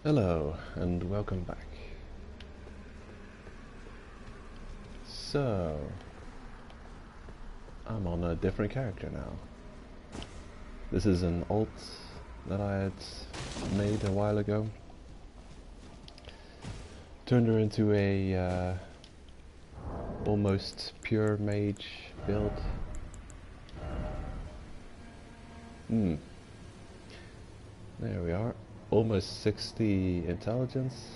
Hello, and welcome back. So, I'm on a different character now. This is an alt that I had made a while ago. Turned her into a almost pure mage build. There we are. Almost 60 intelligence,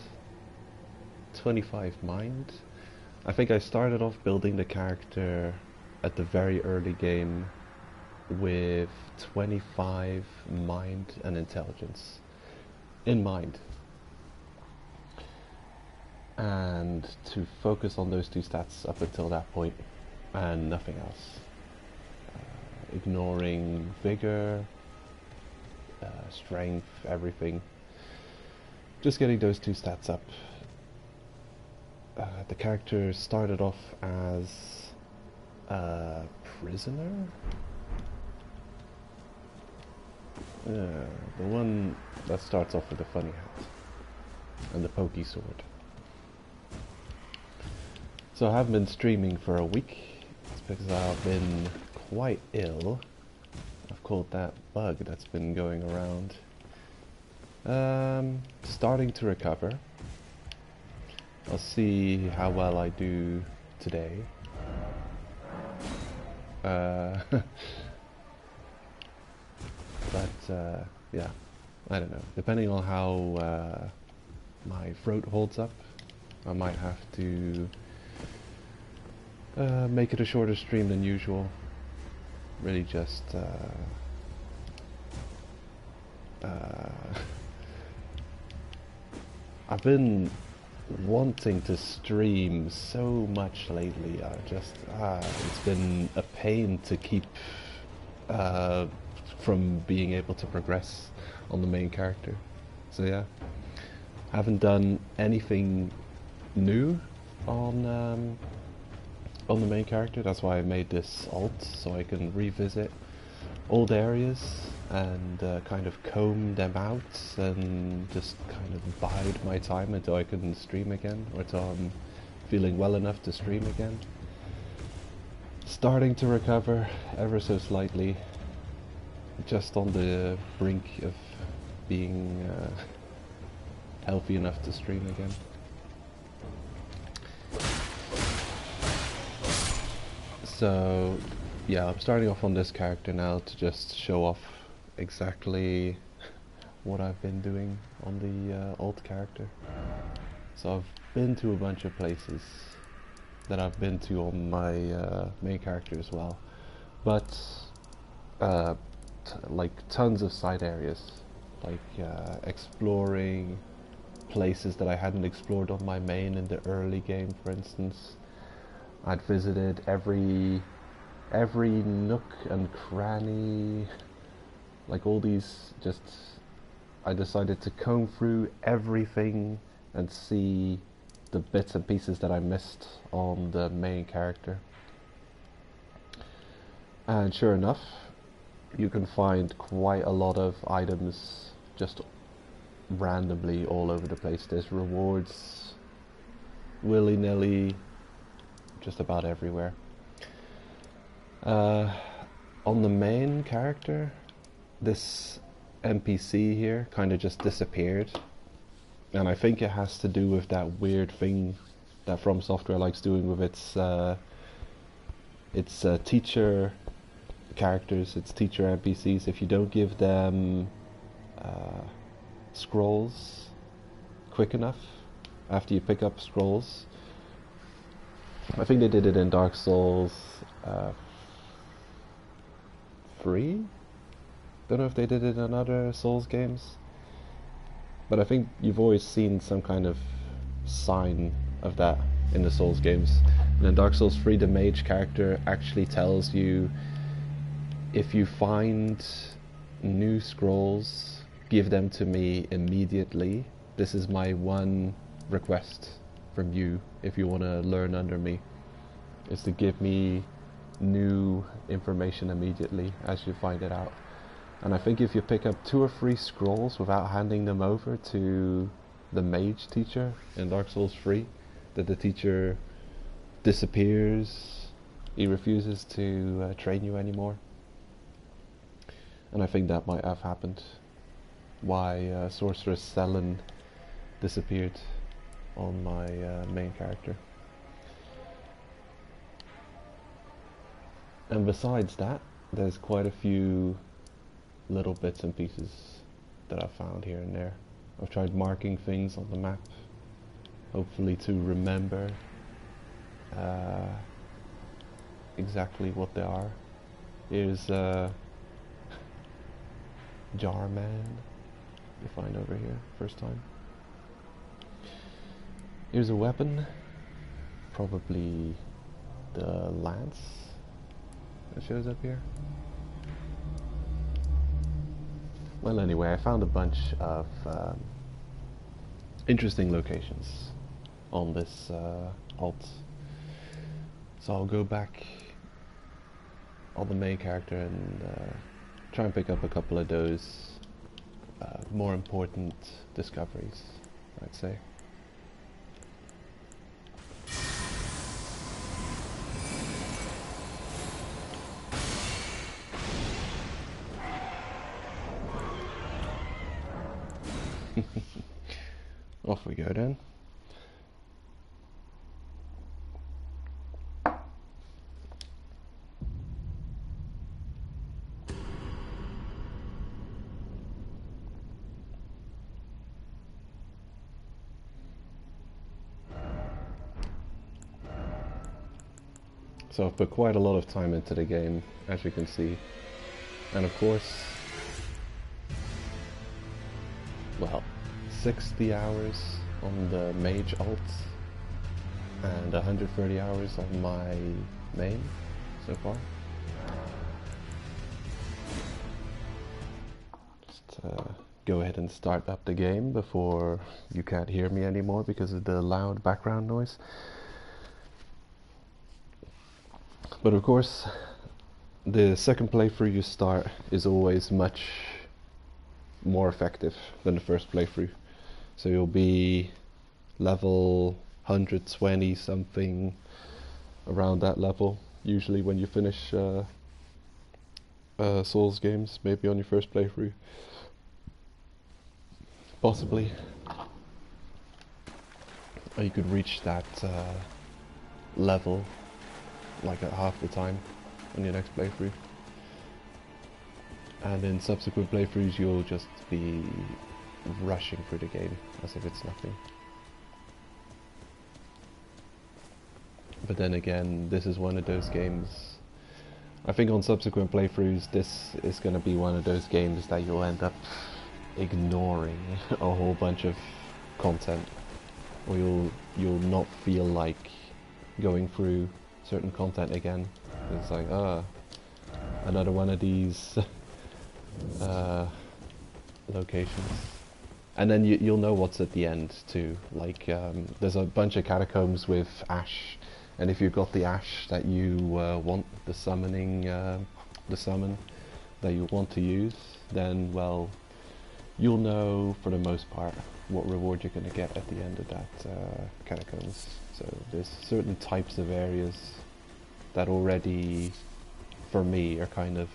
25 mind. I think I started off building the character at the very early game with 25 mind and intelligence in mind, and to focus on those two stats up until that point and nothing else, ignoring vigor, strength, everything, just getting those two stats up. The character started off as a prisoner. The one that starts off with the funny hat and the pokey sword. So I haven't been streaming for a week. It's because I've been quite ill. I've caught that bug that's been going around. Starting to recover. I'll see how well I do today. Yeah, I don't know. Depending on how my throat holds up, I might have to make it a shorter stream than usual. Really just I've been wanting to stream so much lately. It's been a pain to keep from being able to progress on the main character. So yeah, I haven't done anything new on the main character. That's why I made this alt, so I can revisit old areas and kind of comb them out and just kind of bide my time until I can stream again, or until I'm feeling well enough to stream again. Starting to recover ever so slightly, just on the brink of being healthy enough to stream again. So yeah, I'm starting off on this character now to just show off exactly what I've been doing on the alt character. So I've been to a bunch of places that I've been to on my main character as well, but like tons of side areas, like exploring places that I hadn't explored on my main in the early game, for instance. I'd visited every nook and cranny, like all these, just I decided to comb through everything and see the bits and pieces that I missed on the main character. And sure enough, you can find quite a lot of items just randomly all over the place. There's rewards willy-nilly just about everywhere. On the main character, this NPC here kind of just disappeared, and I think it has to do with that weird thing that From Software likes doing with its teacher characters, its teacher NPCs. If you don't give them scrolls quick enough after you pick up scrolls, I think they did it in Dark Souls 3? Don't know if they did it in other Souls games, but I think you've always seen some kind of sign of that in the Souls games. And in Dark Souls 3, the mage character actually tells you, if you find new scrolls, give them to me immediately. This is my one request from you if you want to learn under me, is to give me new information immediately as you find it out. And I think if you pick up 2 or 3 scrolls without handing them over to the mage teacher in Dark Souls 3, that the teacher disappears, he refuses to train you anymore. And I think that might have happened. Why Sorceress Selen disappeared on my main character. And besides that, there's quite a few little bits and pieces that I've found here and there. I've tried marking things on the map, hopefully to remember exactly what they are. Here's Jar Man, you find over here, first time. Here's a weapon, probably the lance that shows up here. Well, anyway, I found a bunch of interesting locations on this alt, so I'll go back on the main character and try and pick up a couple of those more important discoveries, I'd say. Off we go then. So I've put quite a lot of time into the game, as you can see. And of course, well, 60 hours on the mage alt and 130 hours on my main so far. Just go ahead and start up the game before you can't hear me anymore because of the loud background noise. But of course, the second playthrough you start is always much more effective than the first playthrough. So you'll be level 120 something, around that level, usually when you finish Souls games, maybe on your first playthrough. Possibly. Or you could reach that level like at half the time on your next playthrough. And in subsequent playthroughs you'll just be rushing through the game as if it's nothing. But then again, this is one of those games, I think on subsequent playthroughs this is going to be one of those games that you'll end up ignoring a whole bunch of content, or you'll not feel like going through certain content again. It's like, another one of these locations. And then you'll know what's at the end too. Like there's a bunch of catacombs with ash, and if you've got the ash that you want, the summon that you want to use, then well, you'll know for the most part what reward you're going to get at the end of that catacombs. So there's certain types of areas that already, for me, are kind of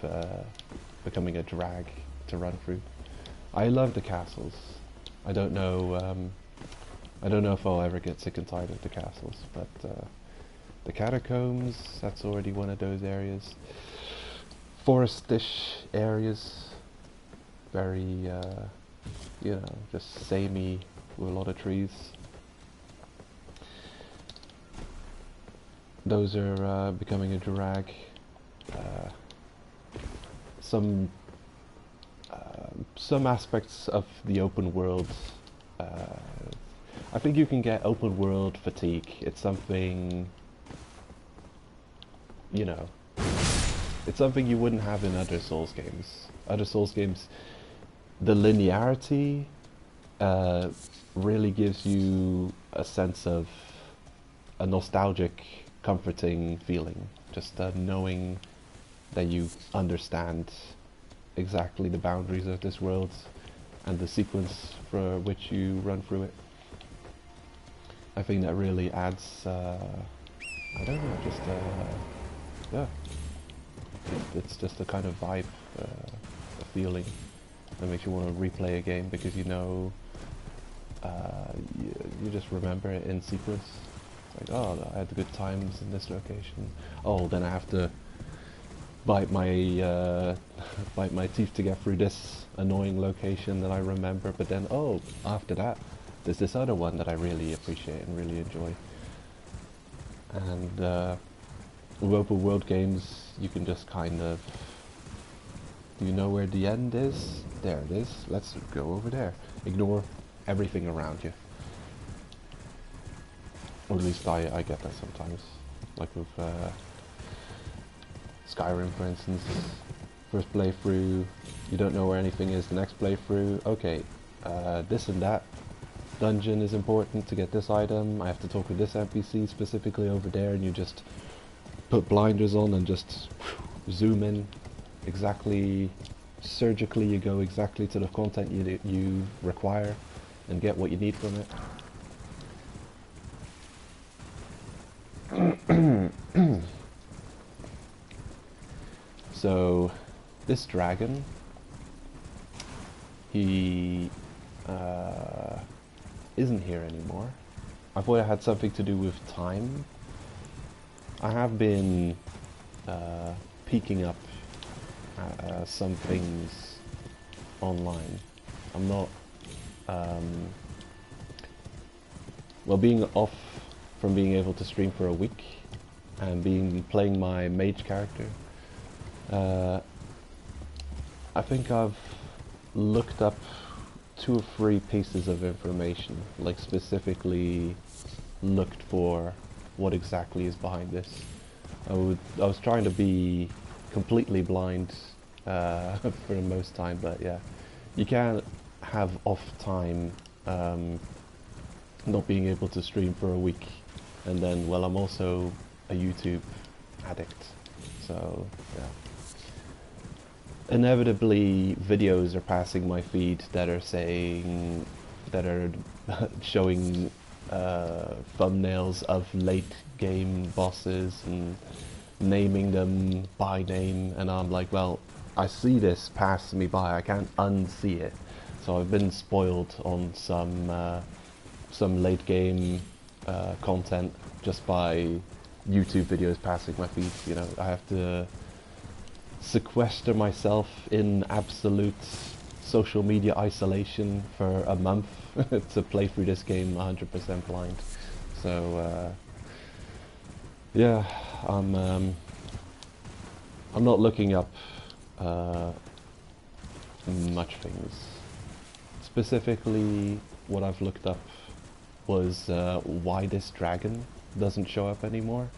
becoming a drag to run through. I love the castles. I don't know if I'll ever get sick and tired of the castles, but the catacombs, that's already one of those areas. Forestish areas, very you know, just samey with a lot of trees. Those are becoming a drag. Some aspects of the open world, I think you can get open world fatigue. It's something, you know, it's something you wouldn't have in other Souls games. Other Souls games, the linearity really gives you a sense of a nostalgic, comforting feeling. Just knowing that you understand exactly the boundaries of this world and the sequence for which you run through it. I think that really adds, I don't know, just, yeah, it's just a kind of vibe, a feeling that makes you want to replay a game because you know, you just remember it in sequence. It's like, oh, I had the good times in this location. Oh, then I have to bite my bite my teeth to get through this annoying location that I remember. But then, oh, after that, there's this other one that I really appreciate and really enjoy. And with open world games, you can just kind of, do you know where the end is? There it is. Let's go over there. Ignore everything around you. Or at least I get that sometimes. Like with Skyrim, for instance. First playthrough, you don't know where anything is. The next playthrough, okay, this and that dungeon is important to get this item. I have to talk with this NPC specifically over there, and you just put blinders on and just zoom in exactly, surgically you go exactly to the content you require and get what you need from it. So this dragon, he isn't here anymore. I thought it had something to do with time. I have been peeking up some things online. I'm not, well, being off from being able to stream for a week and playing my mage character, I think I've looked up 2 or 3 pieces of information, like specifically looked for what exactly is behind this. I was trying to be completely blind for the most time, but yeah, you can't have off time, not being able to stream for a week, and then, well, I'm also a YouTube addict, so yeah. Inevitably, videos are passing my feed that are saying, that are showing thumbnails of late game bosses and naming them by name, and I'm like, well, I see this pass me by, I can't unsee it. So I've been spoiled on some late game content just by YouTube videos passing my feed. You know, I have to sequester myself in absolute social media isolation for a month to play through this game 100% blind. So yeah, I'm not looking up much things. Specifically, what I've looked up was why this dragon doesn't show up anymore.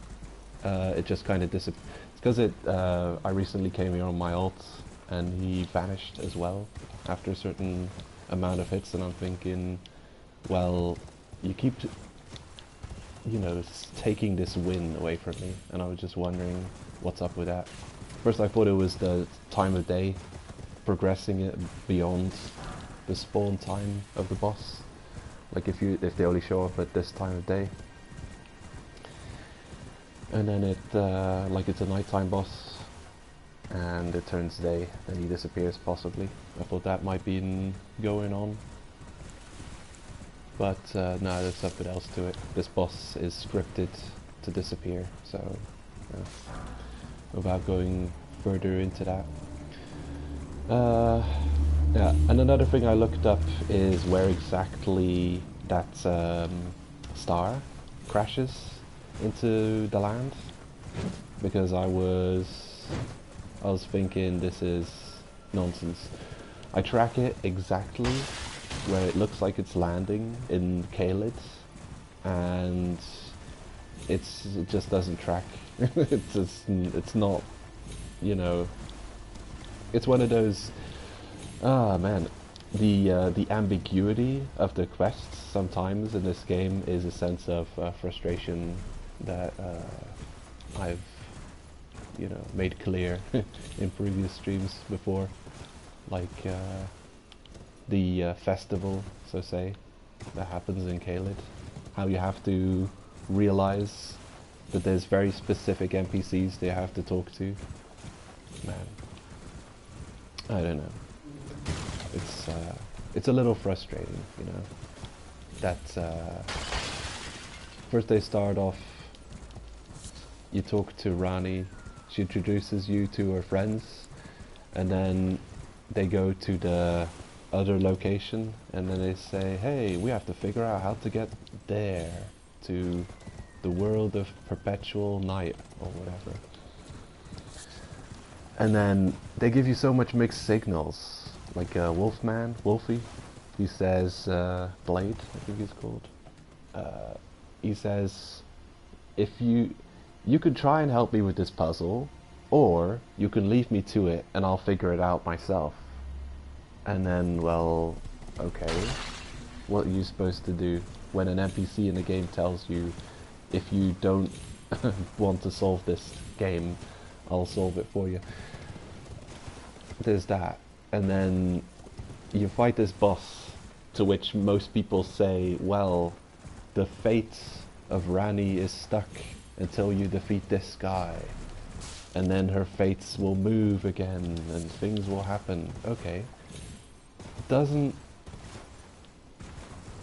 It just kind of disappeared. It's because I recently came here on my ult, and he vanished as well after a certain amount of hits, and I'm thinking, well, you keep, you know, taking this win away from me, and I was just wondering what's up with that. First I thought it was the time of day, progressing it beyond the spawn time of the boss. Like if they only show up at this time of day. And then like it's a nighttime boss, and it turns day, and he disappears possibly. I thought that might be going on. But no, there's something else to it. This boss is scripted to disappear, so without going further into that. Yeah, and another thing I looked up is where exactly that star crashes into the land, because I was thinking this is nonsense. I track it exactly where it looks like it's landing in Caelid, and it just doesn't track. It's not, you know, it's one of those, man, the ambiguity of the quests sometimes in this game is a sense of frustration that I've you know, made clear in previous streams before, like the festival, so say, that happens in Caelid. How you have to realize that there's very specific NPCs they have to talk to. Man, I don't know. It's a little frustrating, you know. That first they start off. You talk to Rani. She introduces you to her friends, and then they go to the other location, and then they say, "Hey, we have to figure out how to get there to the world of perpetual night or whatever." And then they give you so much mixed signals, like Wolfie, he says, Blade, I think he's called. He says, if you could try and help me with this puzzle, or you can leave me to it and I'll figure it out myself. And then, well, okay, what are you supposed to do when an NPC in the game tells you, if you don't want to solve this game, I'll solve it for you. There's that. And then you fight this boss, to which most people say, well, the fate of Rani is stuck until you defeat this guy. And then her fates will move again and things will happen. Okay. Doesn't...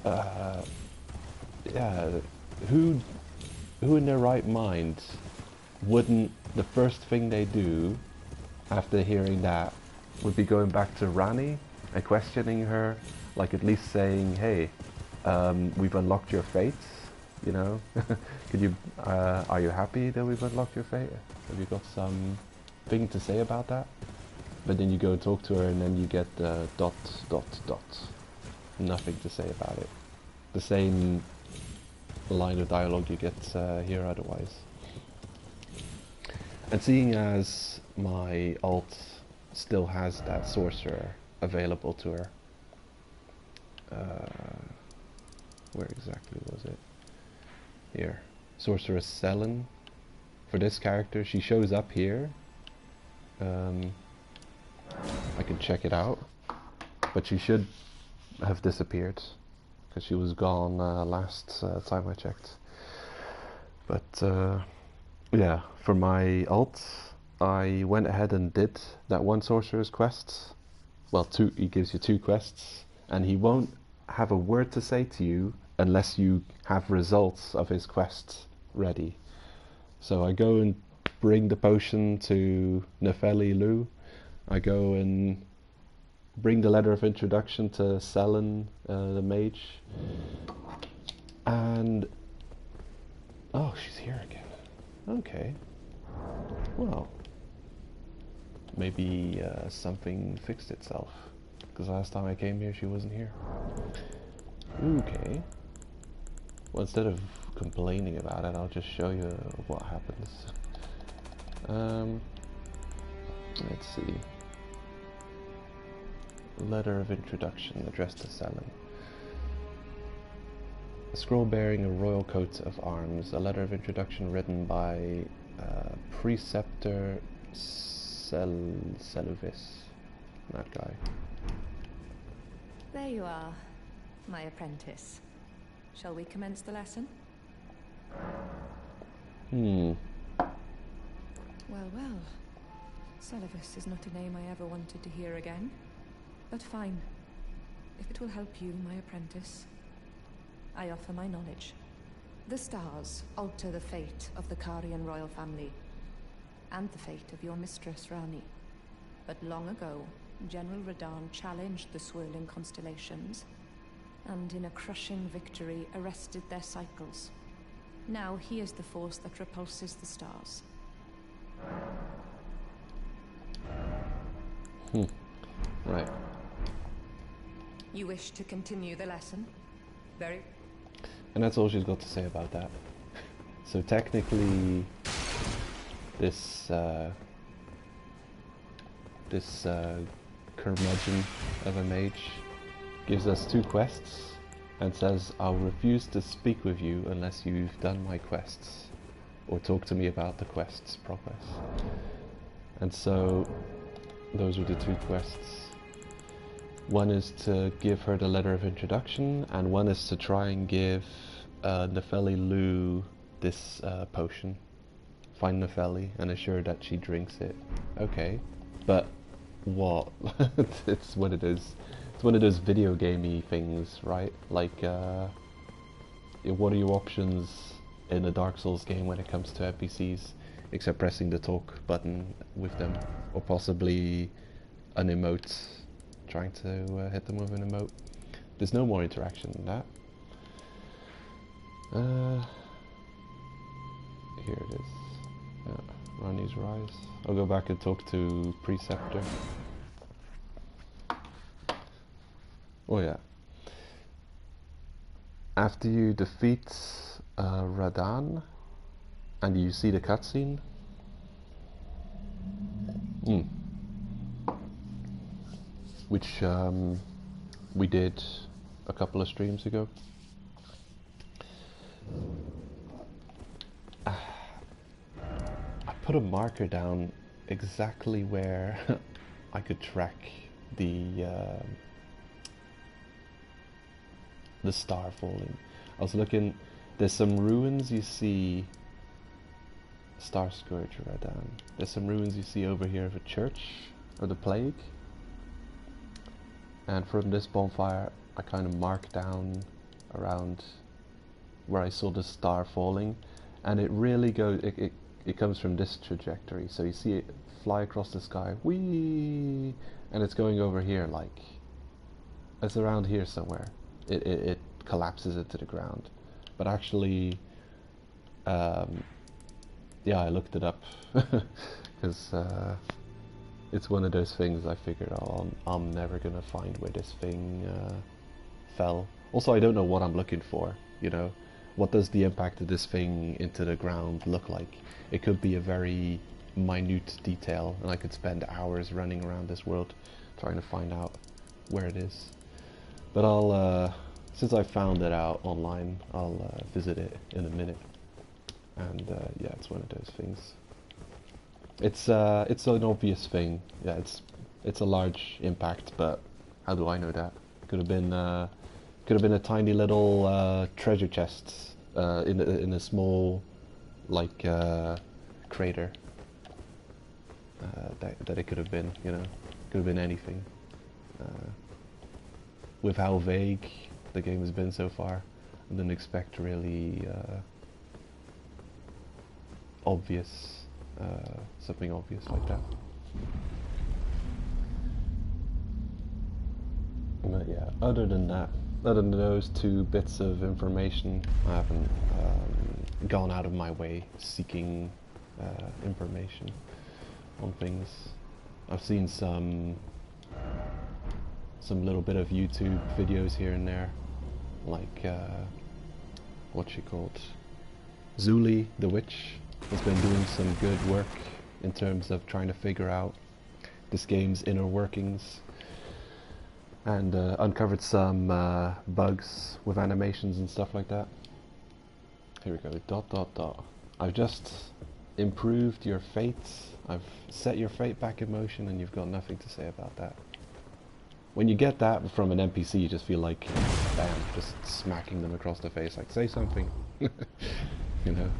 yeah, who in their right mind wouldn't, the first thing they do after hearing that would be going back to Rani and questioning her, like at least saying, hey, we've unlocked your fates, you know? Could you, are you happy that we've unlocked your fate? Have you got some thing to say about that? But then you go and talk to her and then you get the ... Nothing to say about it. The same line of dialogue you get here otherwise. And seeing as my alt still has that sorcerer available to her, where exactly was it? Here, Sorceress Selen. For this character, she shows up here. I can check it out, but she should have disappeared because she was gone last time I checked. But yeah, for my alt, I went ahead and did that one sorcerer's quest. Well, he gives you 2 quests, and he won't have a word to say to you unless you have results of his quest ready. So I go and bring the potion to Nefeli Lu. I go and bring the letter of introduction to Selen, the mage. And... oh, she's here again. Okay. Well, maybe something fixed itself. Because last time I came here, she wasn't here. Okay. Well, instead of complaining about it, I'll just show you what happens. Let's see. Letter of introduction addressed to Selen. A scroll bearing a royal coat of arms. A letter of introduction written by Preceptor Seluvis. That guy. There you are, my apprentice. Shall we commence the lesson? Hmm. Well, well. Seluvis is not a name I ever wanted to hear again. But fine. If it will help you, my apprentice, I offer my knowledge. The stars alter the fate of the Karian royal family, and the fate of your mistress, Rani. But long ago, General Radahn challenged the swirling constellations, and in a crushing victory arrested their cycles. Now he is the force that repulses the stars. Right. You wish to continue the lesson? Very... And that's all she's got to say about that. So technically, this curmudgeon of a mage gives us 2 quests and says, I'll refuse to speak with you unless you've done my quests. or talk to me about the quest's progress. And so those are the two quests. One is to give her the letter of introduction, and one is to try and give Nefeli Lu this potion. Find Nefeli and assure that she drinks it. Okay, but what? It's what it is. It's one of those video gamey things, right? Like, what are your options in a Dark Souls game when it comes to NPCs, except pressing the talk button with them, or possibly an emote, trying to hit them with an emote. There's no more interaction than that. Here it is. Yeah, Rani's Rise. I'll go back and talk to Preceptor. Oh yeah. After you defeat Radan and you see the cutscene, which we did a couple of streams ago. I put a marker down exactly where I could track the star falling. I was looking, there's some ruins you see, Star Scourge Radan. There's some ruins you see over here of a church, or the plague. And from this bonfire, I kind of marked down around where I saw the star falling, and it really goes, it comes from this trajectory. So you see it fly across the sky, whee, and it's going over here, like, it's around here somewhere. It collapses into the ground. But actually, yeah, I looked it up, because it's one of those things I figured, oh, I'm never gonna find where this thing fell. Also, I don't know what I'm looking for, you know. What does the impact of this thing into the ground look like? It could be a very minute detail, and I could spend hours running around this world trying to find out where it is. But I'll, since I found it out online, I'll visit it in a minute. And yeah, it's one of those things. It's an obvious thing. Yeah, it's a large impact, but how do I know that? Could have been a tiny little treasure chest in a small, like, crater. That it could have been, you know, could have been anything. With how vague the game has been so far, I didn't expect really obvious, something obvious like that. But yeah, other than that, other than those two bits of information, I haven't gone out of my way seeking information on things. I've seen some little bit of YouTube videos here and there, like what's she called? Zuli the Witch has been doing some good work in terms of trying to figure out this game's inner workings, and uncovered some bugs with animations and stuff like that. Here we go, ... I've just improved your fate. I've set your fate back in motion, and you've got nothing to say about that. When you get that from an NPC, you just feel like, bam, just smacking them across the face, like, say something, you know.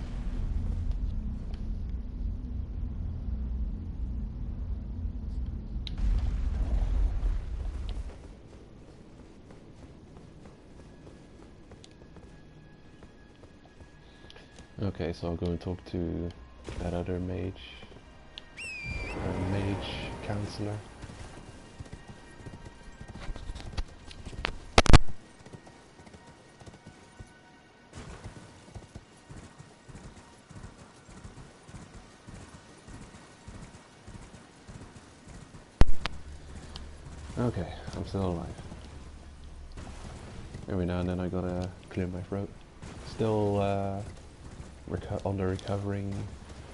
Okay, so I'll go and talk to that other mage, or mage counselor. Okay, I'm still alive. Every now and then I gotta clear my throat. Still on the recovering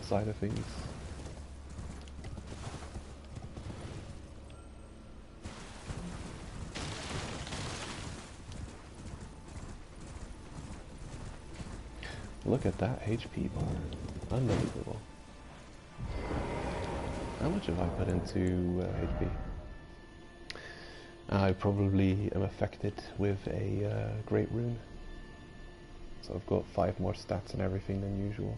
side of things. Look at that HP bar. Unbelievable. How much have I put into HP? I probably am affected with a great rune. So I've got 5 more stats and everything than usual.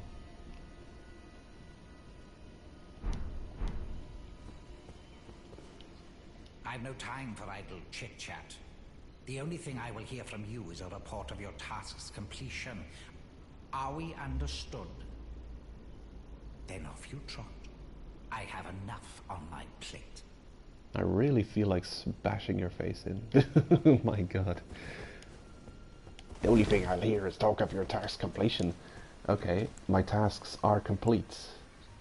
I've no time for idle chit-chat. The only thing I will hear from you is a report of your task's completion. Are we understood? Then off you trot. I have enough on my plate. I really feel like bashing your face in. Oh my god. The only thing I'll hear is talk of your task completion. Okay, my tasks are complete.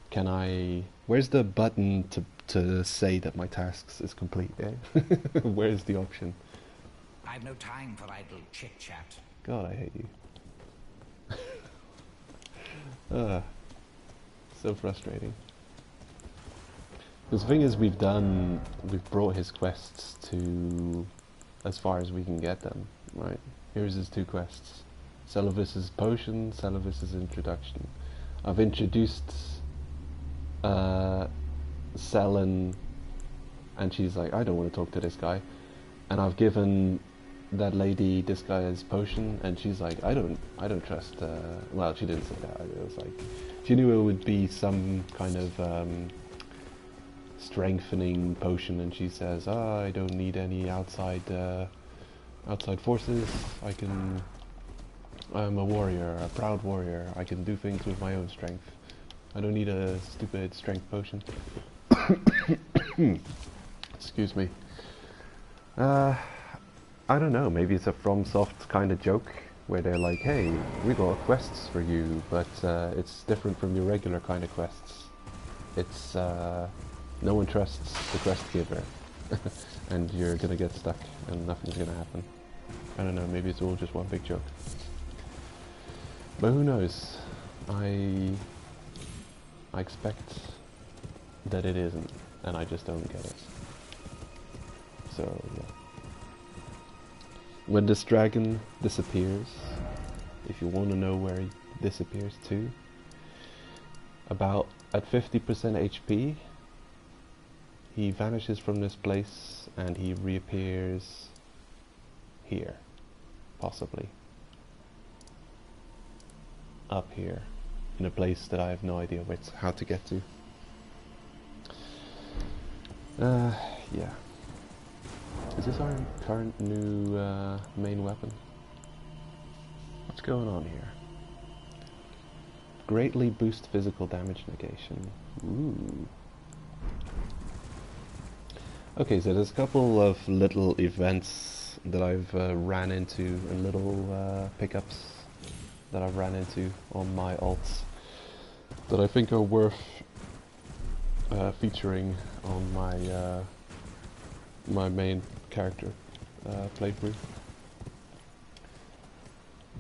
Can I... Where's the button to say that my tasks is complete, eh? Where's the option? I've no time for idle chit-chat. God, I hate you. So frustrating. Because the thing is, we've brought his quests to as far as we can get them, right? Here's his 2 quests. Celavis's potion, Celavis's introduction. I've introduced Selen, and she's like, I don't want to talk to this guy. And I've given that lady this guy's potion, and she's like, I don't trust, well, she didn't say that. It was like, she knew it would be some kind of strengthening potion, and she says, I don't need any outside forces. I'm a warrior, a proud warrior. I can do things with my own strength. I don't need a stupid strength potion. Excuse me. I don't know, maybe it's a FromSoft kind of joke, where they're like, hey, we got quests for you, but it's different from your regular kind of quests. It's, no one trusts the quest giver, and you're gonna get stuck, and nothing's gonna happen. I don't know, maybe it's all just one big joke. But who knows? I expect that it isn't, and I just don't get it. So, yeah. When this dragon disappears, if you want to know where he disappears to, about at 50% HP, he vanishes from this place and he reappears here, possibly. Up here, in a place that I have no idea how to get to. Yeah. Is this our current new main weapon? What's going on here? Greatly boost physical damage negation. Ooh. Okay, so there's a couple of little events that I've ran into, and little pickups that I've ran into on my alts that I think are worth featuring on my my main character playthrough.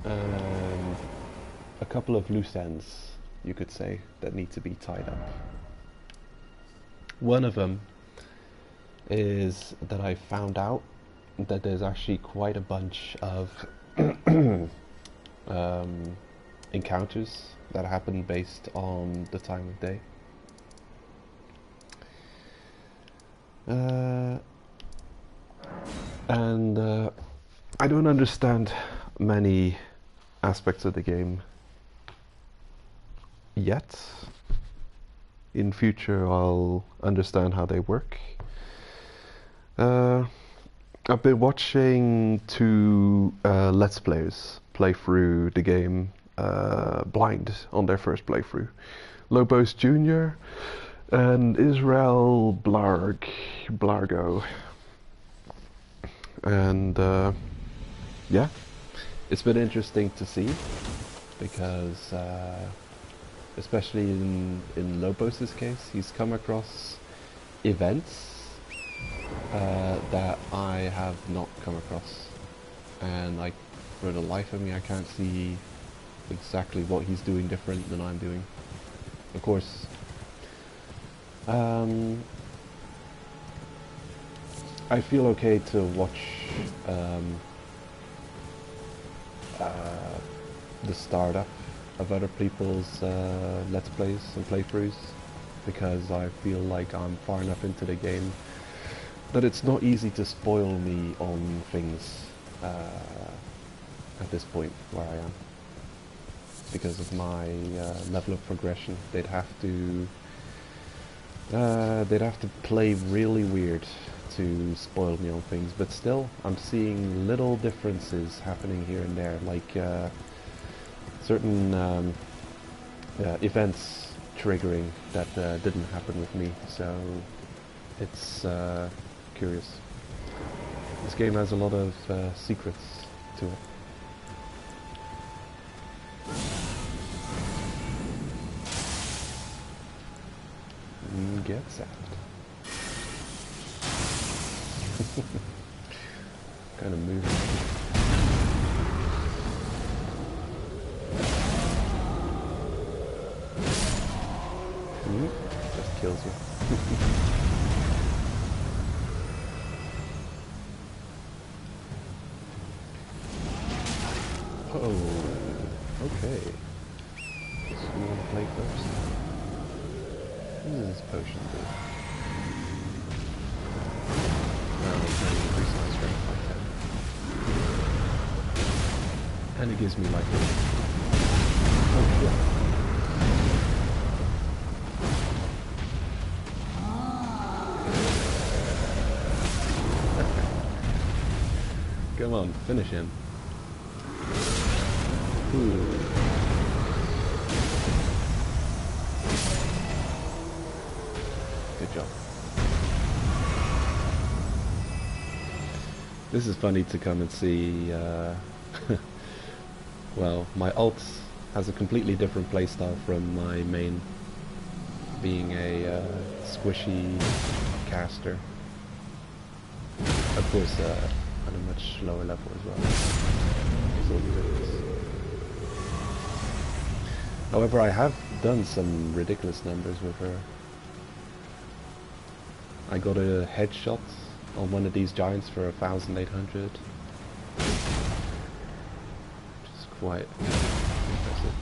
And a couple of loose ends, you could say, that need to be tied up. One of them is that I found out that there's actually quite a bunch of encounters that happen based on the time of day. And I don't understand many aspects of the game yet. In future I'll understand how they work. I've been watching 2 Let's Players play through the game blind on their first playthrough. Lobos Jr. and Israel Blargo. And yeah, it's been interesting to see, because especially in Lobos's case, he's come across events that I have not come across, and like, for the life of me I can't see exactly what he's doing different than I'm doing. Of course, I feel okay to watch the startup of other people's Let's Plays and playthroughs, because I feel like I'm far enough into the game that it's not easy to spoil me on things at this point where I am. Because of my level of progression, they'd have to play really weird to spoil me on things, but still, I'm seeing little differences happening here and there, like certain events triggering that didn't happen with me, so it's curious. This game has a lot of secrets to it. Get zapped. Kind of moving. Just kills you. Oh, okay. So you want to play first? What does this potion do? Oh, it's going to increase my strength by 10. And it gives me like oh shit. Come on, finish him. Ooh. Good job. This is funny to come and see. Well, my ult has a completely different playstyle from my main, being a squishy caster. Of course, at a much lower level as well. However, I have done some ridiculous numbers with her. I got a headshot on one of these giants for 1,800. Which is quite impressive.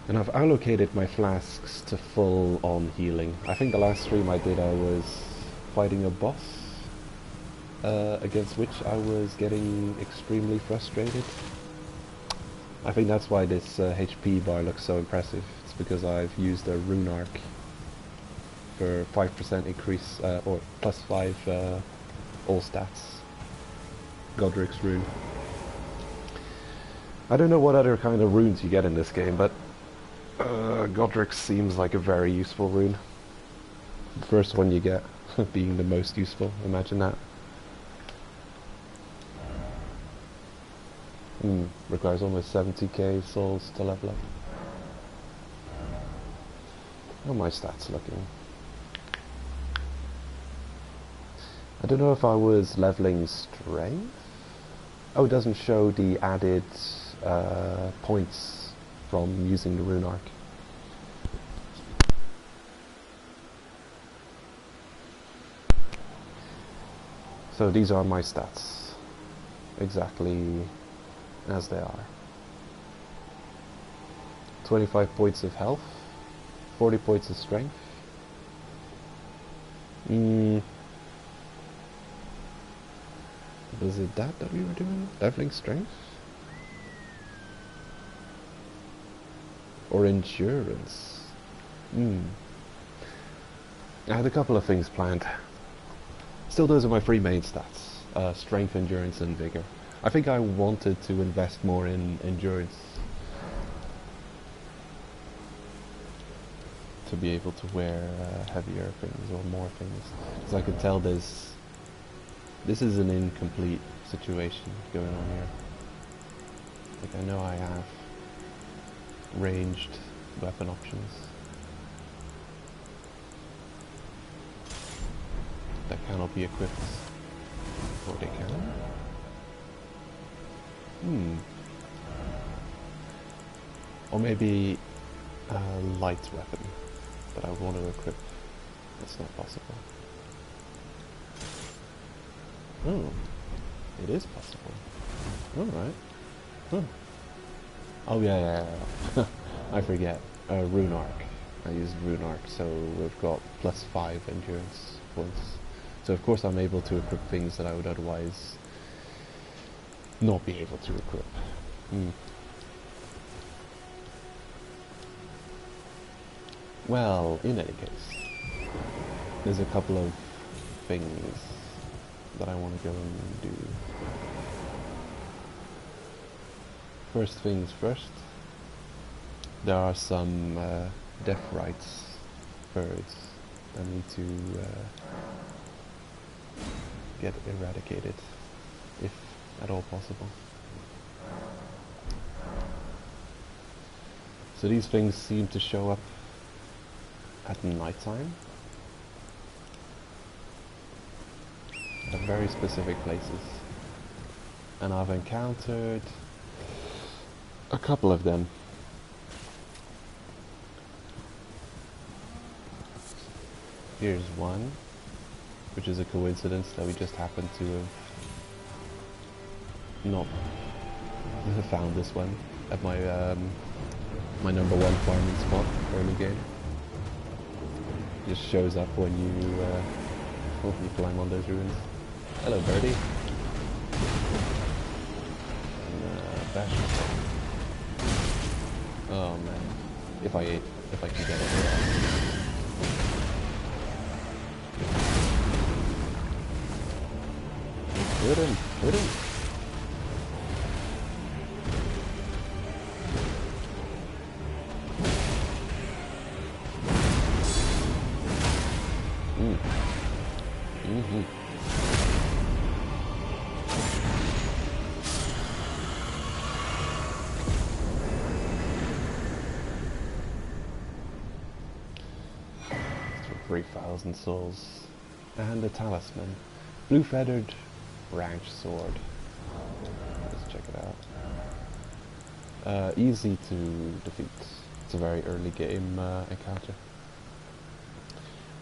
And I've allocated my flasks to full on healing. I think the last stream I did I was fighting a boss against which I was getting extremely frustrated. I think that's why this HP bar looks so impressive. It's because I've used a rune arc for 5% increase, or plus 5 all stats. Godric's rune. I don't know what other kind of runes you get in this game, but Godric seems like a very useful rune. The first one you get being the most useful, imagine that. Requires almost 70k souls to level up. How are my stats looking? I don't know if I was leveling strength? Oh, it doesn't show the added points from using the rune arc. So these are my stats, exactly as they are. 25 points of health, 40 points of strength. Was it that we were doing? Leveling strength? Or endurance? I had a couple of things planned. Still, those are my three main stats. Strength, endurance, and vigor. I think I wanted to invest more in endurance to be able to wear heavier things or more things. Because I could tell this is an incomplete situation going on here. Like, I know I have ranged weapon options that cannot be equipped, or they can. Or maybe a light weapon that I want to equip. That's not possible. Oh, it is possible. Alright. Huh. Oh yeah, yeah, yeah. I forget. Rune Arc. I used Rune Arc, so we've got +5 endurance points. So of course I'm able to equip things that I would otherwise not be able to equip. Well, in any case, there's a couple of things that I want to go and do. First things first, there are some death rights birds that need to get eradicated, if at all possible. So these things seem to show up at nighttime at very specific places, and I've encountered a couple of them. Here's one, which is a coincidence that we just happened to have not found this one at my my number 1 farming spot early game. Just shows up when you climb on those ruins. Hello, birdie. And, bash. Oh man, if I can get it. Hit him! Hit him! For 3,000 souls. And a talisman. Blue-feathered branch sword. Let's check it out. Easy to defeat. It's a very early game encounter.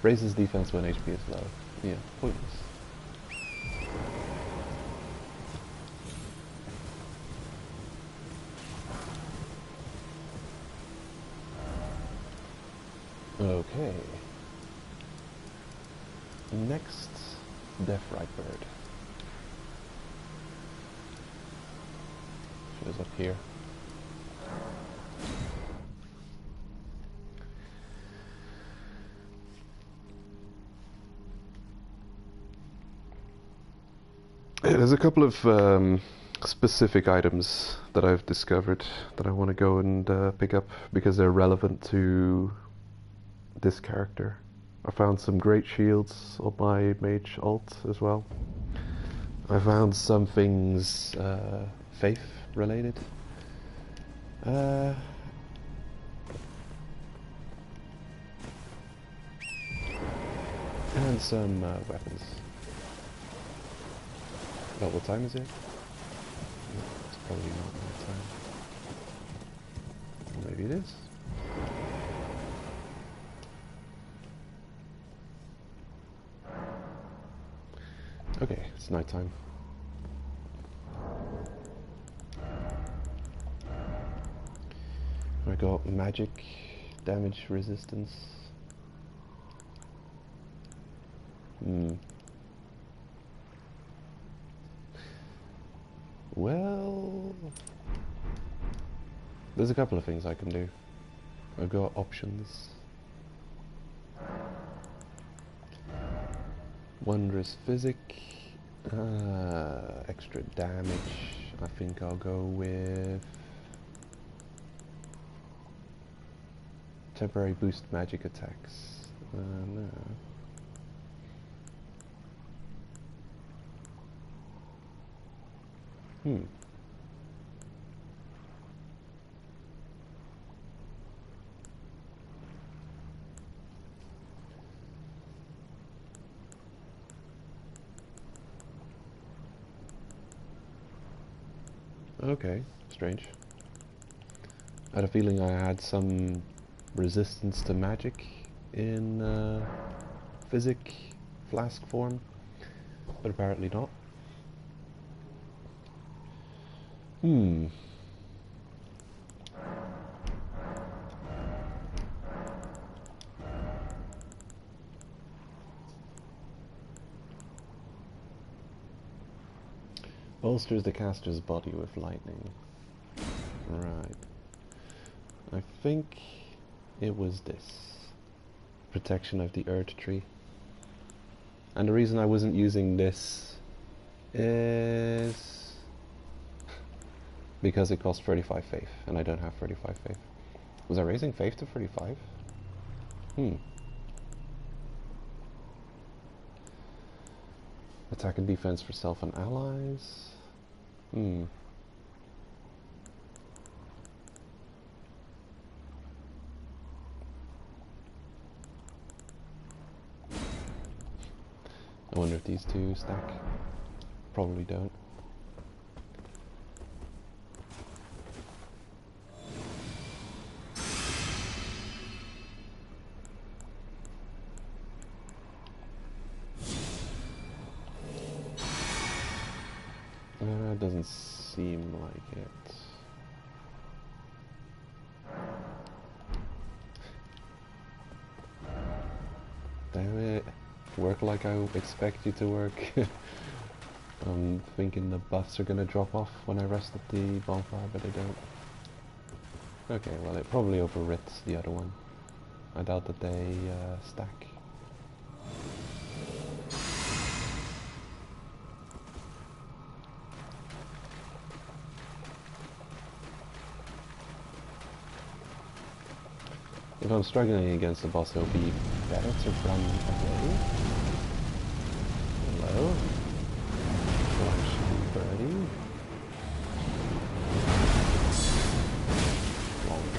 Raises defense when HP is low. Yeah, pointless. Okay. Next, Deathrite bird. Shows up here. Yeah, there's a couple of specific items that I've discovered that I want to go and pick up because they're relevant to this character. I found some great shields on my mage alt as well. I found some things faith related. And some weapons. Oh, what time is it? It's probably not my time. Maybe it is. Okay, it's nighttime. I got magic damage resistance. Well, there's a couple of things I can do. I've got options. Wondrous Physic, extra damage. I think I'll go with temporary boost magic attacks. No. Okay, strange. I had a feeling I had some resistance to magic in Physic Flask form, but apparently not. Hmm. Bolsters the caster's body with lightning. Right. I think it was this. Protection of the Earth Tree. And the reason I wasn't using this is because it costs 35 faith, and I don't have 35 faith. Was I raising faith to 35? Attack and defense for self and allies. I wonder if these two stack. Probably don't. Doesn't seem like it. Damn it. Work like I expect you to work. I'm thinking the buffs are gonna drop off when I rest at the bonfire, but they don't. Okay, well it probably overwrites the other one. I doubt that they stack. If I'm struggling against the boss, it'll be better to run away. Hello? Flash birdie. Bonk.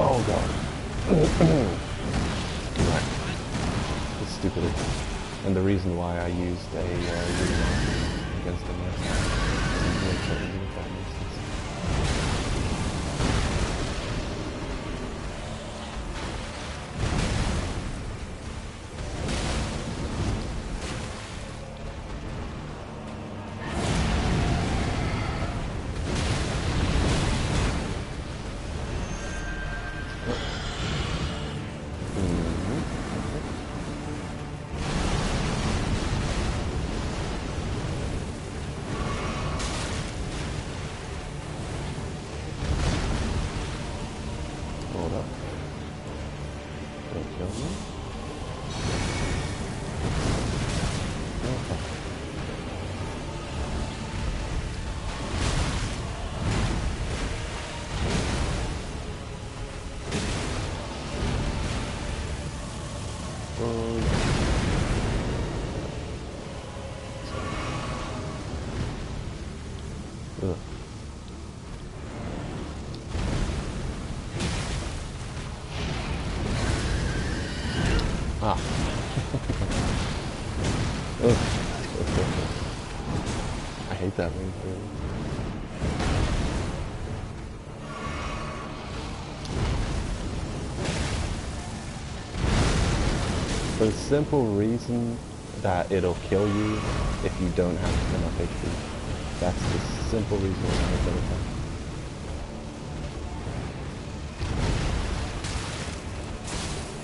Oh god. Right. It's stupid. And the reason why I used a rematch against them last time. Hold up. Don't kill me. Okay. Ugh. Ah. Ugh. I hate that ring. For the simple reason that it'll kill you if you don't have enough HP. That's the simple reason why I don't attack.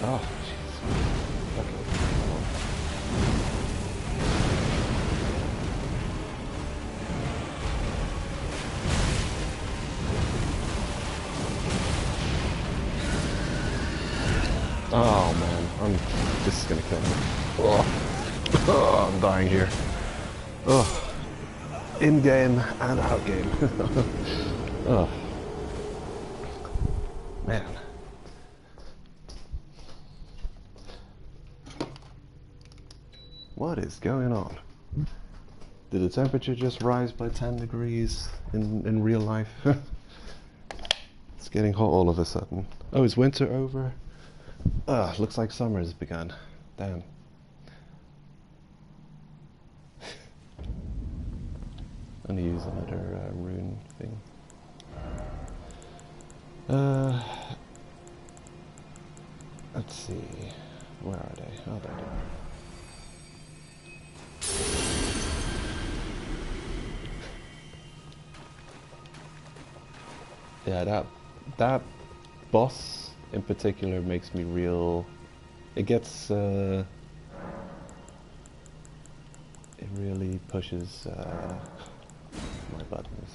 Oh, jeez. Okay, come on. Oh man, this is gonna kill me. Oh, I'm dying here. Oh, in game and out game. Oh, man. What is going on? Did the temperature just rise by 10 degrees in real life? It's getting hot all of a sudden. Oh, is winter over? Ugh, looks like summer has begun. Damn. I'm gonna use another rune thing. Let's see. Where are they? Oh, there they are. Yeah, that boss in particular makes me real. It gets it really pushes my buttons.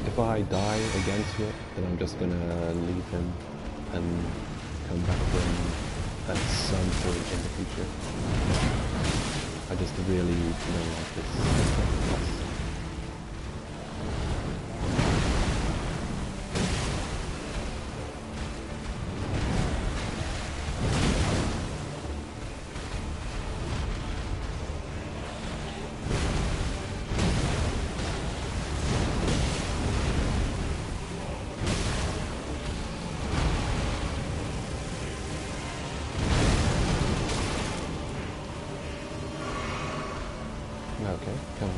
If I die against it, then I'm just gonna leave him and come back to him at some point in the future. I just really don't like this boss. Okay, come on.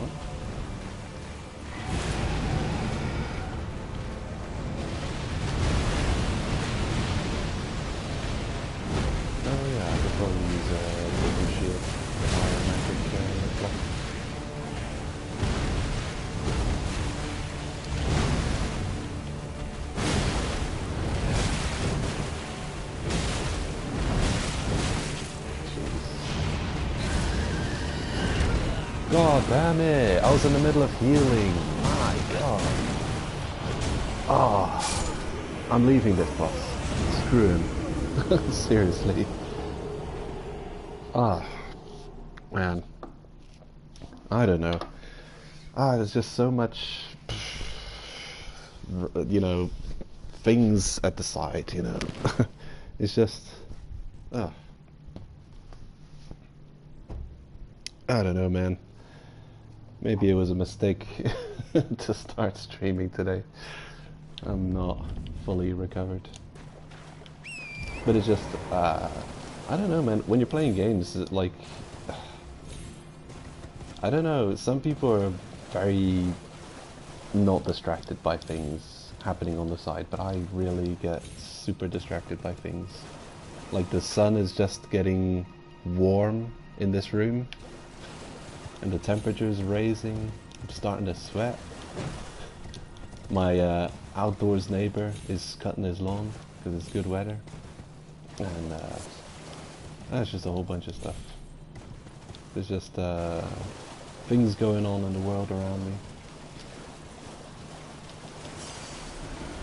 Oh yeah, I could probably use a different shield. Fire magic block. God damn it! I was in the middle of healing. My God. Oh, I'm leaving this boss. Screw him. Seriously. Ah, man. I don't know. There's just so much, you know, things at the side, you know. It's just, I don't know, man. Maybe it was a mistake to start streaming today. I'm not fully recovered. But it's just, I don't know, man. When you're playing games, like, I don't know, some people are very not distracted by things happening on the side, but I really get super distracted by things. Like the sun is just getting warm in this room, and the temperature is raising. I'm starting to sweat. My outdoors neighbor is cutting his lawn because it's good weather, and that's just a whole bunch of stuff. There's just things going on in the world around me,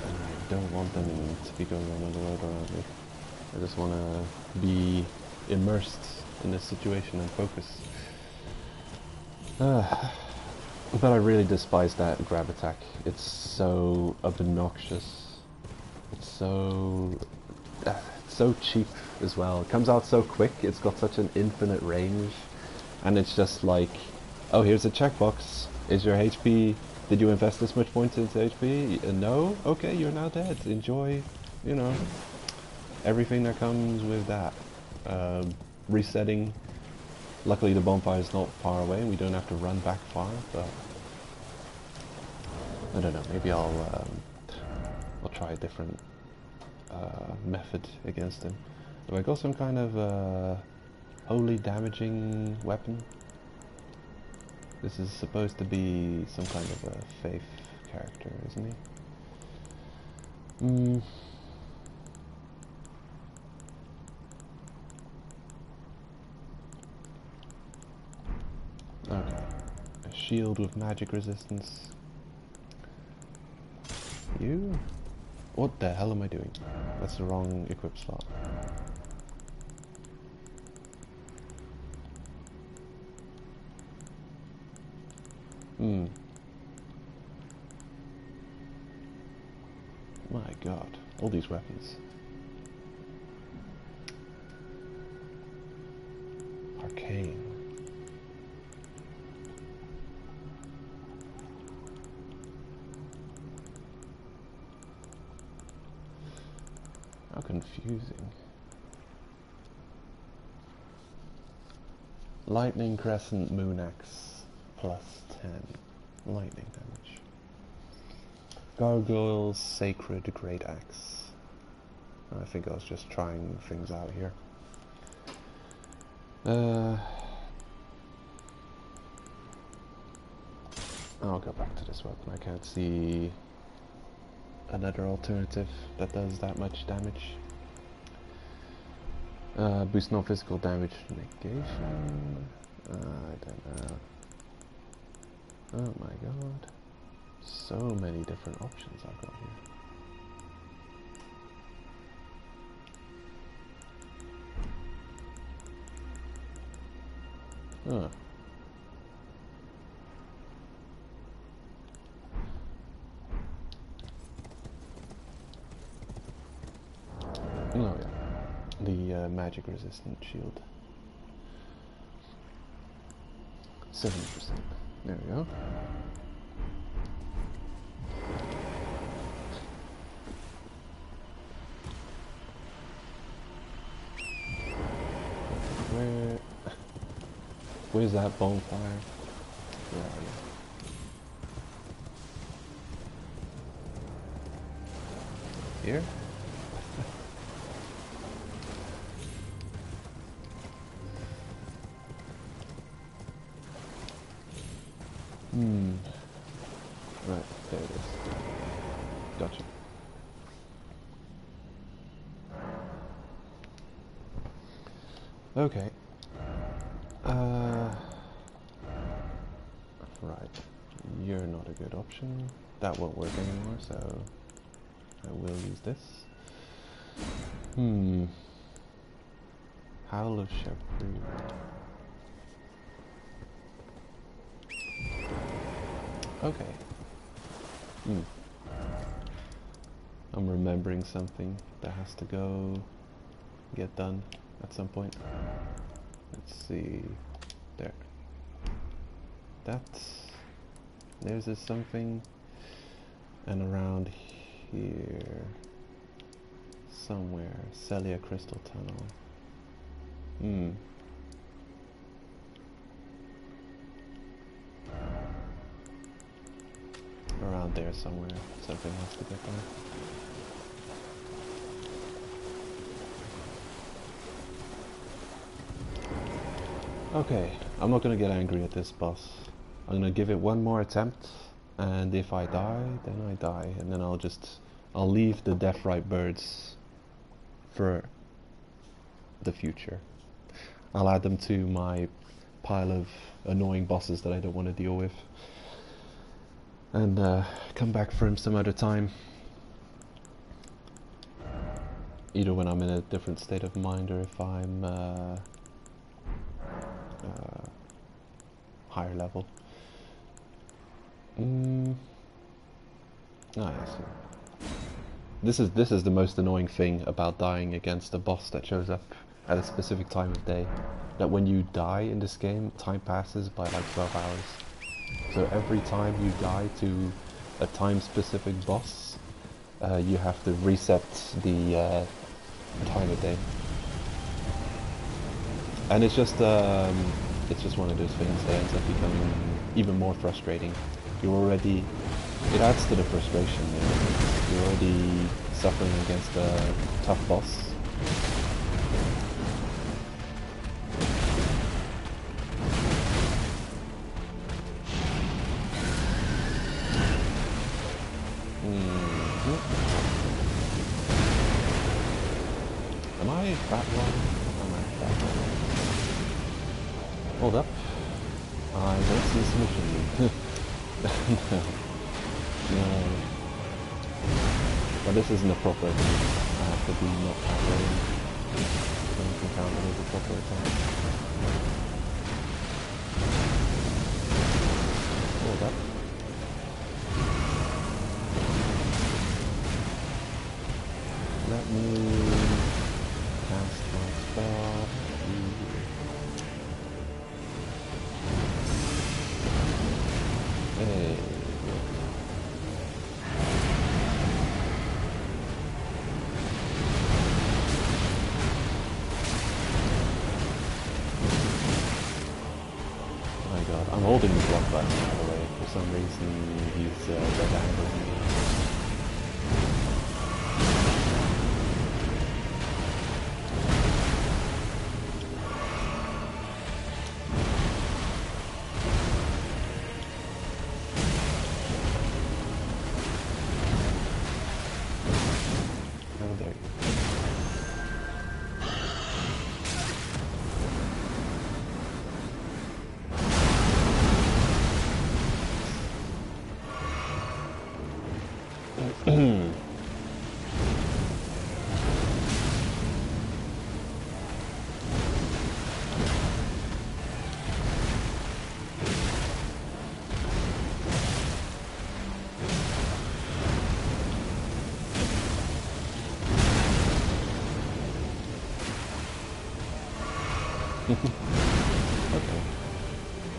and I don't want them to be going on in the world around me. I just want to be immersed in this situation and focus. But I really despise that grab attack. It's so obnoxious. It's so cheap as well. It comes out so quick. It's got such an infinite range, and it's just like, oh, here's a checkbox. Is your HP? Did you invest this much points into HP? No. Okay, you're now dead. Enjoy. You know, everything that comes with that. Resetting. Luckily the bonfire is not far away and we don't have to run back far, but I don't know, maybe I'll try a different method against him. Have I got some kind of holy damaging weapon? This is supposed to be some kind of a faith character, isn't he? Okay. A shield with magic resistance. You? What the hell am I doing? That's the wrong equip slot. Hmm. My god, all these weapons. Arcane. How confusing. Lightning Crescent Moon Axe plus 10 lightning damage. Gargoyle's Sacred Great Axe. I think I was just trying things out here. I'll go back to this weapon. I can't see another alternative that does that much damage. Boost no physical damage negation. I don't know. Oh my god. So many different options I've got here. Huh. Oh yeah. The magic resistant shield. 70%. There we go. Where's that bonfire? Where are you? Here? Right, there it is. Gotcha. Okay. Right. You're not a good option. That won't work anymore, so I will use this. Howl of Shepherd. Okay. I'm remembering something that has to go get done at some point. Let's see. There. There's this something, and around here somewhere, Celia Crystal Tunnel. Around there somewhere, something has to get done. Okay, I'm not gonna get angry at this boss. I'm gonna give it one more attempt, and if I die, then I die, and then I'll leave the Deathrite birds for the future. I'll add them to my pile of annoying bosses that I don't want to deal with, and come back for him some other time. Either when I'm in a different state of mind, or if I'm higher level. Ah, yes. This is the most annoying thing about dying against a boss that shows up at a specific time of day. That when you die in this game, time passes by like 12 hours. So every time you die to a time-specific boss, you have to reset the time of day. And it's just one of those things that ends up becoming even more frustrating. It adds to the frustration. You're already suffering against a tough boss. Am I that one? Am I that one? Hold up. I don't see a submission. No. But this isn't a proper attack. I have to be not that way. So you can count it as a proper attack. Hold up. my god, I'm holding the block button by the way. For some reason he's dead angled me. Oh, there you go. Okay.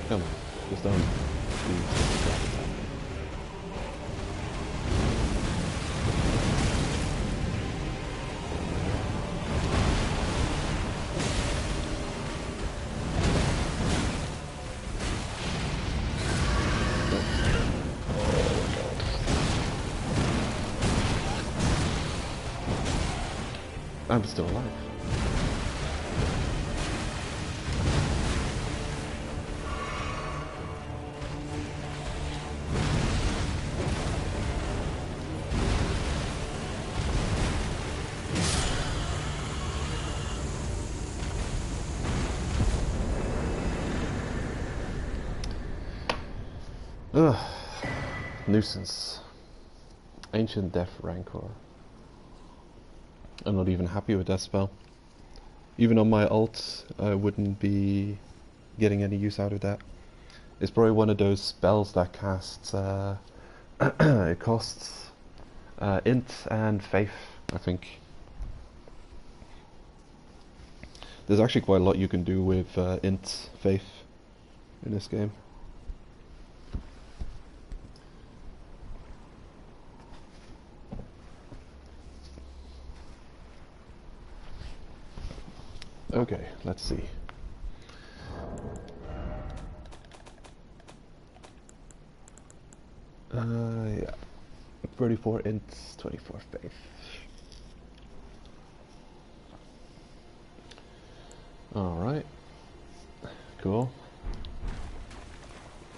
Come on. Just don't do that attack. I'm still alive. Ugh. Nuisance. Ancient Death Rancor. I'm not even happy with that spell. Even on my ult, I wouldn't be getting any use out of that. It's probably one of those spells that casts, it costs int and faith, I think. There's actually quite a lot you can do with int faith in this game. Okay, let's see. Yeah. 34 int, 24 faith. Alright. Cool.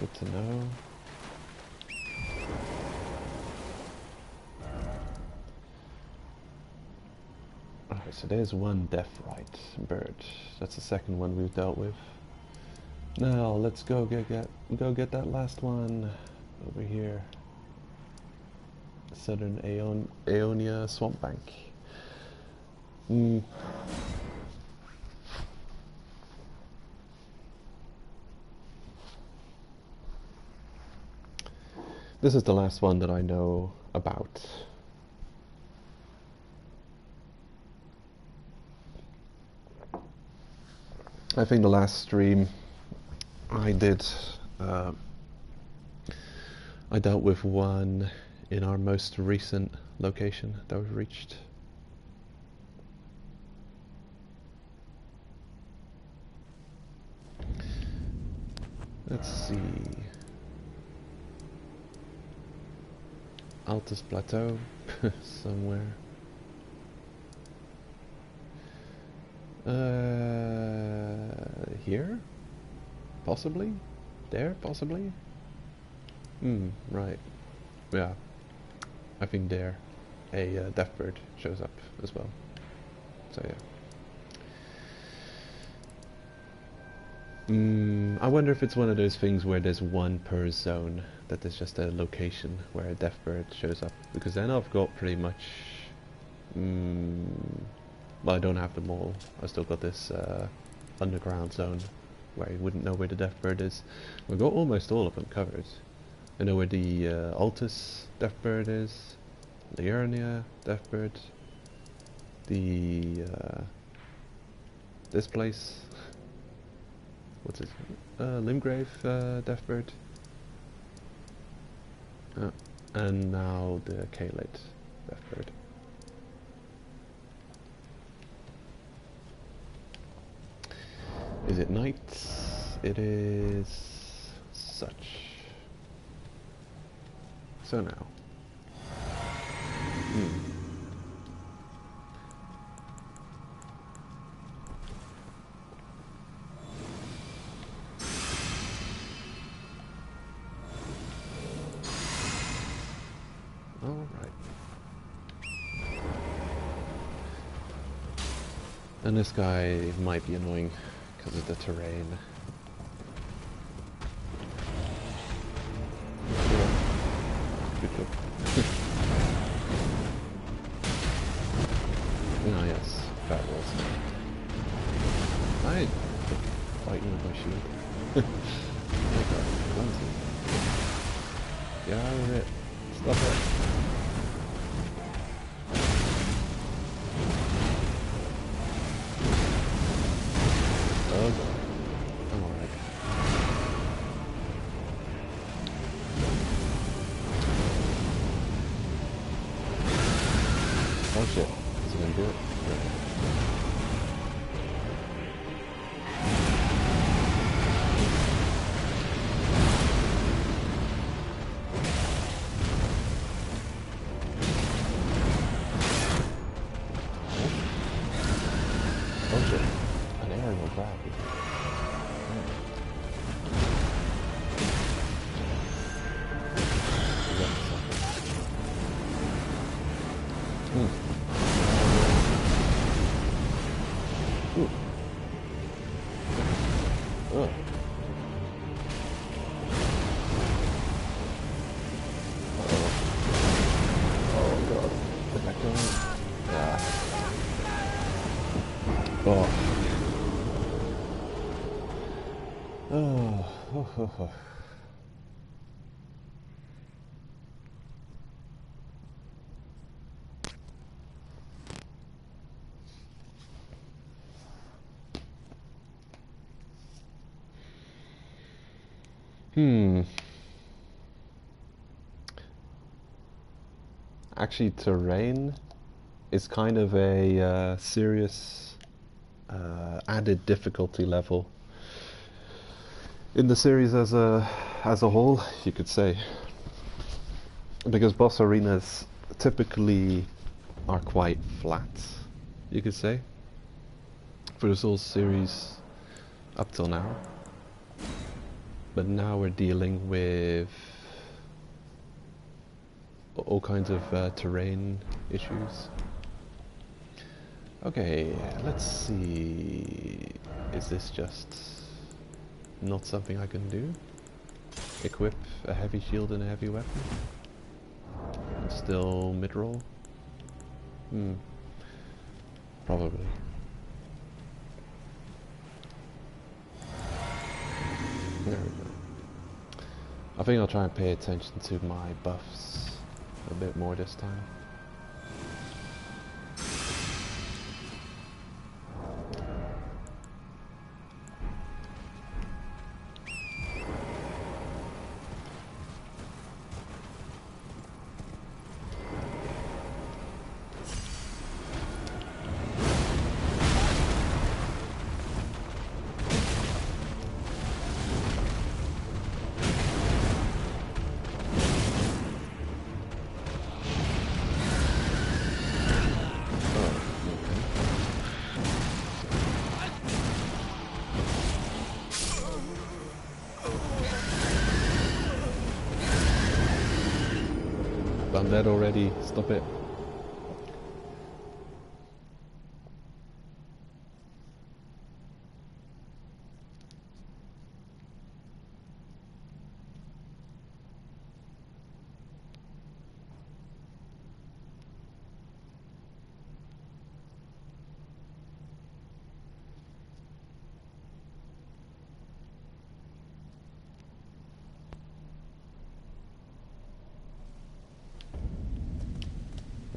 Good to know. Alright, so there's one Deathrite bird. That's the second one we've dealt with. Now let's go get that last one over here. Southern Aeonia Swamp Bank. This is the last one that I know about. I think the last stream I did, I dealt with one in our most recent location that we've reached. Let's see. Altus Plateau, somewhere. Here? Possibly? There? Possibly? Right. Yeah. I think there a Deathbird shows up as well. So yeah. I wonder if it's one of those things where there's one per zone, that there's just a location where a Deathbird shows up, because then I've got pretty much well, I don't have them all. I've still got this underground zone where you wouldn't know where the Deathbird is. We've got almost all of them covered. I know where the Altus Deathbird is, Liurnia Deathbird, the this place, what's it? Limgrave Deathbird, and now the Kalate Deathbird. Is it night? It is such. So now. Alright. And this guy might be annoying because of the terrain. Good job. Ah yes, fat rolls. I fighting with my shield. Oh my god, clumsy. Get out of it. Stop it. Oh god. I'm alright. Oh shit. Is it gonna do it? Oh shit. An aerial grab. Ooh. Ugh. Oh god. Is that going? Yeah. Oh. Oh. Actually, terrain is kind of a serious added difficulty level in the series as a whole, you could say, because boss arenas typically are quite flat, you could say, for the Souls series up till now. But now we're dealing with all kinds of terrain issues. Okay, let's see. Is this just not something I can do? Equip a heavy shield and a heavy weapon? And still mid-roll? Probably. There we go. I think I'll try and pay attention to my buffs a bit more this time. I'm dead already, stop it.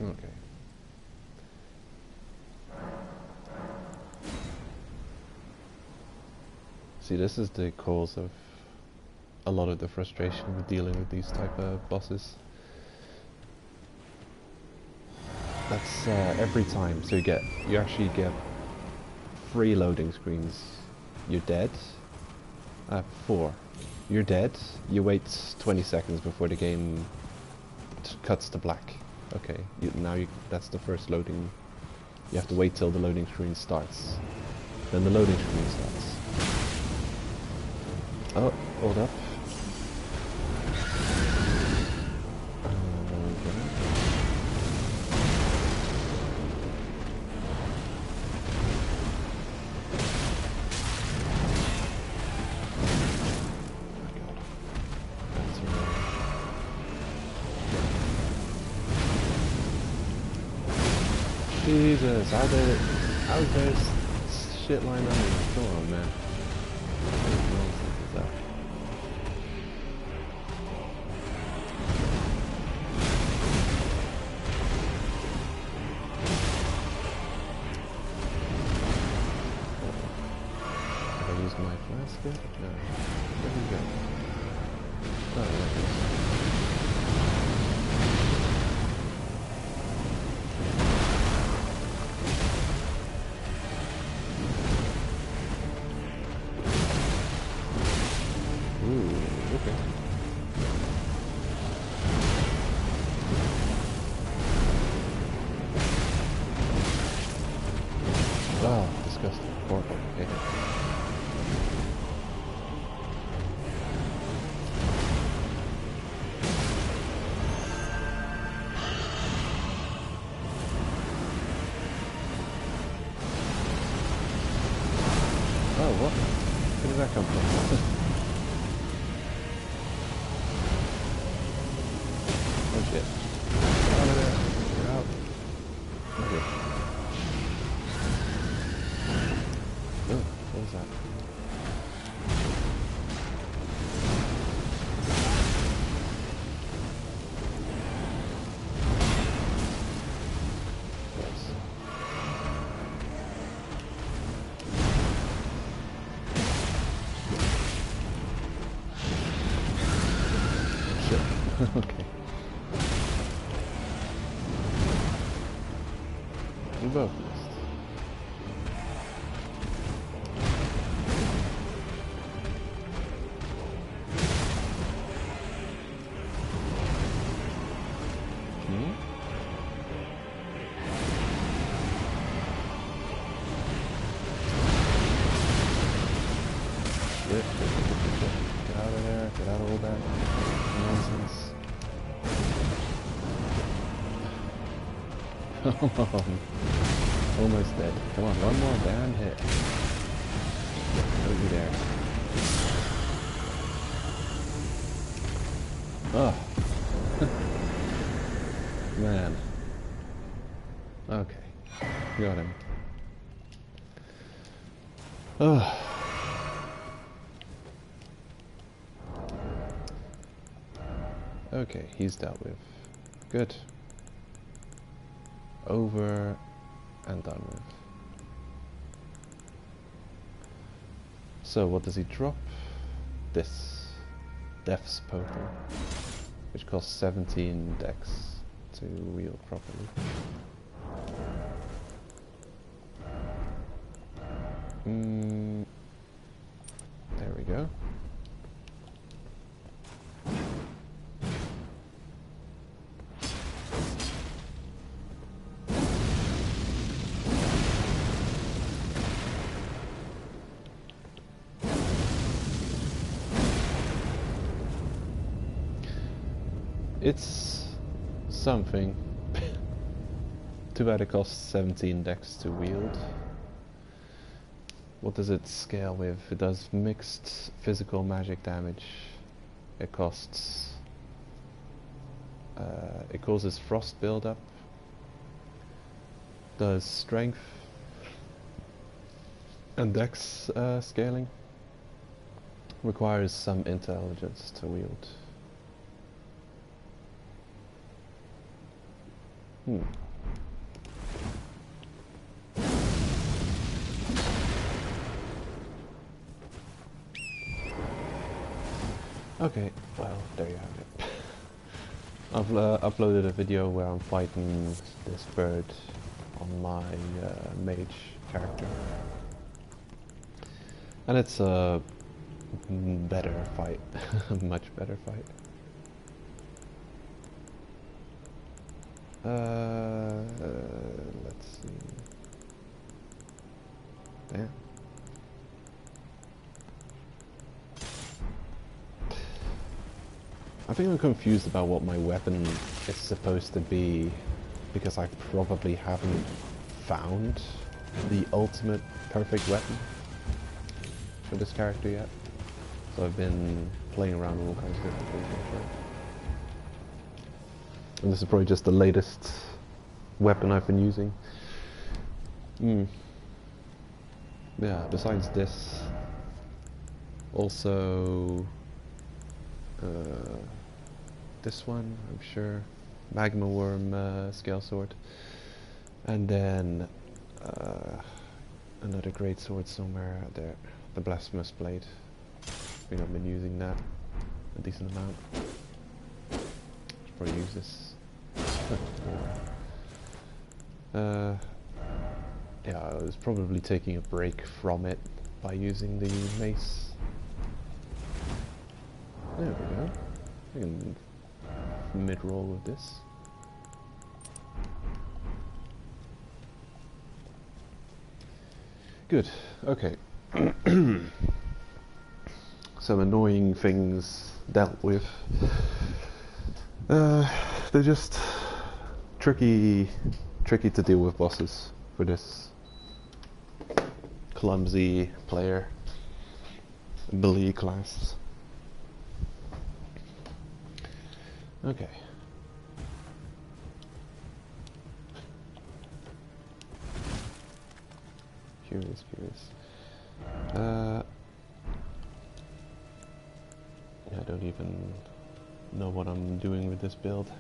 Okay. See, this is the cause of a lot of the frustration with dealing with these type of bosses. That's every time. So you actually get 3 loading screens. You're dead. 4. you're dead, you wait 20 seconds before the game cuts to black. Okay, that's the first loading. You have to wait till the loading screen starts. Then the loading screen starts. Oh, hold up. Jesus, how's there shit lined up? Come on, man. What nonsense is that? Have I used my flask yet? No. Where did we go? Oh, there it is. Oh, disgusting. Horrible. Hate it. Oh, what? Where did that come from? Oh shit. Get out of there. Get out. Okay. Oh, what was that? Yes. Shit. Okay. We both missed. Shit. Get out of there. Get out of all that nonsense. Almost dead. Come on, one more damn hit. Don't you dare. Oh. Man. Okay. Got him. Oh. Okay, he's dealt with. Good. Over and done with. So what does he drop? This. Death's Potion. Which costs 17 dex to wield properly. There we go. It's something. Too bad it costs 17 dex to wield. What does it scale with? It does mixed physical magic damage. It costs... it causes frost buildup. Does strength and dex scaling. Requires some intelligence to wield. Okay, well, there you have it. I've uploaded a video where I'm fighting this bird on my mage character. And it's a better fight. Much better fight. Let's see. Damn. I think I'm confused about what my weapon is supposed to be, because I probably haven't found the ultimate perfect weapon for this character yet. So I've been playing around with all kinds of different things, I'm sure. And this is probably just the latest weapon I've been using. Yeah, besides this, also this one, I'm sure, magma worm scale sword, and then another great sword somewhere out there, the blasphemous blade. I think I've been using that a decent amount. Should probably use this. Yeah, I was probably taking a break from it by using the mace. There we go. I can mid-roll with this. Good, okay. Some annoying things dealt with. They're just tricky to deal with bosses for this clumsy player, melee class. Okay. Curious. Yeah, I don't even know what I'm doing with this build.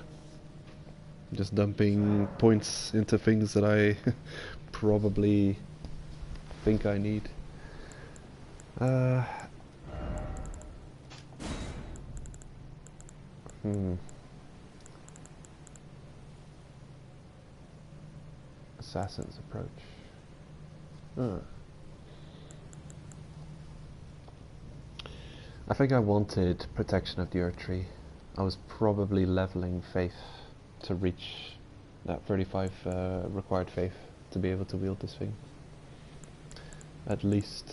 Just dumping points into things that I probably think I need. Assassin's approach. I think I wanted protection of the Earth Tree. I was probably leveling faith to reach that 35 required faith to be able to wield this thing. At least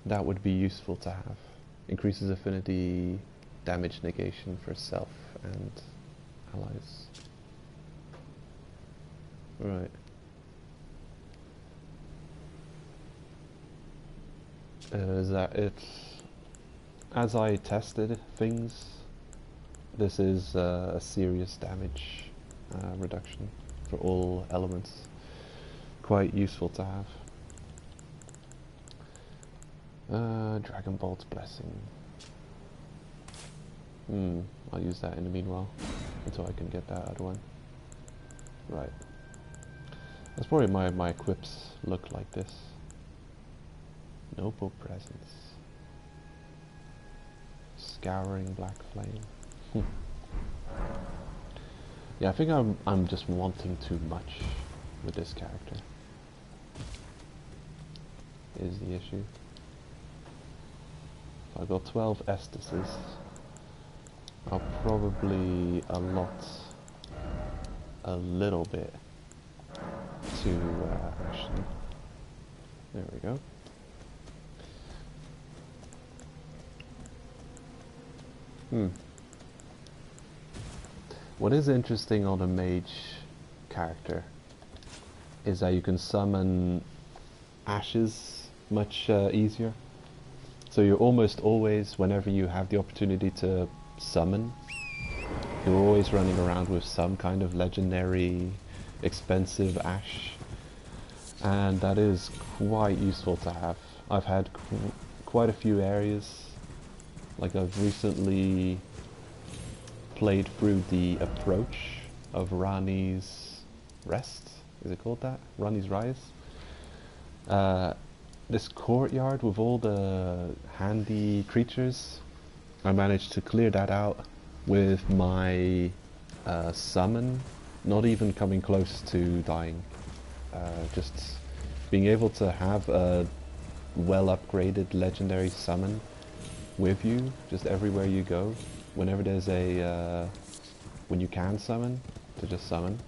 that would be useful to have. Increases affinity, damage negation for self and allies. Right. Is that it? As I tested things, this is a serious damage reduction for all elements. Quite useful to have. Dragon Bolt's Blessing. I'll use that in the meanwhile, until I can get that other one. Right. That's probably my equips look like this. Noble Presence. Scouring Black Flame. Yeah, I think I'm just wanting too much with this character. Is the issue. So I've got 12 Estises. I'll probably allot a little bit to Ashley. There we go. What is interesting on a mage character is that you can summon ashes much easier. So you're almost always, whenever you have the opportunity to summon, you're always running around with some kind of legendary, expensive ash. And that is quite useful to have. I've had quite a few areas. Like I've recently played through the approach of Rani's Rest. Is it called that? Rani's Rise? This courtyard with all the handy creatures, I managed to clear that out with my summon, not even coming close to dying. Just being able to have a well upgraded legendary summon with you, just everywhere you go. Whenever there's a, when you can summon, to just summon.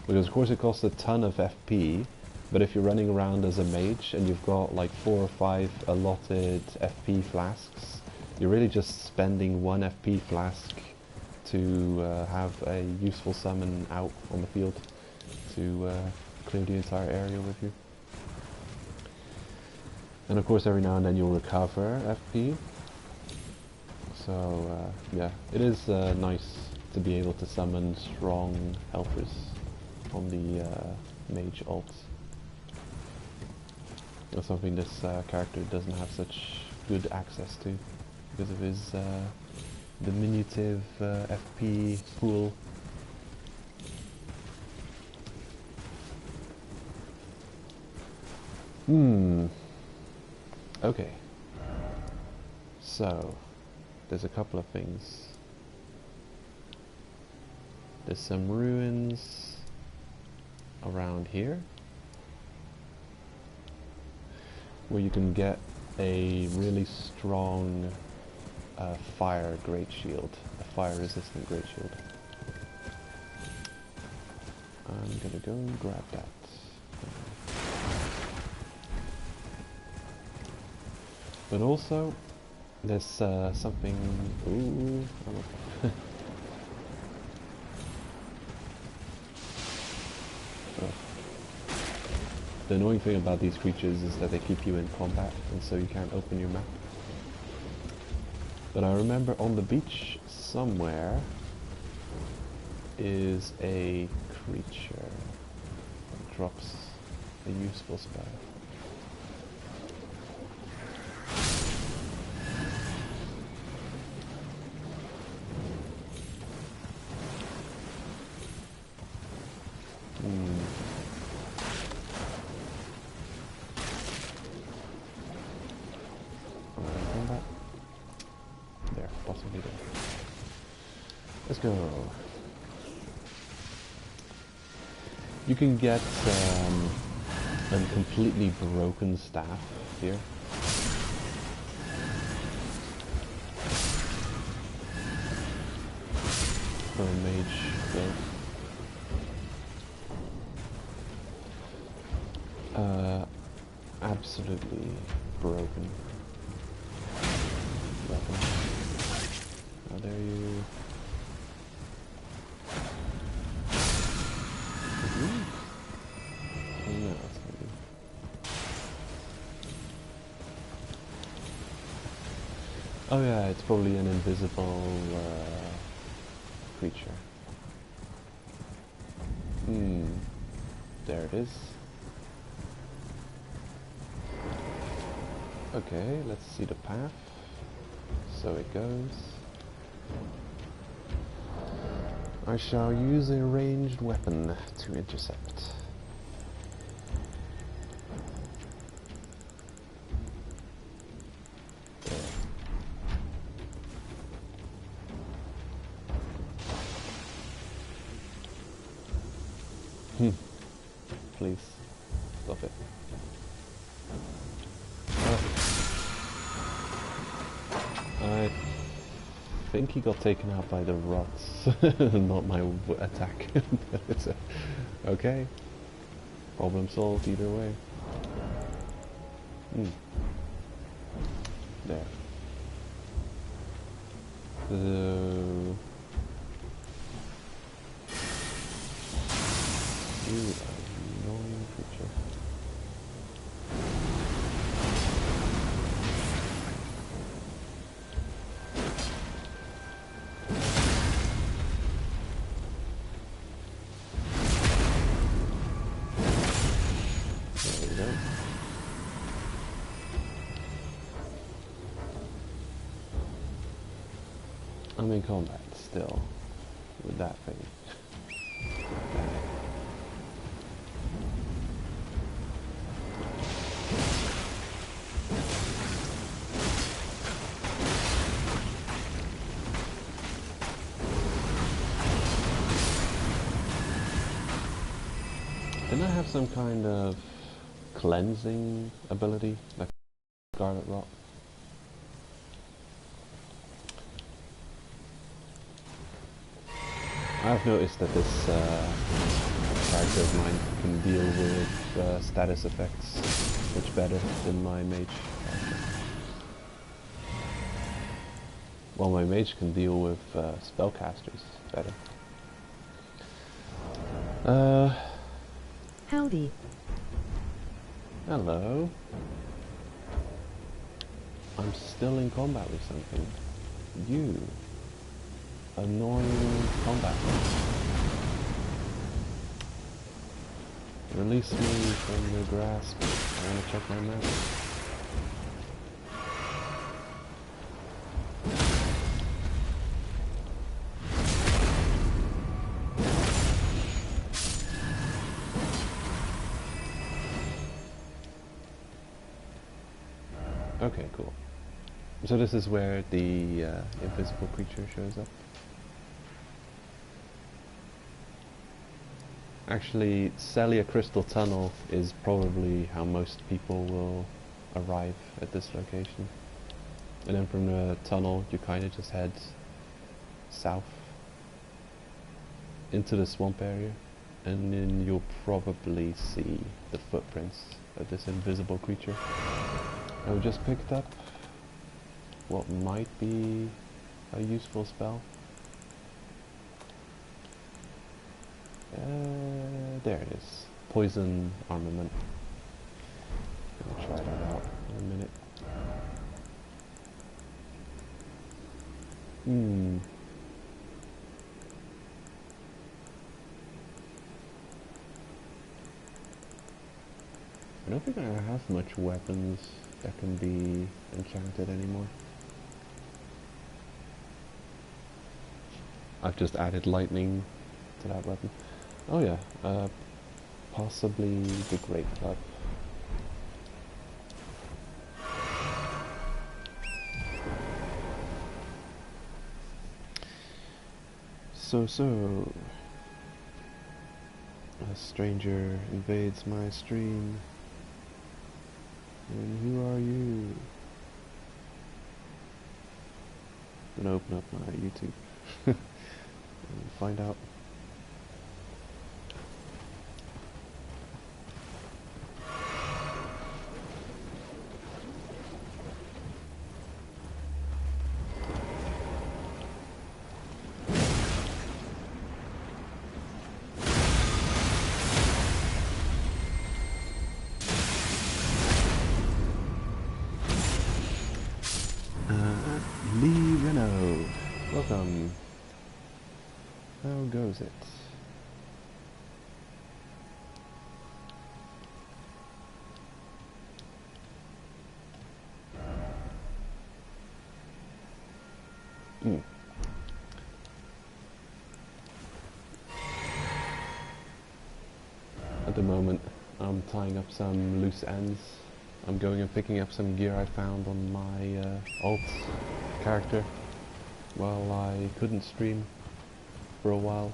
Because of course it costs a ton of FP, but if you're running around as a mage and you've got like 4 or 5 allotted FP flasks, you're really just spending 1 FP flask to have a useful summon out on the field to clear the entire area with you. And of course every now and then you'll recover FP. So yeah, it is nice to be able to summon strong helpers on the mage ult. That's something this character doesn't have such good access to because of his diminutive FP pool. Okay. So, there's a couple of things. There's some ruins around here where you can get a really strong fire great shield, a fire resistant great shield. I'm gonna go and grab that. But also, there's something. Ooh. The annoying thing about these creatures is that they keep you in combat, and so you can't open your map. But I remember on the beach somewhere is a creature that drops a useful spell. Let's go. You can get a completely broken staff here. For a mage build. Absolutely broken. Weapon. How dare you? No, it's not good. Oh yeah, it's probably an invisible creature. There it is. Okay, let's see the path. So it goes. I shall use a ranged weapon to intercept. Please, stop it. I think he got taken out by the rots, not my attack. It's okay. Problem solved either way. There. So... You annoying creature. There we go. I'm in combat still with that thing. Didn't I have some kind of cleansing ability, like Scarlet Rot? I've noticed that this character of mine can deal with status effects much better than my mage character. Well, my mage can deal with spellcasters better. Howdy. Hello. I'm still in combat with something. You. Annoying combat. Release me from your grasp. I want to check my map. Okay, cool. So this is where the invisible creature shows up. Actually, Celia Crystal Tunnel is probably how most people will arrive at this location. And then from the tunnel, you kind of just head south into the swamp area. And then you'll probably see the footprints of this invisible creature. I just picked up what might be a useful spell. There it is. Poison armament. I'll try that out in a minute. I don't think I have much weapons that can be enchanted anymore. I've just added lightning to that weapon. Oh yeah, possibly the Great Club. So, a stranger invades my stream. And who are you? I'm gonna open up my YouTube and find out. Lee Renault, welcome. How goes it? At the moment, I'm tying up some loose ends. I'm going and picking up some gear I found on my alt character while I couldn't stream for a while.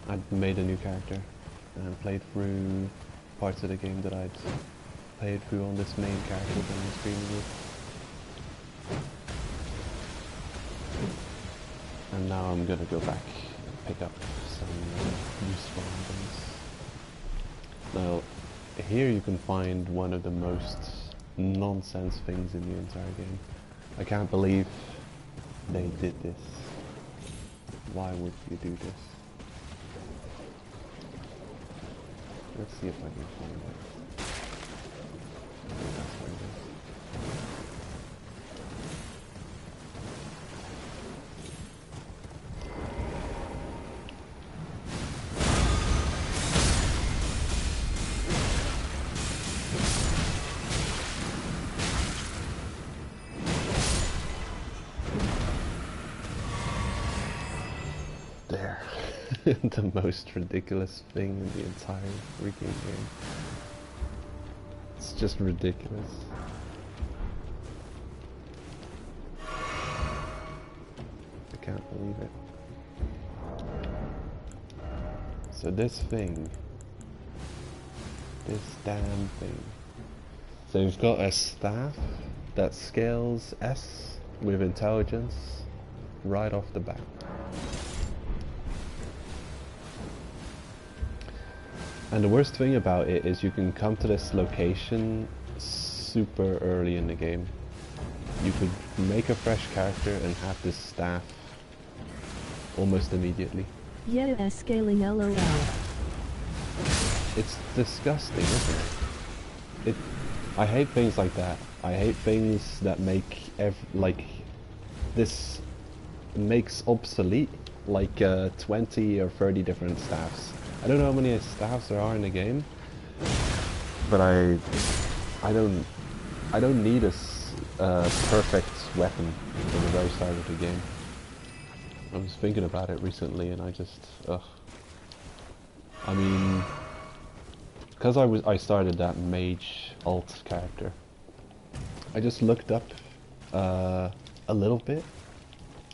I'd made a new character and played through parts of the game that I'd played through on this main character that I'm streaming with. And now I'm gonna go back and pick up some useful items. Now, here you can find one of the most nonsense things in the entire game. I can't believe they did this. Why would you do this? Let's see if I can find it. Oh, that's where it is. There. The most ridiculous thing in the entire freaking game. It's just ridiculous. I can't believe it. So this thing. This damn thing. So we've got a staff that scales S with intelligence. right off the bat. And the worst thing about it is you can come to this location super early in the game. You could make a fresh character and have this staff almost immediately. Yeah, scaling LOL. It's disgusting, isn't it? I hate things like that. I hate things that make this makes obsolete like 20 or 30 different staffs. I don't know how many staffs there are in the game, but I don't need a perfect weapon from the very start of the game. I was thinking about it recently, and I just I mean, because I started that mage alt character, I just looked up a little bit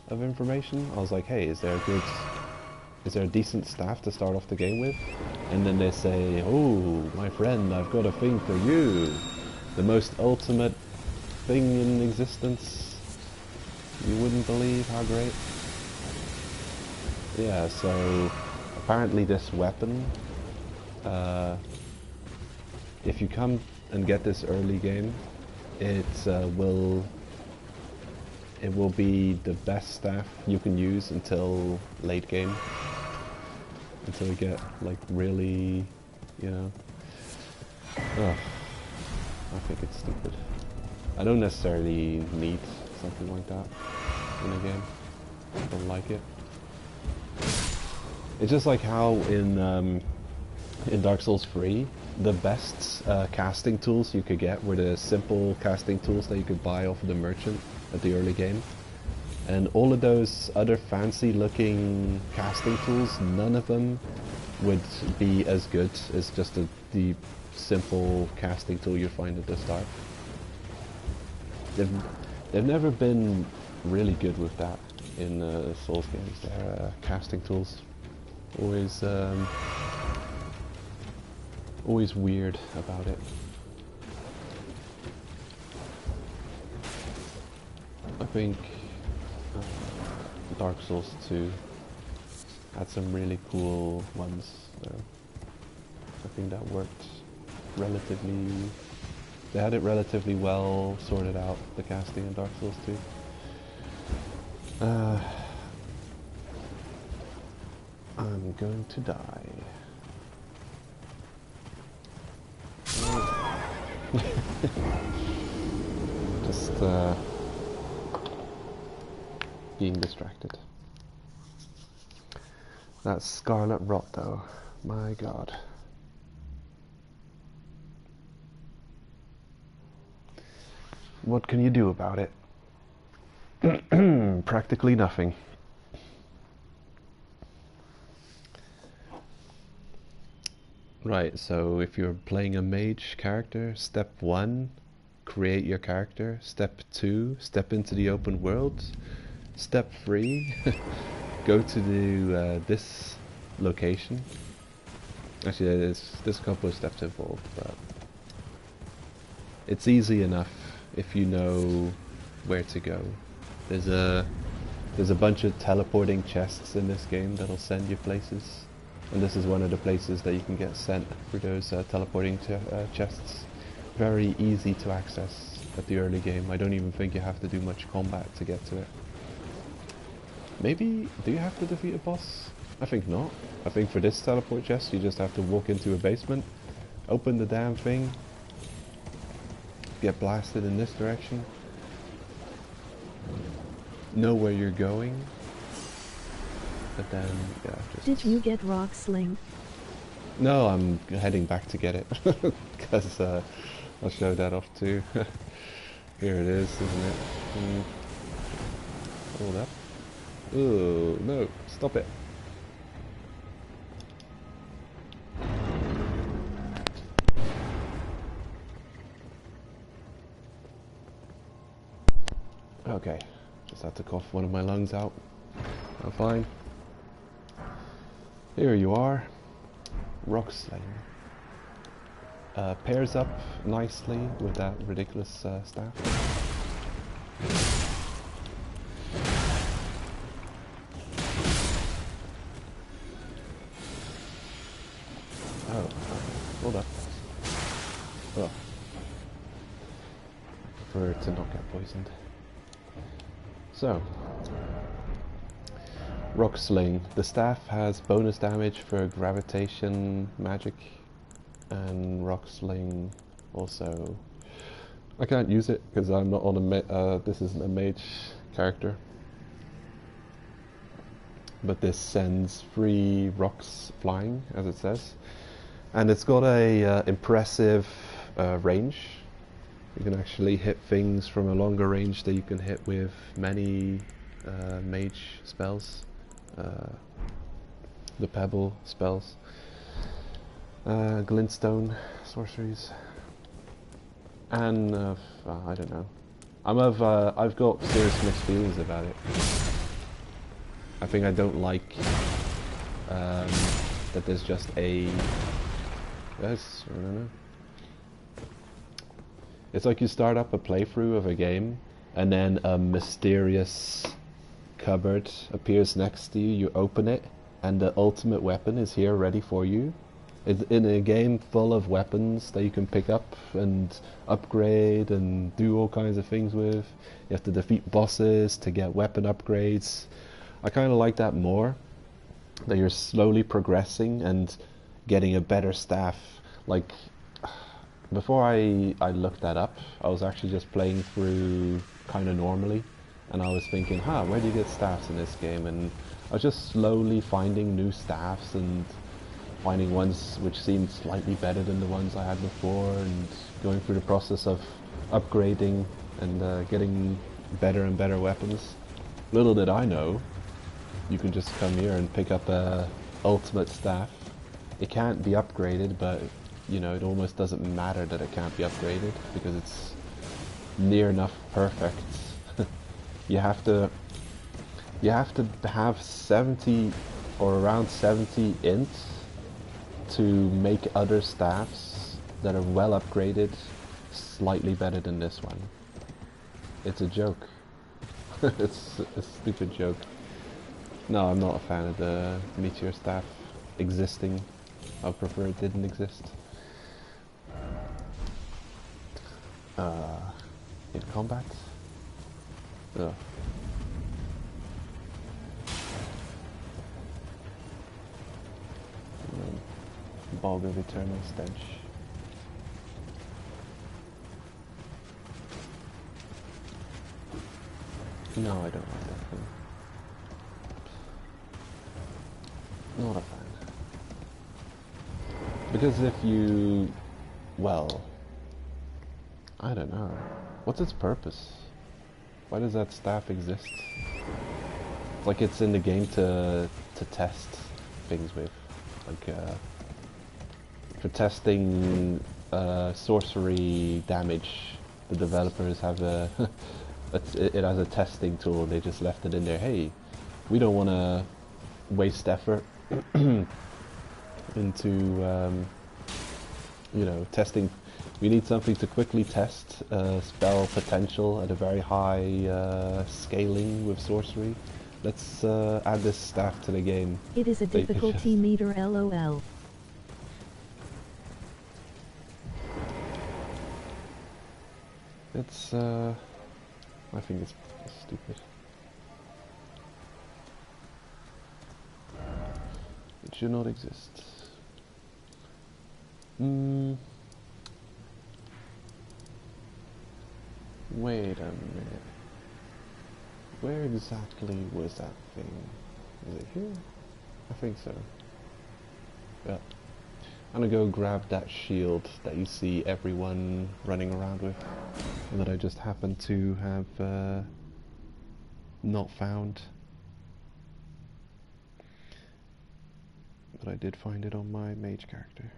of information. I was like, hey, is there a decent staff to start off the game with? And then they say, oh, my friend, I've got a thing for you. The most ultimate thing in existence. You wouldn't believe how great. Yeah, so apparently this weapon, if you come and get this early game, it will be the best staff you can use until late game. Until you get like really, you know. Ugh, I think it's stupid. I don't necessarily need something like that in a game. I don't like it. It's just like how in Dark Souls 3, the best casting tools you could get were the simple casting tools that you could buy off of the merchant at the early game. And all of those other fancy looking casting tools, none of them would be as good as just the simple casting tool you find at the start. They've never been really good with that in Souls games. Their casting tools always weird about it. I think Dark Souls 2 had some really cool ones though. I think that worked relatively... They had it relatively well sorted out, the casting in Dark Souls 2. I'm going to die. Just being distracted. That scarlet rot though, my god. What can you do about it? Practically nothing. Right, so if you're playing a mage character, step 1, create your character. Step 2, step into the open world. Step 3, go to this location. Actually, there's a couple of steps involved, but it's easy enough if you know where to go. There's a bunch of teleporting chests in this game that'll send you places. And this is one of the places that you can get sent through those teleporting chests. Very easy to access at the early game. I don't even think you have to do much combat to get to it. Maybe, do you have to defeat a boss? I think not. I think for this teleport chest you just have to walk into a basement, open the damn thing, get blasted in this direction, know where you're going. But then, yeah, just... Did you get rock sling? No, I'm heading back to get it. Because I'll show that off too. Here it is, isn't it? Hold up. Oh, no, stop it. Okay, just had to cough one of my lungs out. I'm fine. Here you are, Rock Sling. Pairs up nicely with that ridiculous staff. order to not get poisoned. So, Rock Sling. The staff has bonus damage for gravitation magic, and Rock Sling also. I can't use it because I'm not on a this isn't a mage character. But this sends 3 rocks flying, as it says, and it's got a impressive range. You can actually hit things from a longer range that you can hit with many mage spells, the pebble spells, glintstone sorceries, and I don't know. I've got serious mixed feelings about it. I think I don't like that there's just a. Yes, I don't know. It's like you start up a playthrough of a game, and then a mysterious cupboard appears next to you. You open it, and the ultimate weapon is here, ready for you. It's in a game full of weapons that you can pick up and upgrade and do all kinds of things with. You have to defeat bosses to get weapon upgrades. I kind of like that more, that you're slowly progressing and getting a better staff. Like, before I looked that up, I was actually just playing through kind of normally, and I was thinking, where do you get staffs in this game? And I was just slowly finding new staffs and finding ones which seemed slightly better than the ones I had before, and going through the process of upgrading and getting better and better weapons. Little did I know, you can just come here and pick up a ultimate staff. It can't be upgraded, but you know, it almost doesn't matter that it can't be upgraded because it's near enough perfect. you have to have 70 or around 70 int to make other staffs that are well upgraded slightly better than this one. It's a joke. It's a stupid joke. No, I'm not a fan of the meteor staff existing. I prefer it didn't exist. In combat? Ugh. Bog of Eternal Stench. No, I don't like that thing. Not a fan. Because if you... well... I don't know. What's its purpose? Why does that staff exist? It's like it's in the game to test things with. Like, for testing sorcery damage, the developers have a... it has a testing tool. They just left it in there. Hey, we don't want to waste effort into you know, testing. We need something to quickly test spell potential at a very high scaling with sorcery. Let's add this staff to the game. It is a difficulty meter, LOL. It's I think it's stupid. It should not exist. Wait a minute. Where exactly was that thing? Is it here? I think so. Yeah. I'm gonna go grab that shield that you see everyone running around with, and that I just happened to have not found. But I did find it on my mage character.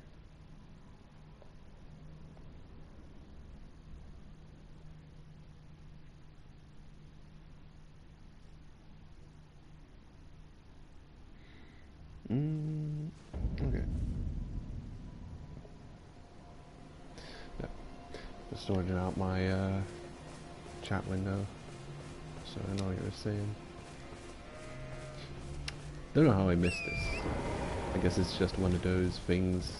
Okay. Yeah. Just sorting out my chat window, so I know what you were saying. Don't know how I missed this. I guess it's just one of those things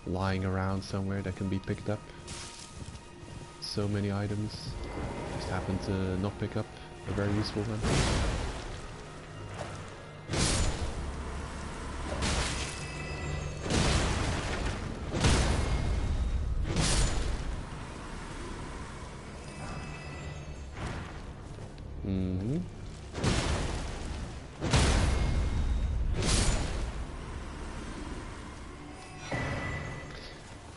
lying around somewhere that can be picked up. so many items. Just happen to not pick up a very useful one.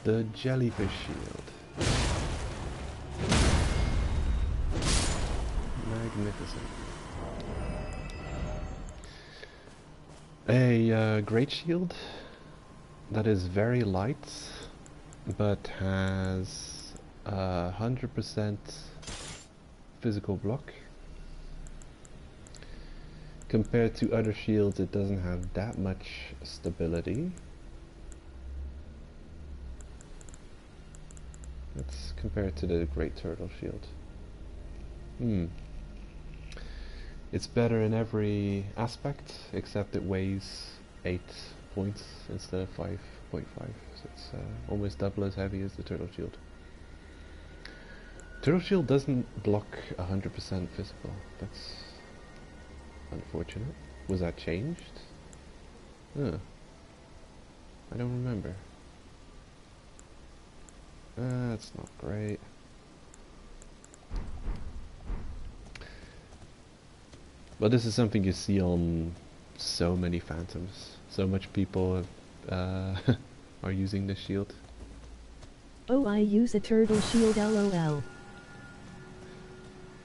The jellyfish shield. Magnificent. A great shield that is very light, but has 100% physical block. Compared to other shields, it doesn't have that much stability. Let's compare it to the Great Turtle Shield. It's better in every aspect, except it weighs 8 points instead of 5.5. So it's almost double as heavy as the Turtle Shield. Turtle Shield doesn't block 100% physical. That's unfortunate. Was that changed? I don't remember. That's not great. But this is something you see on so many Phantoms. So much people have, are using this shield. Oh, I use a turtle shield, lol.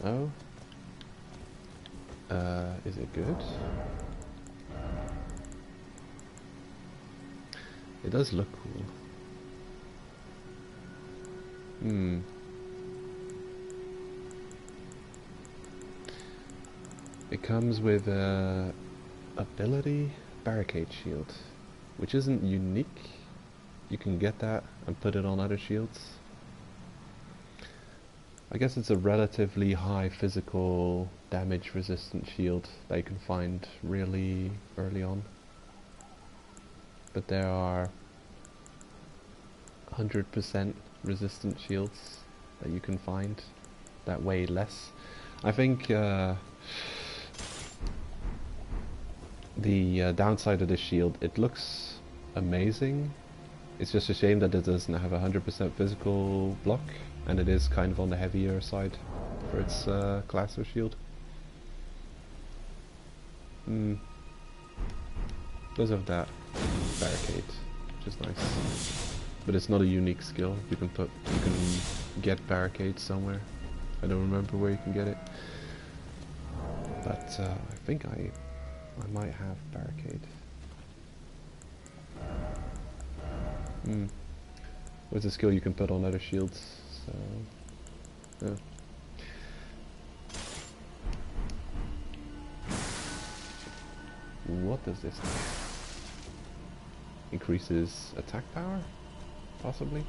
Oh? Is it good? It does look cool. It comes with a ability barricade shield, which isn't unique. You can get that and put it on other shields. I guess it's a relatively high physical damage resistant shield that you can find really early on. But there are 100% resistant shields that you can find that weigh less. I think the downside of this shield, it looks amazing. It's just a shame that it doesn't have 100% physical block, and it is kind of on the heavier side for its class of shield. Does have that barricade, which is nice. But it's not a unique skill. You can get barricades somewhere. I don't remember where you can get it. But I think I might have barricade. What's a skill you can put on other shields? So yeah. What does this do? Increases attack power? Possibly?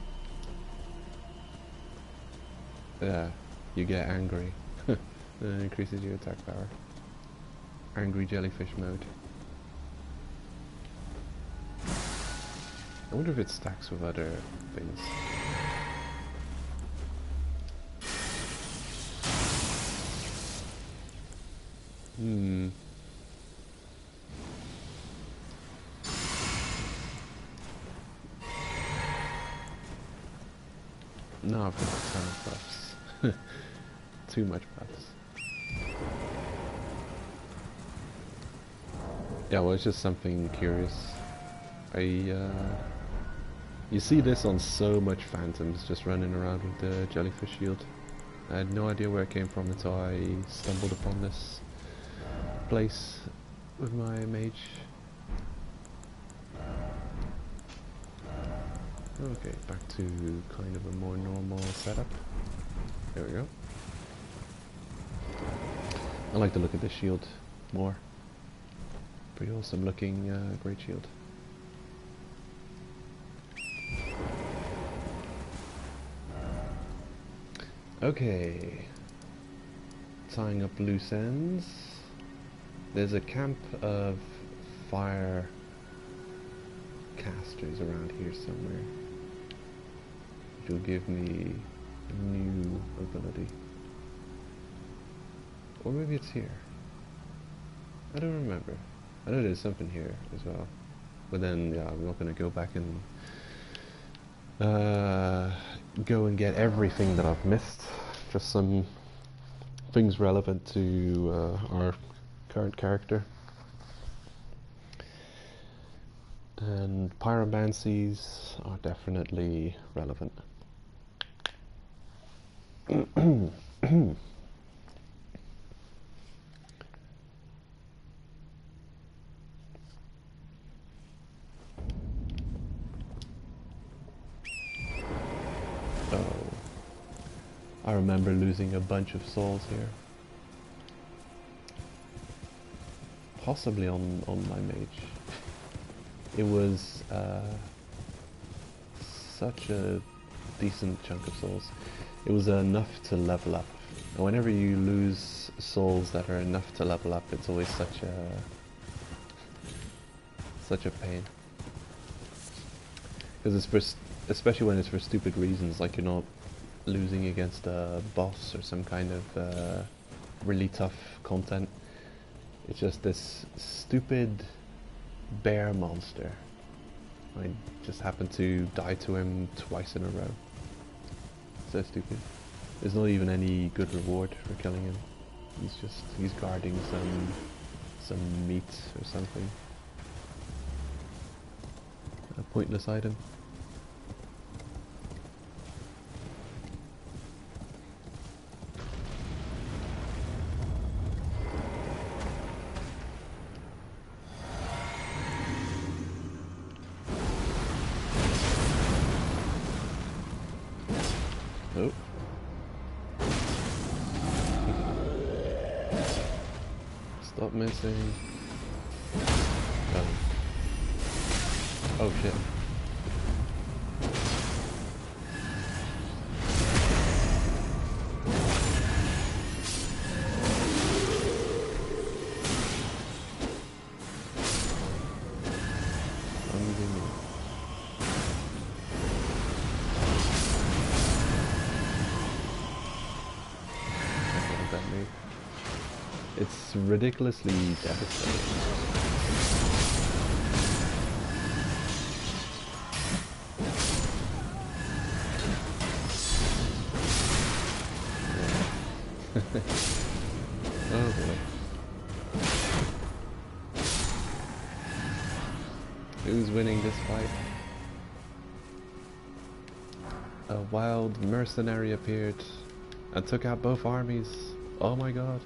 Yeah, you get angry. Increases your attack power. Angry jellyfish mode. I wonder if it stacks with other things. No, I've got a ton of buffs. Too much buffs. Yeah, well, it's just something curious. You see this on so much Phantoms just running around with the jellyfish shield. I had no idea where it came from until I stumbled upon this place with my mage. Okay, back to kind of a more normal setup. There we go. I like the look of this shield more. Pretty awesome looking great shield. Okay, tying up loose ends. There's a camp of fire casters around here somewhere, which will give me new ability. Or maybe it's here. I don't remember. I know there's something here as well. But then, yeah, I'm not gonna go back and go and get everything that I've missed. Just some things relevant to our current character. And pyromancies are definitely relevant. Oh, I remember losing a bunch of souls here. Possibly on my mage. It was such a decent chunk of souls. It was enough to level up. And whenever you lose souls that are enough to level up, it's always such a pain. Because it's for, especially when it's for stupid reasons, like you're not losing against a boss or some kind of really tough content. It's just this stupid bear monster. I just happened to die to him twice in a row. So stupid. There's not even any good reward for killing him. He's guarding some meat or something. A pointless item. Oh. Stop missing. Oh shit. It's ridiculously devastating. Oh boy. Who's winning this fight? A wild mercenary appeared and took out both armies. Oh my god.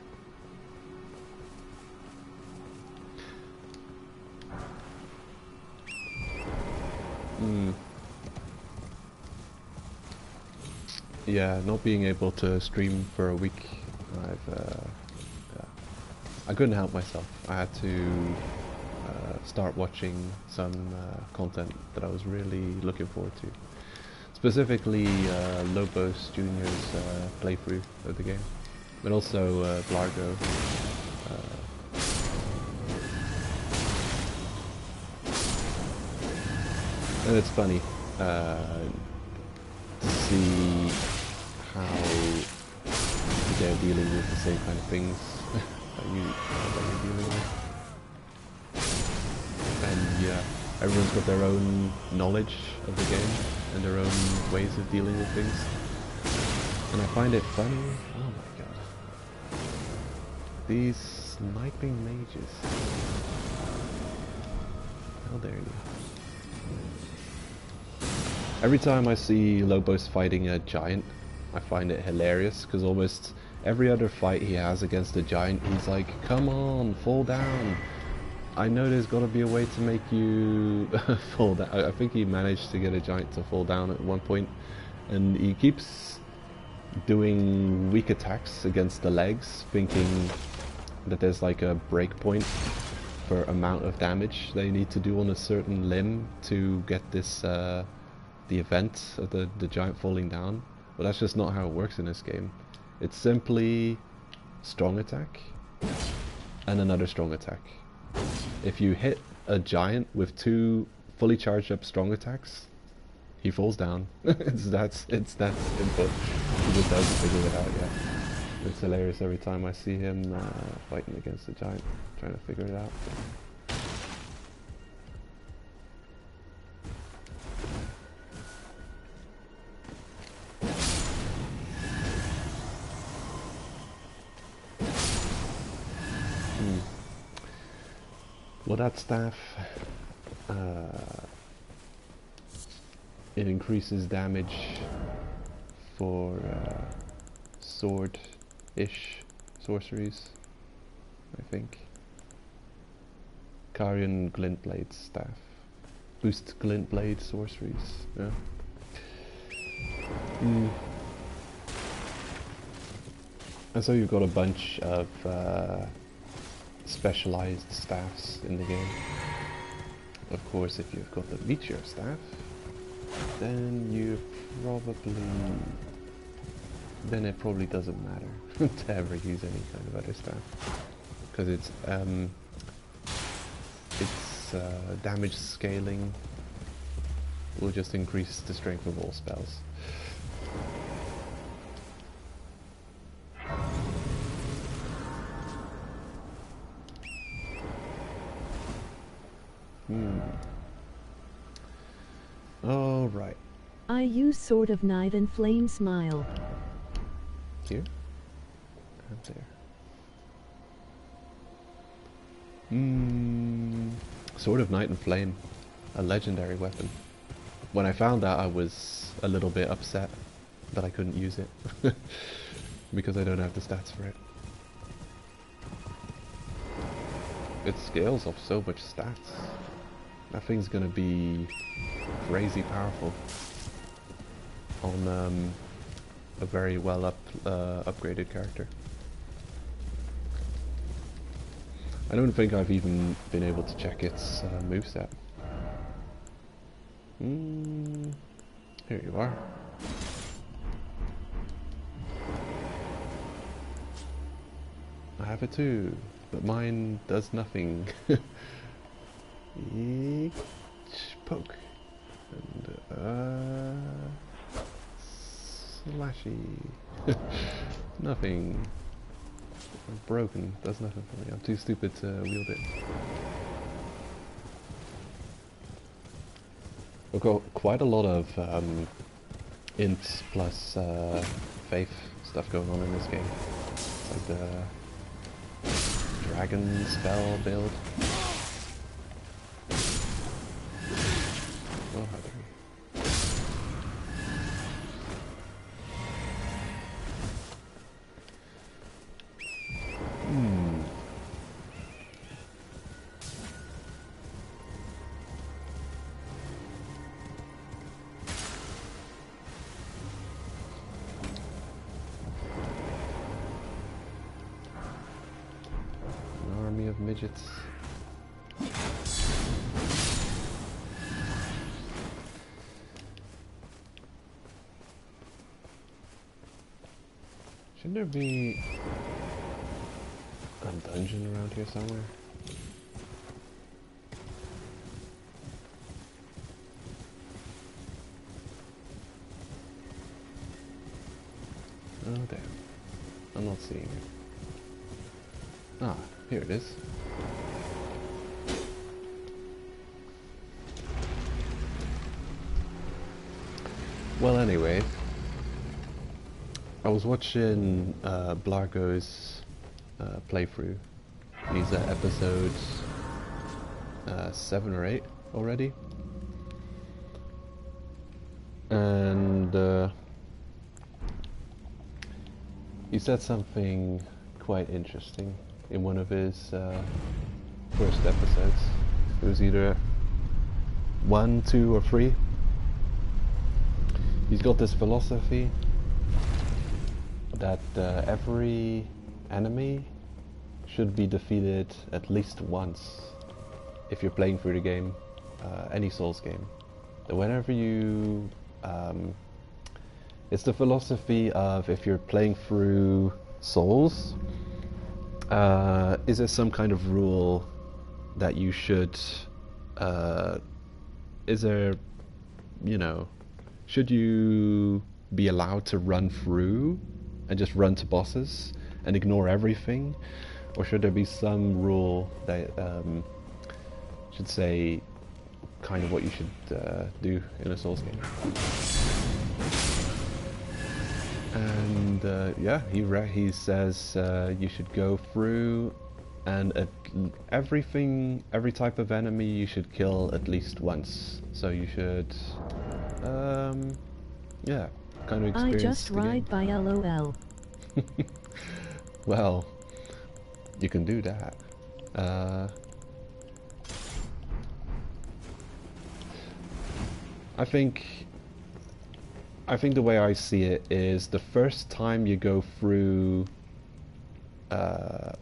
Yeah, not being able to stream for a week, I couldn't help myself. I had to start watching some content that I was really looking forward to. Specifically, Lobos Jr.'s playthrough of the game, but also Blargo. And it's funny to see how they're dealing with the same kind of things that you're dealing with. And yeah, everyone's got their own knowledge of the game and their own ways of dealing with things. And I find it funny. Oh my god. These sniping mages. How dare you. Every time I see Lobos fighting a giant, I find it hilarious, because almost every other fight he has against a giant, he's like, come on, fall down. I know there's got to be a way to make you fall down. I think he managed to get a giant to fall down at one point, and he keeps doing weak attacks against the legs, thinking that there's like a break point for amount of damage they need to do on a certain limb to get this the event of the giant falling down. But that's just not how it works in this game. It's simply strong attack and another strong attack. If you hit a giant with two fully charged up strong attacks, He falls down. it's that simple. He just hasn't figured it out yet. It's hilarious every time I see him fighting against a giant, trying to figure it out. Well, that staff, it increases damage for sword-ish sorceries, I think. Carian Glintblade staff. Boost Glintblade sorceries, yeah. And so you've got a bunch of specialized staffs in the game. Of course, if you've got the meteor staff, then it probably doesn't matter to ever use any kind of other staff, because it's damage scaling will just increase the strength of all spells. All right. I use Sword of Knife and Flame Smile. Here and there. Sword of Night and Flame, a legendary weapon. When I found that, I was a little bit upset that I couldn't use it because I don't have the stats for it. It scales off so much stats. That thing's gonna be crazy powerful on a very well upgraded character. I don't think I've even been able to check its moveset. Here you are. I have it too, but mine does nothing. Each poke and slashy. Nothing. I'm broken. Does nothing for me. I'm too stupid to wield it. We've got quite a lot of int plus faith stuff going on in this game. It's like the dragon spell build. Oh, how do we... An army of midgets. Shouldn't there be a dungeon around here somewhere? Oh damn. I'm not seeing it. Ah, here it is. Well, anyway, I was watching Blargo's playthrough. He's at episode 7 or 8 already. And he said something quite interesting in one of his first episodes. It was either 1, 2, or 3. He's got this philosophy that every enemy should be defeated at least once if you're playing through the game, any Souls game. That whenever you... it's the philosophy of, if you're playing through Souls, is there some kind of rule that you should... is there, you know, should you be allowed to run through and just run to bosses and ignore everything, or should there be some rule that should say kind of what you should do in a Souls game? And yeah, he says you should go through, and every type of enemy you should kill at least once. So you should, yeah, kind of experience I just the game. ride by LOL. Well, you can do that. I think the way I see it is the first time you go through, I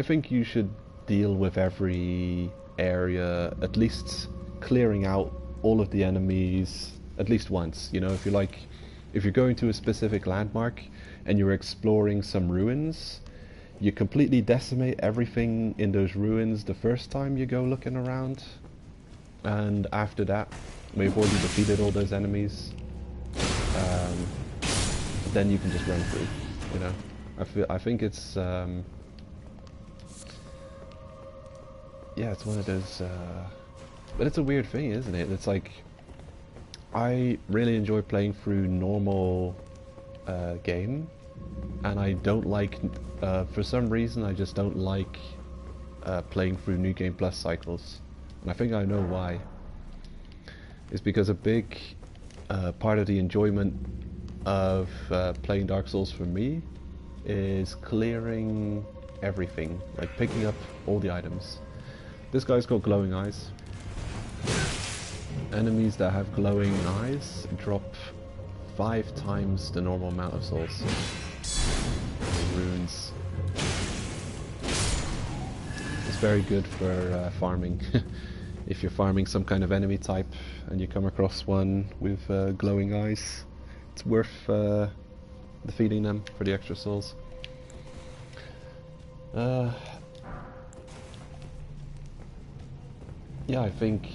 think you should deal with every area, at least clearing out all of the enemies at least once. You know, if you're going to a specific landmark and you're exploring some ruins, you completely decimate everything in those ruins the first time you go looking around, and after that, when you've already defeated all those enemies, then you can just run through. You know, I think it's yeah, it's one of those, but it's a weird thing, isn't it? It's like, I really enjoy playing through normal game, and I don't like, for some reason I just don't like playing through New Game Plus cycles, and I think I know why. It's because a big part of the enjoyment of playing Dark Souls for me is clearing everything, like picking up all the items. This guy's got glowing eyes. Enemies that have glowing eyes drop 5 times the normal amount of souls. Runes. It's very good for farming. If you're farming some kind of enemy type and you come across one with glowing eyes, it's worth defeating them for the extra souls. Yeah, I think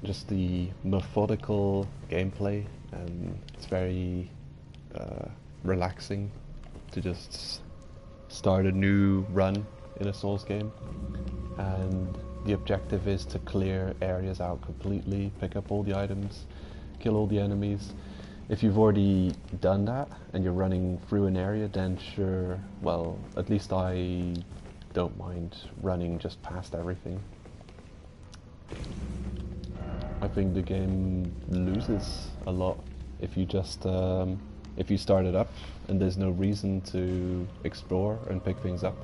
just the methodical gameplay, it's very relaxing to just start a new run in a Souls game, and the objective is to clear areas out completely, pick up all the items, kill all the enemies. If you've already done that and you're running through an area, then sure, well, at least I don't mind running just past everything. I think the game loses a lot if you just if you start it up and there's no reason to explore and pick things up.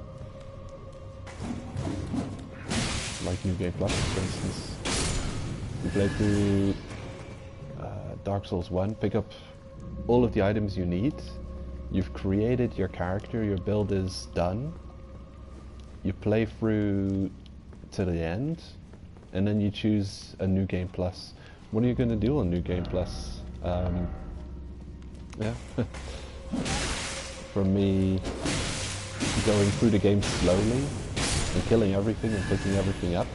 Like New Game Plus, for instance. You play through Dark Souls 1, pick up all of the items you need, you've created your character, your build is done, you play through to the end, and then you choose a New Game Plus. What are you going to do on New Game Plus? Yeah. For me, going through the game slowly and killing everything and picking everything up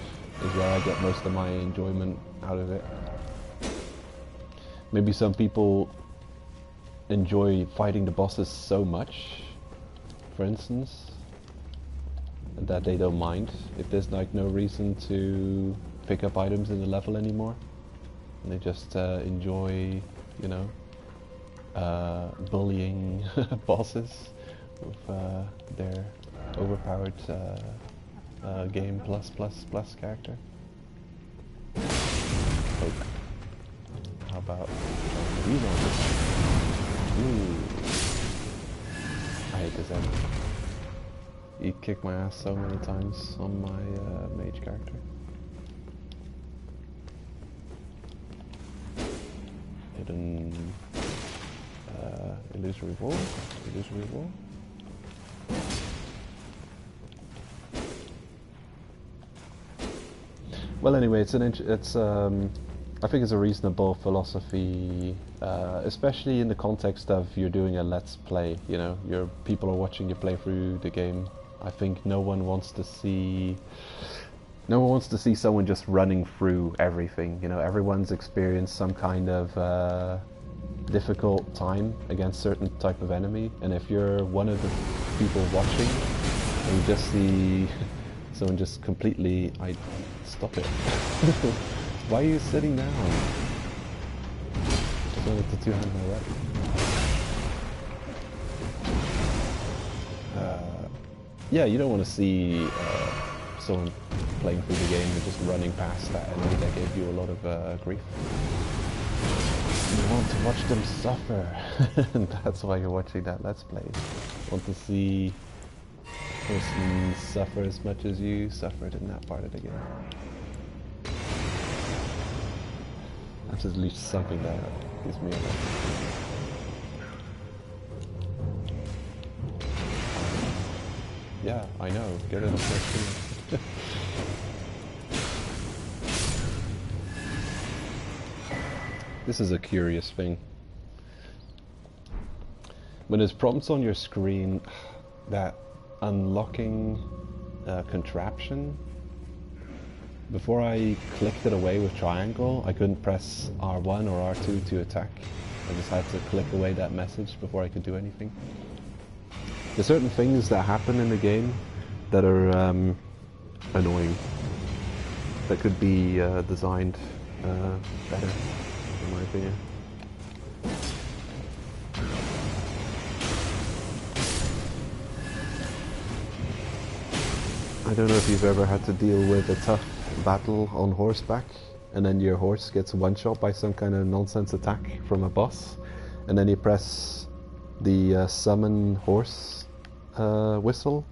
is where I get most of my enjoyment out of it. Maybe some people enjoy fighting the bosses so much, for instance, that they don't mind if there's like no reason to pick up items in the level anymore. And they just enjoy, you know, bullying bosses with their overpowered game plus character. Poke. How about reload? Ooh. I hate this enemy. He kicked my ass so many times on my mage character. Hidden illusory wall. Illusory wall. Well, anyway, I think it's a reasonable philosophy, especially in the context of you're doing a let's play. You know, people are watching you play through the game. I think no one wants to see No one wants to see someone just running through everything. You know, everyone's experienced some kind of difficult time against certain type of enemy, and if you're one of the people watching and you just see someone just completely... Stop it. Why are you sitting down? Just wanted to two-hand my right. Yeah, you don't want to see someone playing through the game and just running past that enemy that gave you a lot of grief. You want to watch them suffer, and that's why you're watching that Let's Play. You want to see a person suffer as much as you suffered in that part of the game. That's at least something that gives me a lot. Yeah, I know. Get rid of the first thing. This is a curious thing. When there's prompts on your screen that unlocking contraption, before I clicked it away with triangle, I couldn't press R1 or R2 to attack. I just had to click away that message before I could do anything. There's certain things that happen in the game that are annoying, that could be designed better, in my opinion. I don't know if you've ever had to deal with a tough battle on horseback, and then your horse gets one-shot by some kind of nonsense attack from a boss, and then you press the summon horse whistle,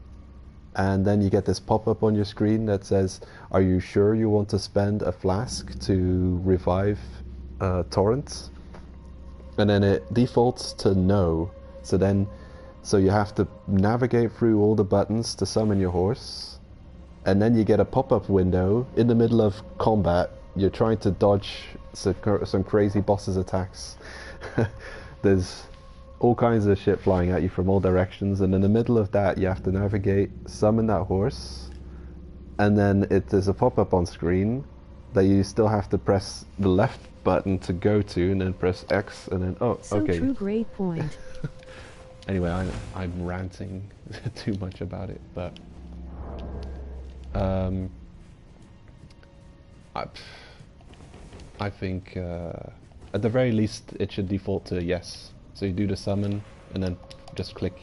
and then you get this pop-up on your screen that says, are you sure you want to spend a flask to revive Torrent? And then it defaults to no, so you have to navigate through all the buttons to summon your horse, and then you get a pop-up window in the middle of combat. You're trying to dodge some crazy boss's attacks. There's all kinds of shit flying at you from all directions, and in the middle of that you have to navigate, summon that horse, and then there's a pop-up on screen that you still have to press the left button to go to, and then press X, and then okay. True, great point. Anyway, I'm ranting too much about it, but I think at the very least it should default to yes. So you do the summon and then just click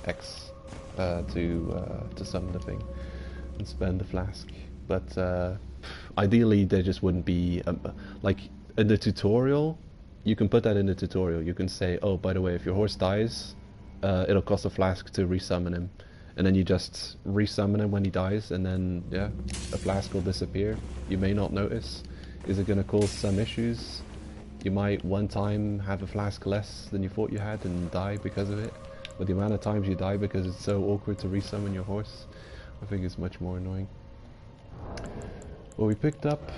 X to summon the thing and spend the flask. But ideally there just wouldn't be like in the tutorial. You can put that in the tutorial. You can say, oh, by the way, if your horse dies, it'll cost a flask to resummon him, and then you just resummon him when he dies, and then yeah, a flask will disappear. You may not notice. Is it going to cause some issues? You might one time have a flask less than you thought you had and die because of it, but the amount of times you die because it's so awkward to resummon your horse, I think it's much more annoying. Well, we picked up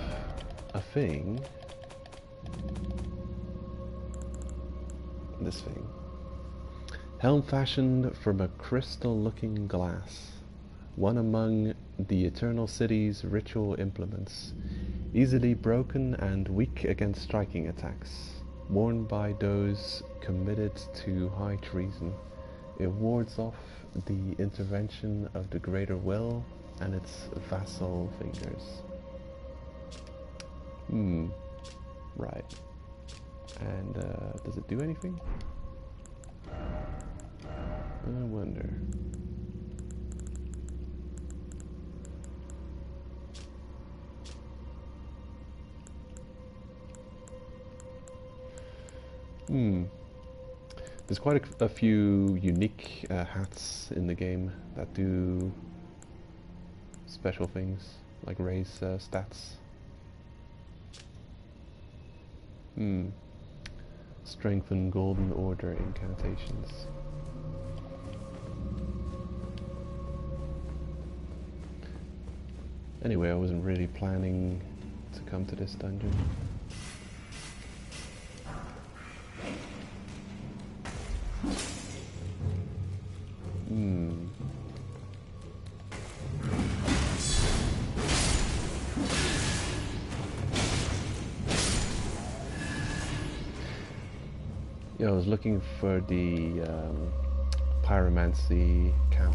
a thing. This thing. Helm fashioned from a crystal-looking glass, one among the Eternal City's ritual implements, easily broken and weak against striking attacks, worn by those committed to high treason. It wards off the intervention of the greater will and its vassal fingers. Right. And does it do anything? I wonder. There's quite a few unique hats in the game that do special things, like raise stats. Strengthen Golden Order incantations. Anyway, I wasn't really planning to come to this dungeon. Yeah, I was looking for the pyromancy camp.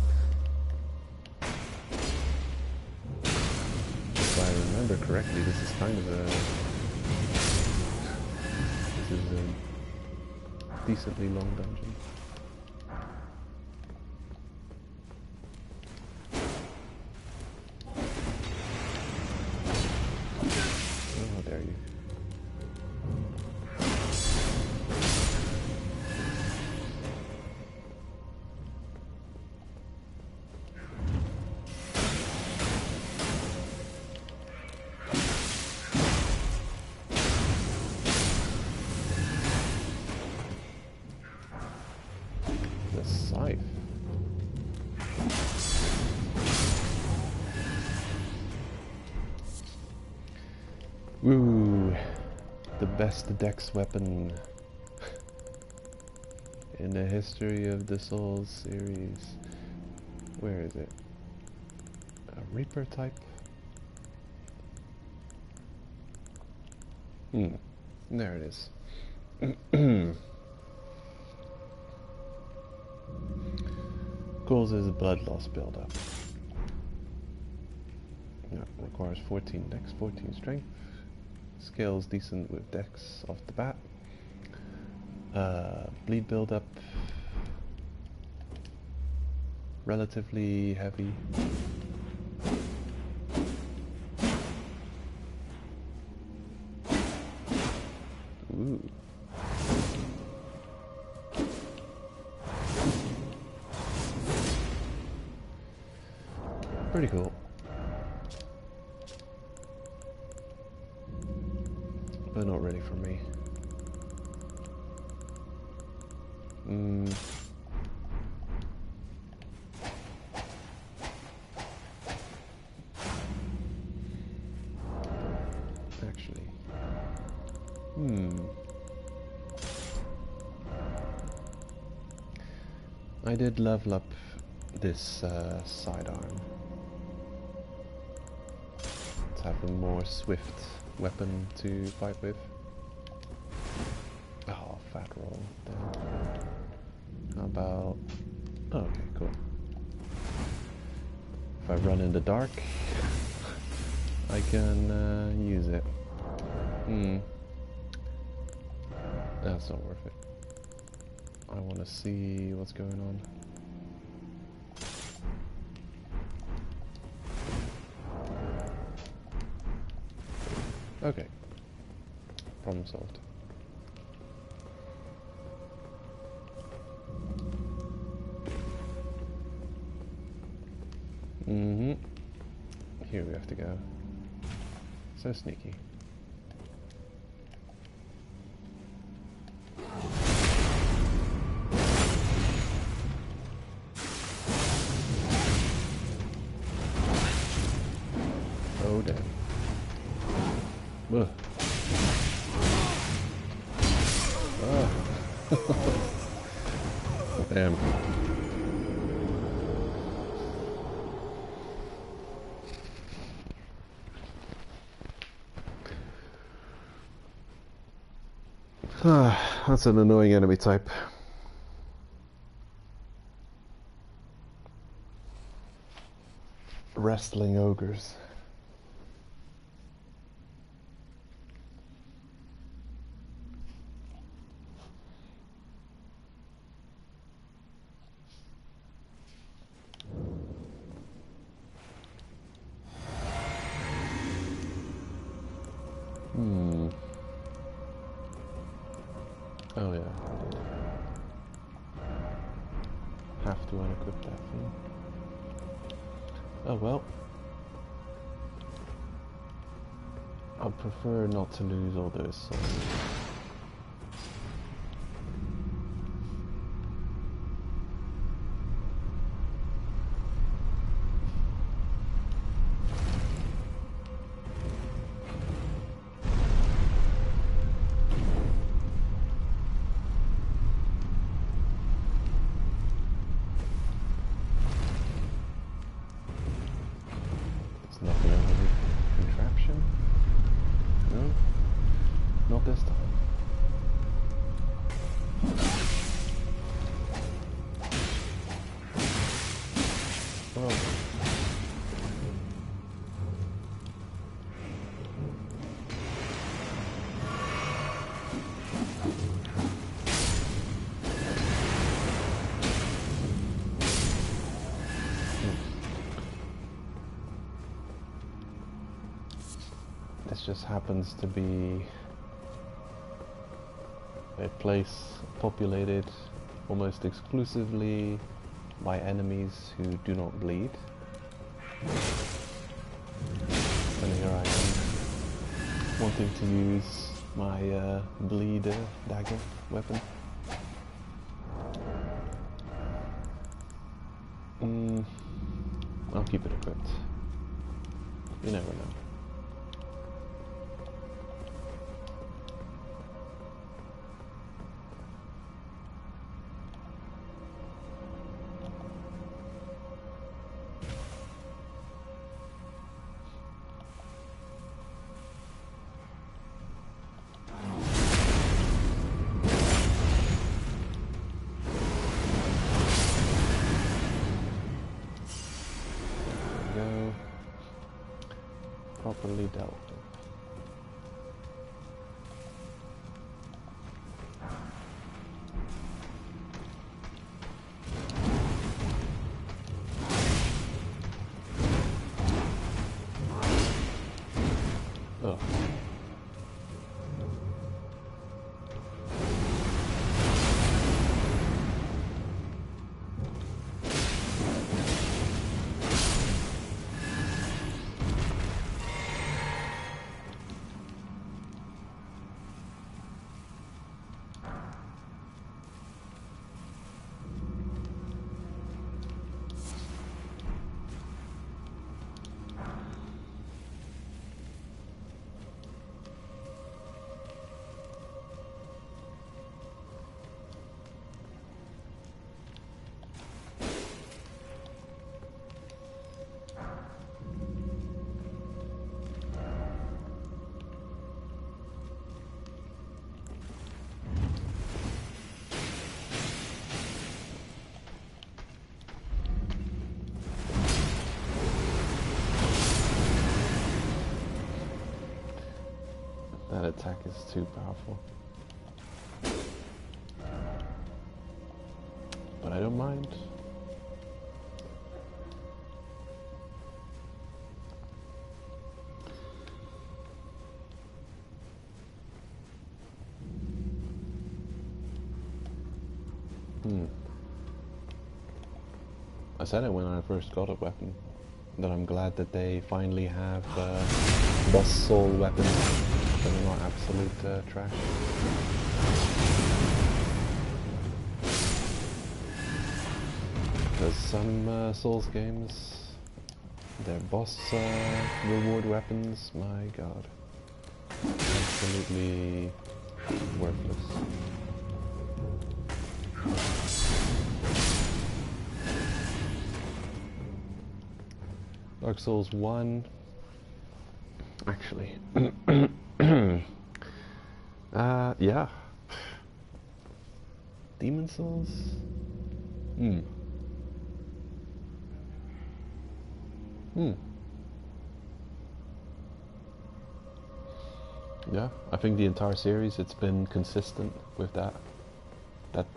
If I remember correctly, this is kind of a decently long dungeon. Oh, there you. The scythe. Woo! The best dex weapon in the history of the Souls series. Where is it? A Reaper type? There it is. Causes blood loss buildup. Yeah, requires 14 dex, 14 strength. Scales decent with dex off the bat. Bleed buildup. Relatively heavy. Ooh. Pretty cool. But not really for me. Actually. I did level up this sidearm to have a more swift weapon to fight with. Oh, fat roll. Damn. How about... Oh, okay, cool. If I run in the dark, I can use it. That's not worth it. I want to see what's going on. Okay. Problem solved. Here we have to go. So sneaky. Oh damn. Ugh. Oh. Damn. That's an annoying enemy type. Wrestling ogres. Oh yeah, I did. Have to unequip that thing. Oh well. I'd prefer not to lose all those. Nothing over the contraption? No? Not this time. well. This just happens to be a place populated almost exclusively by enemies who do not bleed. And here I am, wanting to use my bleed dagger weapon. I'll keep it equipped. You never know. Properly dealt with. Oh. That attack is too powerful. But I don't mind. I said it when I first got a weapon, that I'm glad that they finally have boss soul weapons that are not absolute trash. Because some Souls games, their boss reward weapons, my god, absolutely worthless. Dark Souls 1, actually, yeah. Demon Souls? Yeah, I think the entire series, it's been consistent with that. That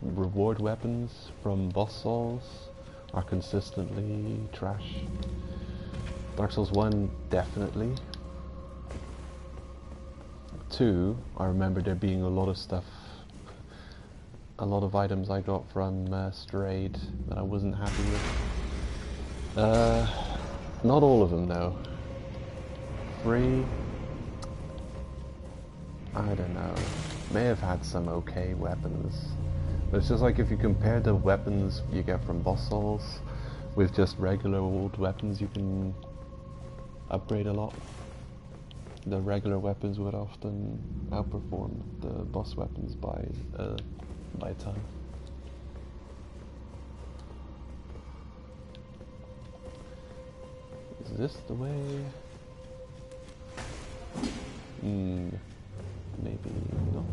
reward weapons from boss souls are consistently trash. Dark Souls 1, definitely. 2, I remember there being a lot of stuff, a lot of items I got from Strayed that I wasn't happy with. Not all of them though. 3, I don't know, may have had some okay weapons. But it's just like if you compare the weapons you get from boss souls with just regular old weapons, you can upgrade a lot. The regular weapons would often outperform the boss weapons by a ton. Is this the way? Maybe not.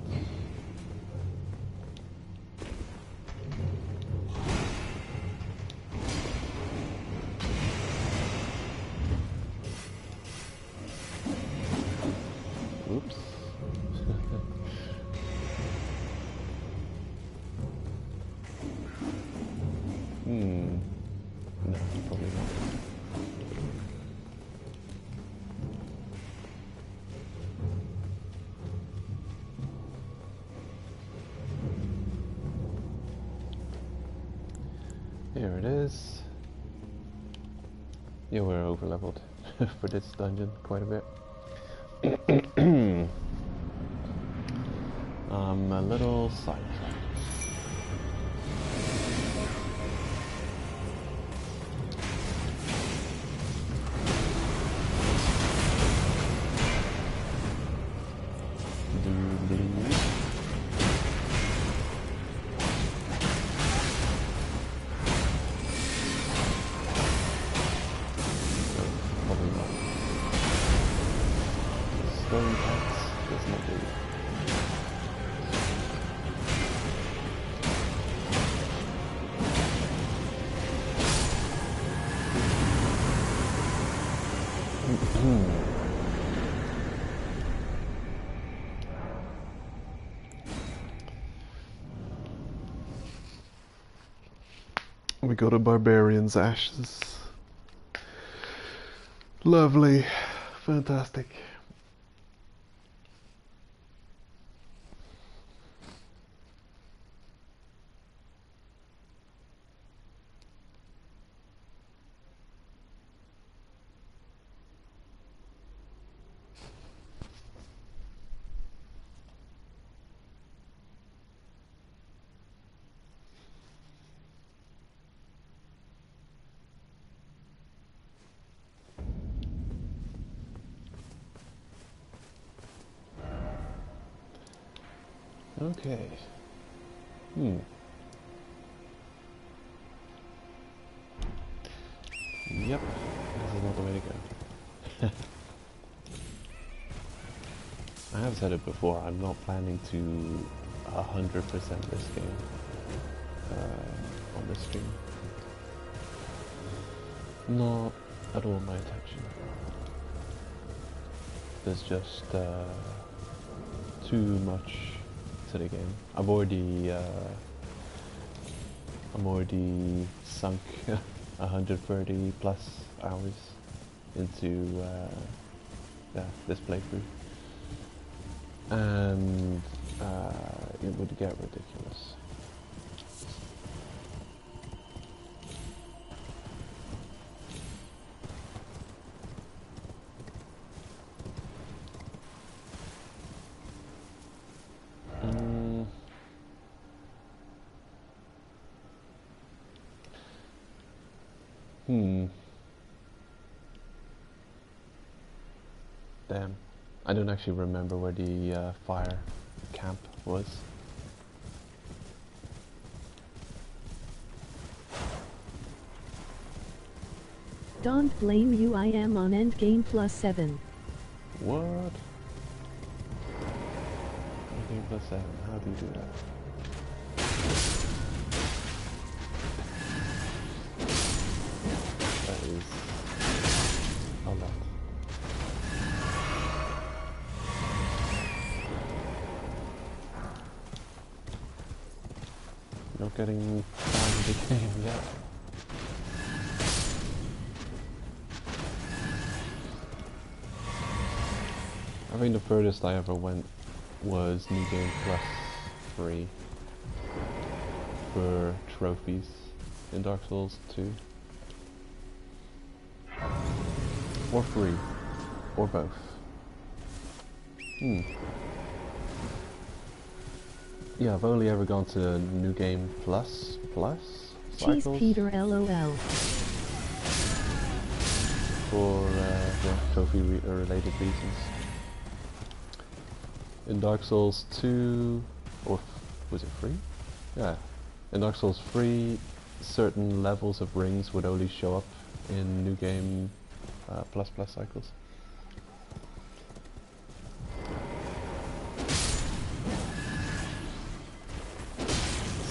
Here it is. Yeah, we're over leveled for this dungeon quite a bit. A little sidetracked. We got a barbarian's ashes. Lovely. Fantastic. Okay. Yep. This is not the way to go. I have said it before, I'm not planning to 100% this game on this stream. Not at all my intention. There's just too much to the game. I'm already sunk 130 plus hours into this playthrough, and it would get ridiculous. Damn. I don't actually remember where the fire camp was. Don't blame you, I am on endgame +7. What? Endgame +7, how do you do that? That is a lot. Not getting far in the game yet. I think the furthest I ever went was New Game Plus 3 for trophies in Dark Souls 2. Or 3. Or both. Yeah, I've only ever gone to New Game Plus Cheese cycles Peter LOL. for trophy related reasons. In Dark Souls 2, or was it 3? Yeah. In Dark Souls 3, certain levels of rings would only show up in New Game Plus cycles.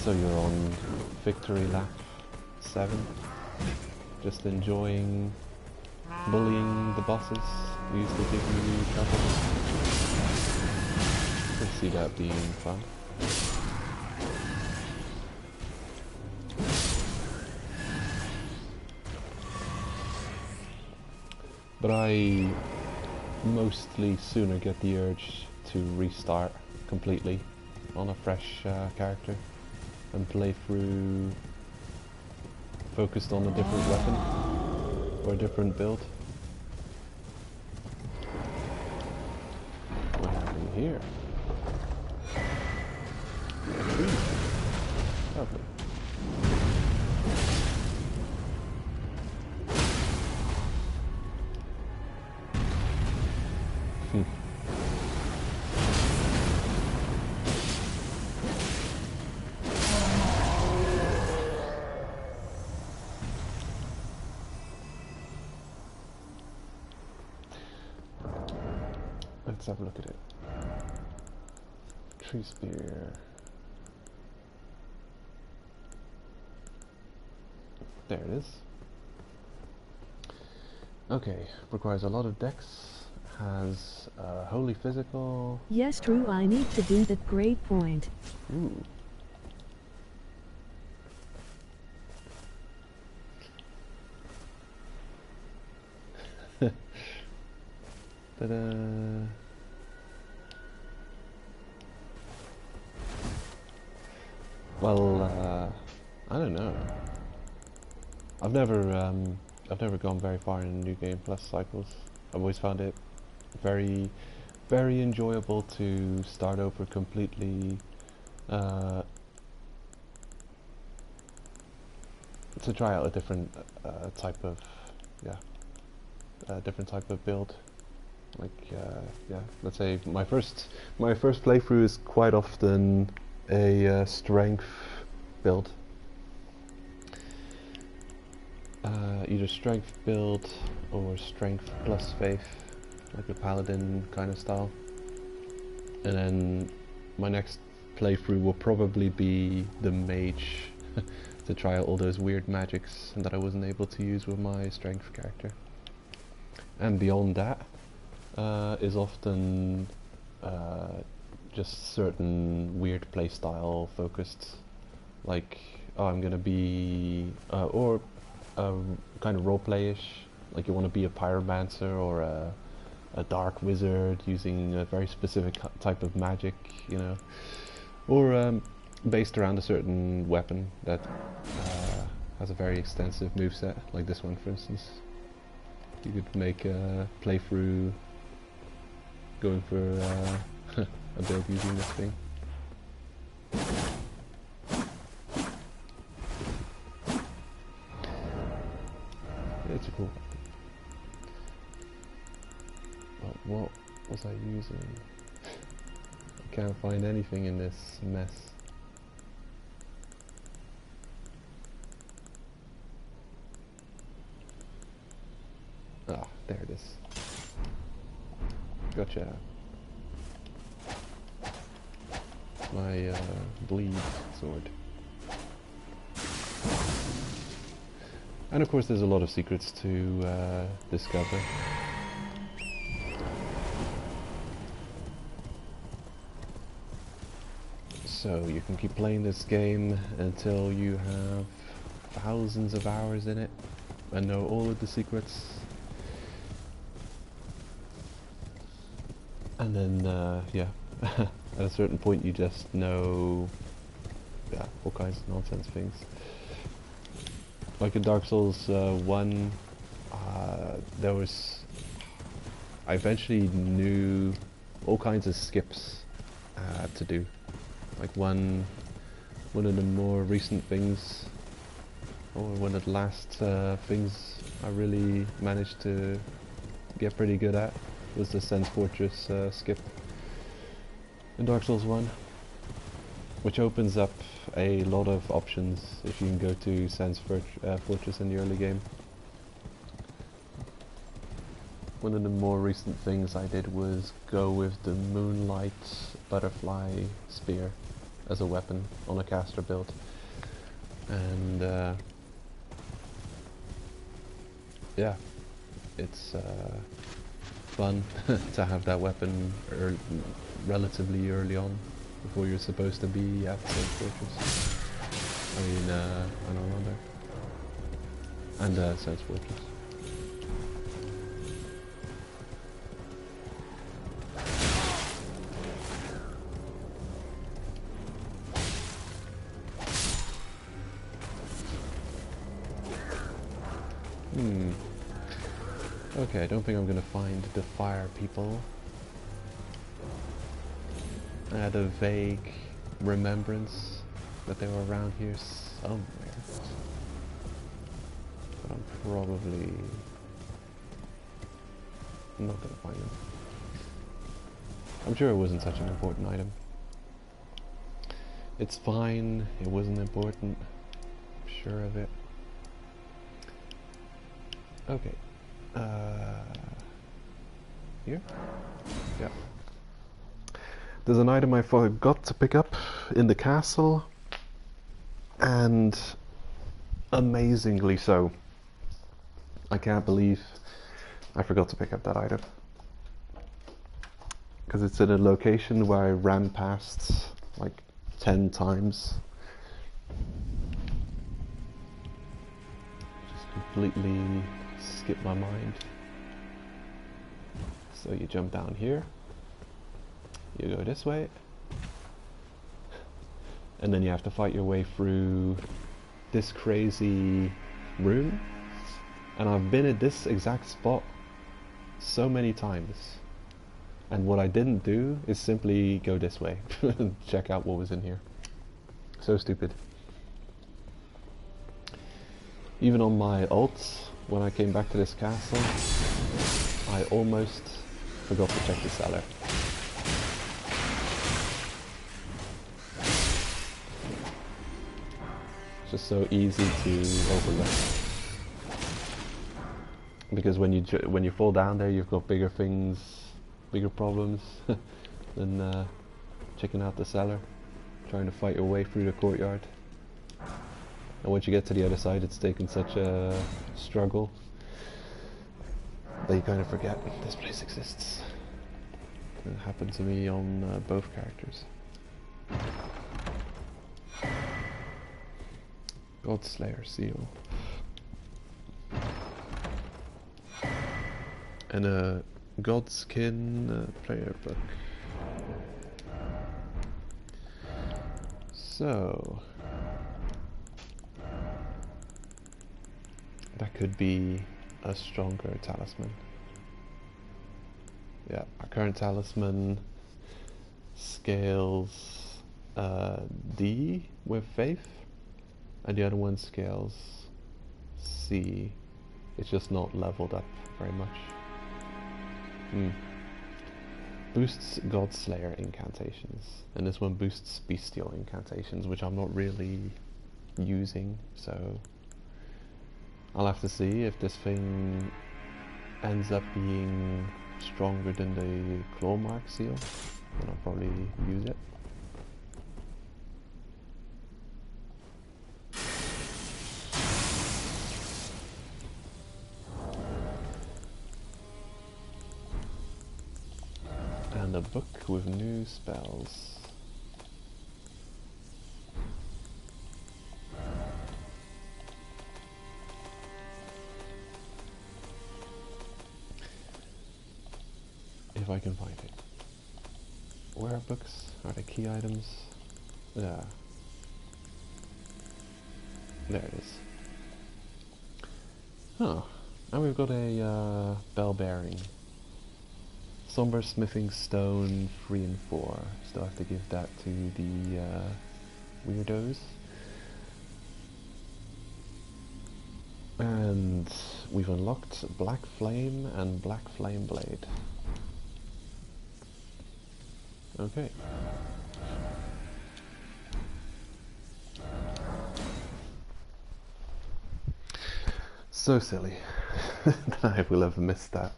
So you're on victory lap 7, just enjoying bullying the bosses who used to give you trouble. I can see that being fun. But I mostly sooner get the urge to restart completely on a fresh character and play through focused on a different weapon or a different build. What happened here? A tree. Lovely. Let's have a look at it. Tree spear. There it is. Okay, requires a lot of dex. Has holy physical. Yes, true. I need to do that. Great point. Ooh. Ta-da! Well, I don't know. I've never gone very far in New Game Plus cycles. I've always found it very, very enjoyable to start over completely. To try out a different type of, different type of build. Like, yeah, let's say my first playthrough is quite often a strength build. Either strength build or strength plus faith, like a paladin kind of style. And then my next playthrough will probably be the mage to try out all those weird magics that I wasn't able to use with my strength character. And beyond that is often just certain weird playstyle focused, like I'm gonna be or kind of roleplay-ish, like you want to be a pyromancer or a dark wizard using a very specific type of magic, you know, or based around a certain weapon that has a very extensive moveset, like this one for instance. You could make a playthrough going for a build using this thing. It's a cool weapon. But what was I using? I can't find anything in this mess. Ah, there it is. Gotcha. My bleed sword. And of course there's a lot of secrets to discover. So you can keep playing this game until you have thousands of hours in it and know all of the secrets. And then, yeah, at a certain point you just know, yeah, all kinds of nonsense things. Like in Dark Souls 1, I eventually knew all kinds of skips to do. Like one of the more recent things, or one of the last things I really managed to get pretty good at was the Sense Fortress skip in Dark Souls 1, which opens up a lot of options if you can go to Sense Fortress in the early game. One of the more recent things I did was go with the Moonlight Butterfly Spear as a weapon on a caster build, and yeah, it's fun to have that weapon relatively early on before you're supposed to be at Sense Fortress. I mean, Anor and Sense Fortress. Hmm. Okay, I don't think I'm gonna find the fire people. I had a vague remembrance that they were around here somewhere. But I'm probably not gonna find them. I'm sure it wasn't such an important item. It's fine, it wasn't important. I'm sure of it. Okay. Here? Yeah. There's an item I forgot to pick up in the castle, and amazingly so. I can't believe I forgot to pick up that item. Because it's in a location where I ran past like 10 times. Just completely skipped my mind. So you jump down here, you go this way, and then you have to fight your way through this crazy room. And I've been at this exact spot so many times. And what I didn't do is simply go this way and check out what was in here. So stupid. Even on my ults, when I came back to this castle, I almost forgot to check the cellar. It's just so easy to overlook. Because when you fall down there, you've got bigger things, bigger problems than checking out the cellar, trying to fight your way through the courtyard. And once you get to the other side, it's taken such a struggle that you kind of forget this place exists. It happened to me on both characters. Godslayer seal. And a Godskin player book. So that could be a stronger talisman. Yeah, our current talisman scales D with faith, and the other one scales C. It's just not leveled up very much. Boosts Godslayer incantations, and this one boosts Bestial incantations, which I'm not really using, so I'll have to see if this thing ends up being stronger than the claw mark seal, then I'll probably use it. And a book with new spells. If I can find it. Where are books? Are they key items? Yeah. There it is. Oh, and we've got a bell bearing. Somber smithing stone 3 and 4. Still have to give that to the weirdos. And we've unlocked Black Flame and Black Flame Blade. Okay. So silly that I will have missed that.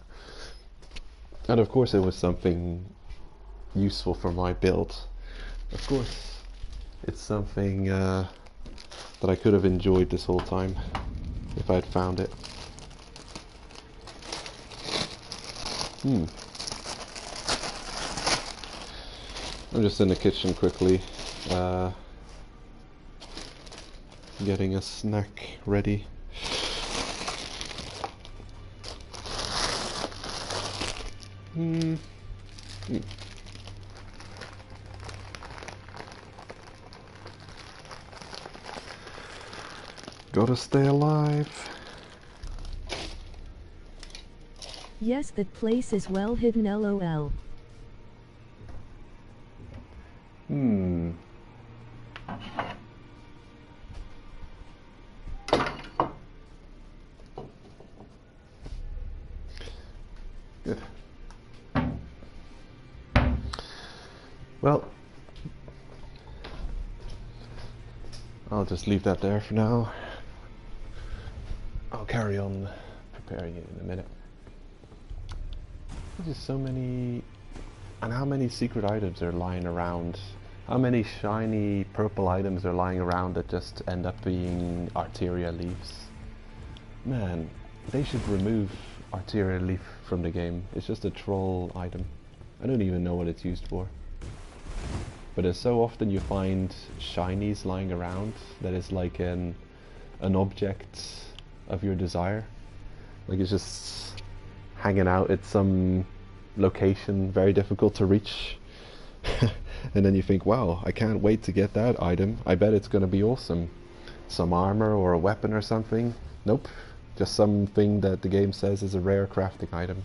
And of course it was something useful for my build. Of course it's something that I could have enjoyed this whole time if I had found it. I'm just in the kitchen quickly, getting a snack ready. Gotta stay alive. Yes, that place is well hidden, lol. Hmm. Good. Well, I'll just leave that there for now. I'll carry on preparing it in a minute. There's just so many... And how many secret items are lying around? How many shiny purple items are lying around that just end up being Arteria leaves? Man, they should remove Arteria leaf from the game. It's just a troll item. I don't even know what it's used for. But it's so often you find shinies lying around that is like an object of your desire. Like it's just hanging out at some location very difficult to reach. And then you think, wow, I can't wait to get that item. I bet it's going to be awesome. Some armor or a weapon or something. Nope. Just something that the game says is a rare crafting item.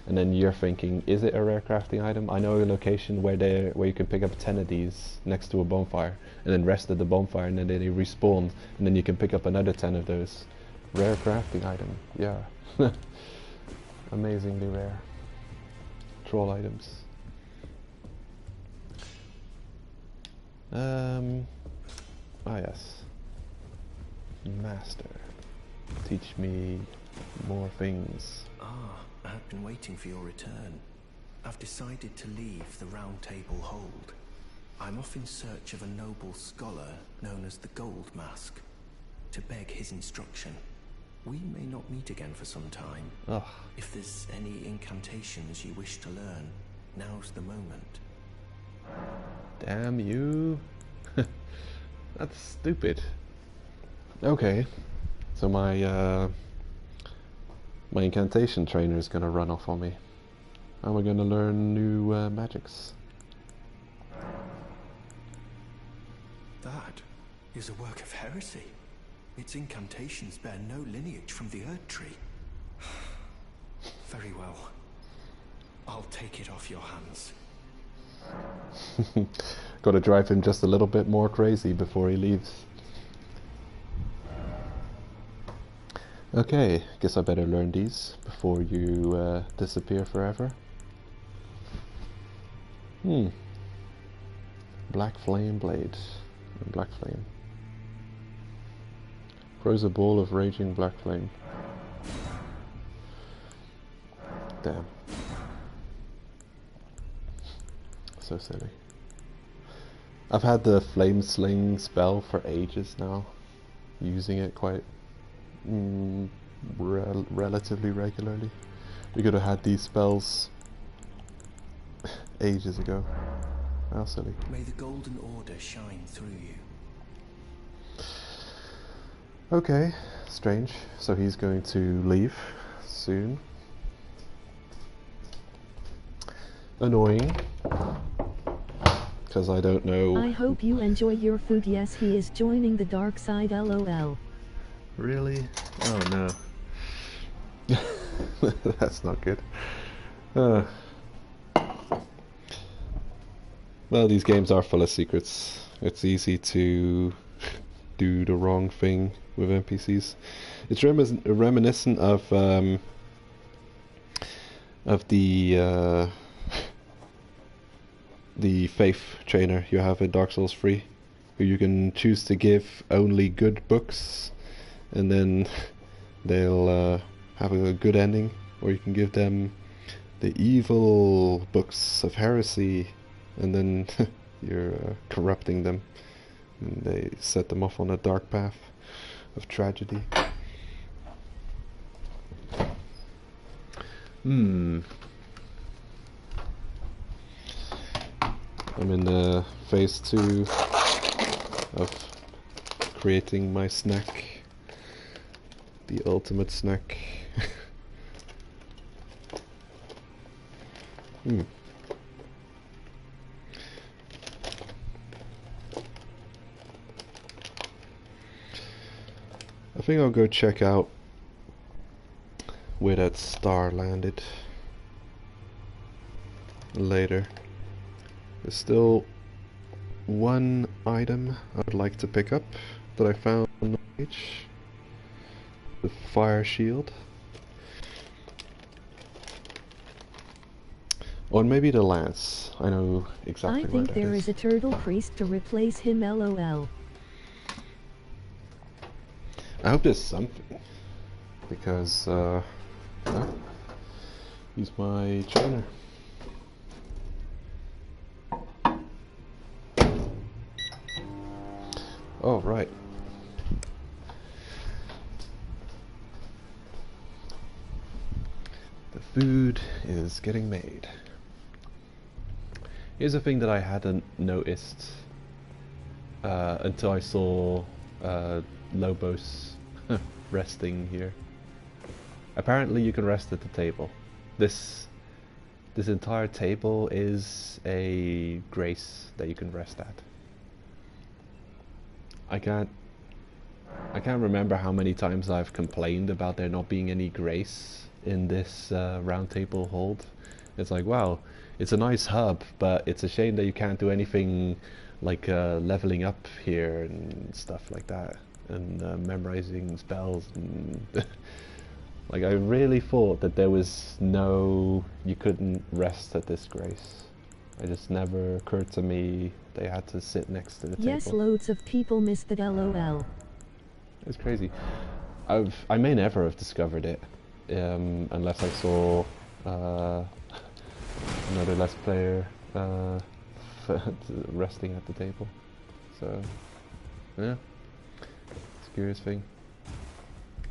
And then you're thinking, is it a rare crafting item? I know a location where you can pick up 10 of these next to a bonfire, and then rest at the bonfire, and then they respawn, and then you can pick up another 10 of those. Rare crafting item, yeah. Amazingly rare. Troll items. Ah yes. Master. Teach me more things. Ah, I have been waiting for your return. I've decided to leave the Round Table Hold. I'm off in search of a noble scholar known as the Gold Mask, to beg his instruction. We may not meet again for some time. Ugh. If there's any incantations you wish to learn, now's the moment. Damn you. That's stupid. Okay. So my incantation trainer is gonna run off on me. How am I gonna learn new magics? That is a work of heresy. Its incantations bear no lineage from the Earth Tree. Very well. I'll take it off your hands. Gotta drive him just a little bit more crazy before he leaves. Okay, guess I better learn these before you disappear forever. Black Flame Blade. Black Flame. Throws a ball of raging black flame. Damn. So silly. I've had the flame sling spell for ages now. Using it quite relatively regularly. We could have had these spells ages ago. How silly. May the Golden Order shine through you. Okay, strange. So he's going to leave soon. Annoying. Because I don't know. I hope you enjoy your food. Yes, he is joining the dark side, lol. Really? Oh no. That's not good. Well, these games are full of secrets. It's easy to do the wrong thing with NPCs. It's reminiscent of the faith trainer you have in Dark Souls 3, who you can choose to give only good books, and then they'll have a good ending, or you can give them the evil books of heresy, and then you're corrupting them, and they set them off on a dark path of tragedy. I'm in phase 2 of creating my snack, the ultimate snack. I think I'll go check out where that star landed later. There's still one item I would like to pick up that I found on the page. The fire shield. Or maybe the lance. I know exactly I where think that there is. is a turtle priest to replace him, lol. I hope there's something. Because, well, he's my trainer. Oh, right. The food is getting made. Here's a thing that I hadn't noticed until I saw Lobos resting here. Apparently you can rest at the table. This entire table is a grace that you can rest at. I can't remember how many times I've complained about there not being any grace in this round table hold. It's like, wow, it's a nice hub, but it's a shame that you can't do anything like leveling up here and stuff like that, and memorizing spells and like, I really thought that there was you couldn't rest at this grace. It just never occurred to me they had to sit next to the table. Yes, loads of people miss that, lol. It's crazy. I may never have discovered it unless I saw another Let's Player resting at the table. So, yeah, it's a curious thing.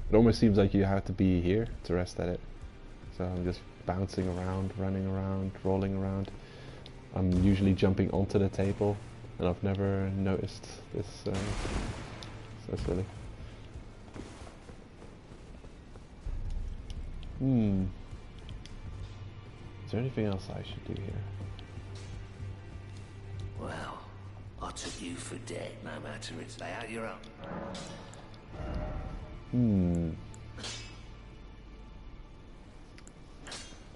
It almost seems like you have to be here to rest at it. So I'm just bouncing around, running around, rolling around. I'm usually jumping onto the table, and I've never noticed this. So silly. Is there anything else I should do here? Well, I took you for dead, no matter it's lay out your own.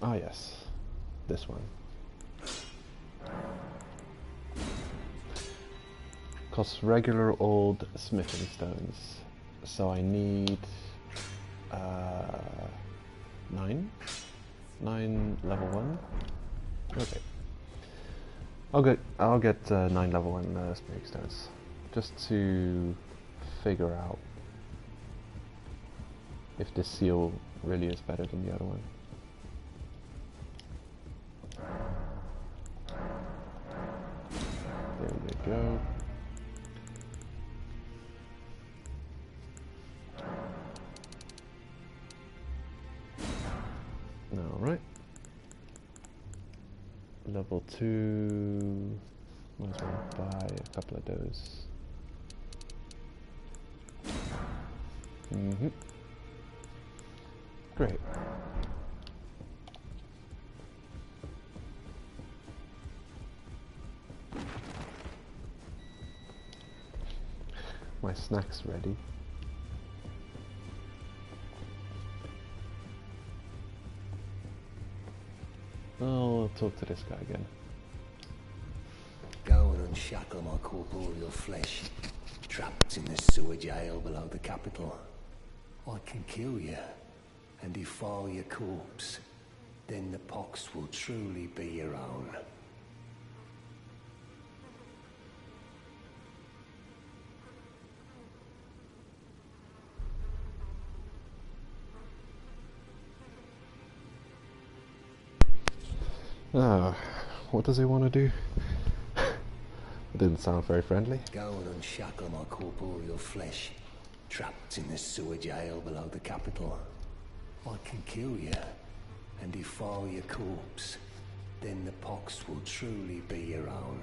Ah, yes. This one. Costs regular old smithing stones. So I need 9? 9 level 1? Okay. I'll get 9 level 1 smithing stones. Just to figure out if this seal really is better than the other one. There we go. Alright. Level 2. Might as well buy a couple of those. Great. My snack's ready. I'll talk to this guy again. Go and unshackle my corporeal flesh, trapped in the sewer jail below the capital. I can kill you and defile your corpse. Then the pox will truly be your own. What does he want to do? It didn't sound very friendly. Go and unshackle my corporeal flesh, trapped in the sewer jail below the capital. I can kill you and defile your corpse. Then the pox will truly be your own.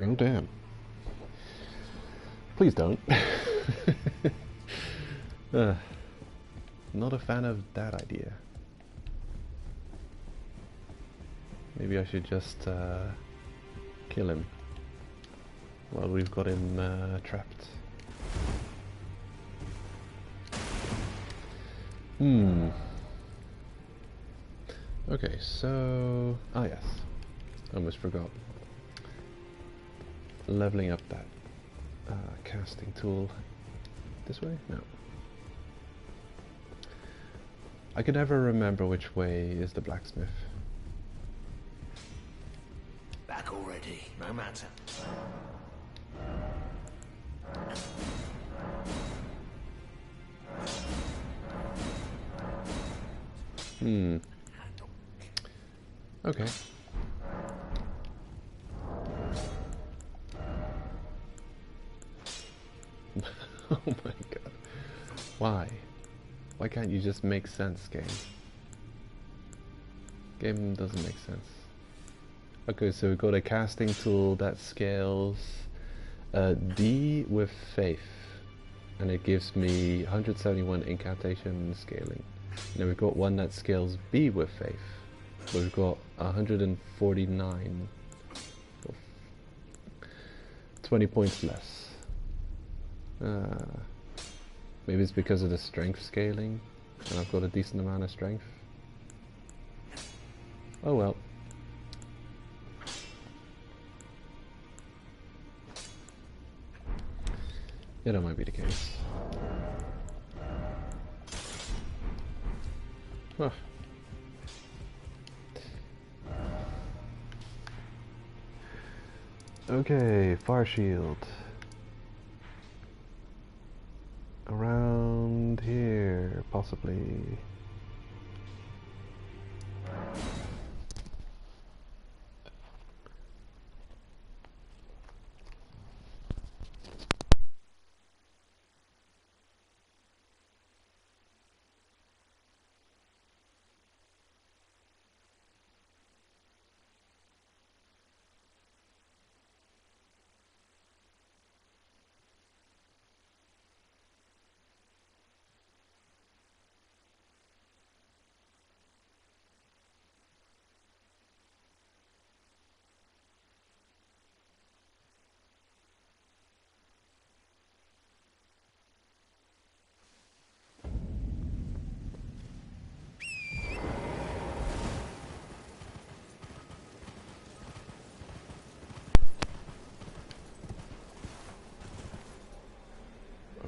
Oh damn. Please don't. Not a fan of that idea. Maybe I should just kill him while we've got him trapped. Hmm. Okay, so... Ah, yes. Almost forgot. Leveling up that casting tool. This way? No. I can never remember which way is the blacksmith. Back already. No matter. Hmm. Okay. Oh my god. Why? Why can't you just make sense, game? Game doesn't make sense. Okay, so we got a casting tool that scales D with faith, and it gives me 171 incantation scaling. And then we've got one that scales B with faith, but we've got 149, 20 points less. Maybe it's because of the strength scaling, and I've got a decent amount of strength. Oh well. Yeah, that might be the case. Huh. Okay, fire shield. Around here, possibly.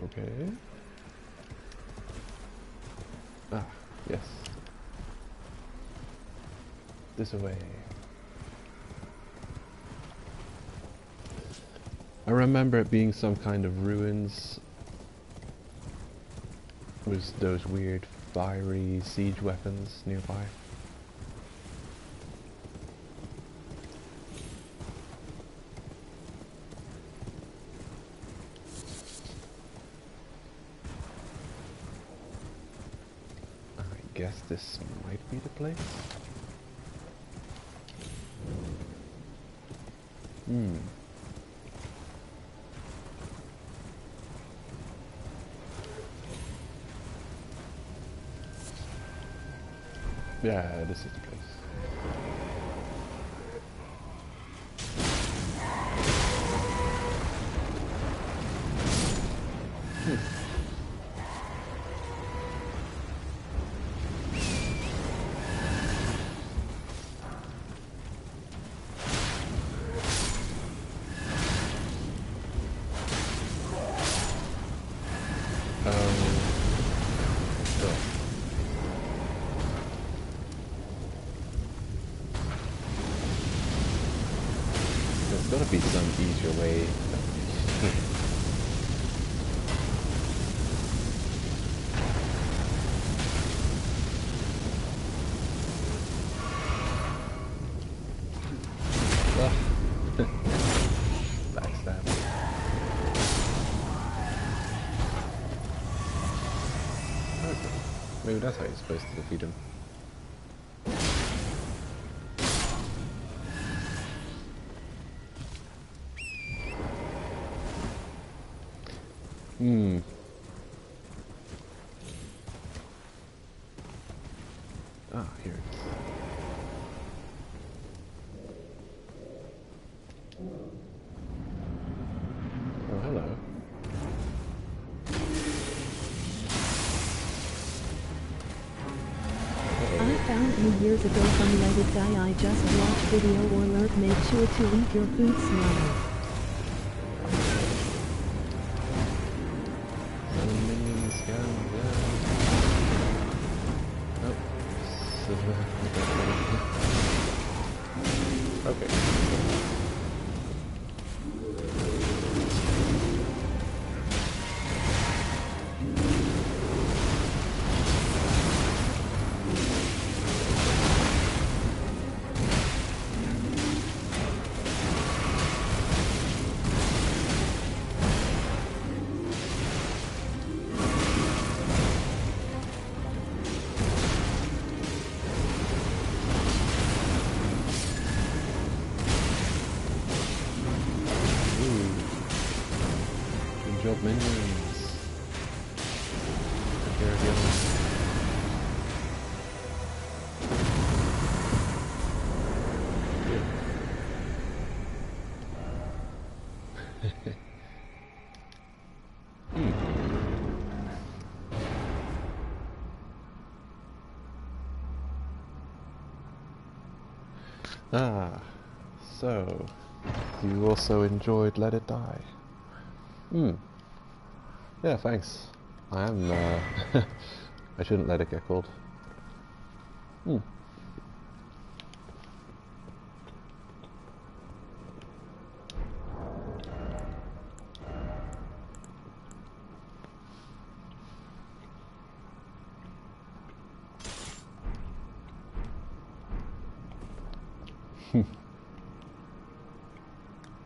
Okay. Ah, yes. This way. I remember it being some kind of ruins with those weird fiery siege weapons nearby. I guess this might be the place. Hmm. Yeah, this is the place. There's gotta be some easier way. Backstab. Okay. Maybe that's how you're supposed to defeat him. Hmm. Ah, here it is. Oh, hello. few years ago from Let It Die. I just watched video alert. Make sure to eat your food slowly. Minions going down. Oh. Okay. Good job, minions. Take care of the others. Ah, so you also enjoyed Let It Die? Yeah, thanks. I am, I shouldn't let it get cold.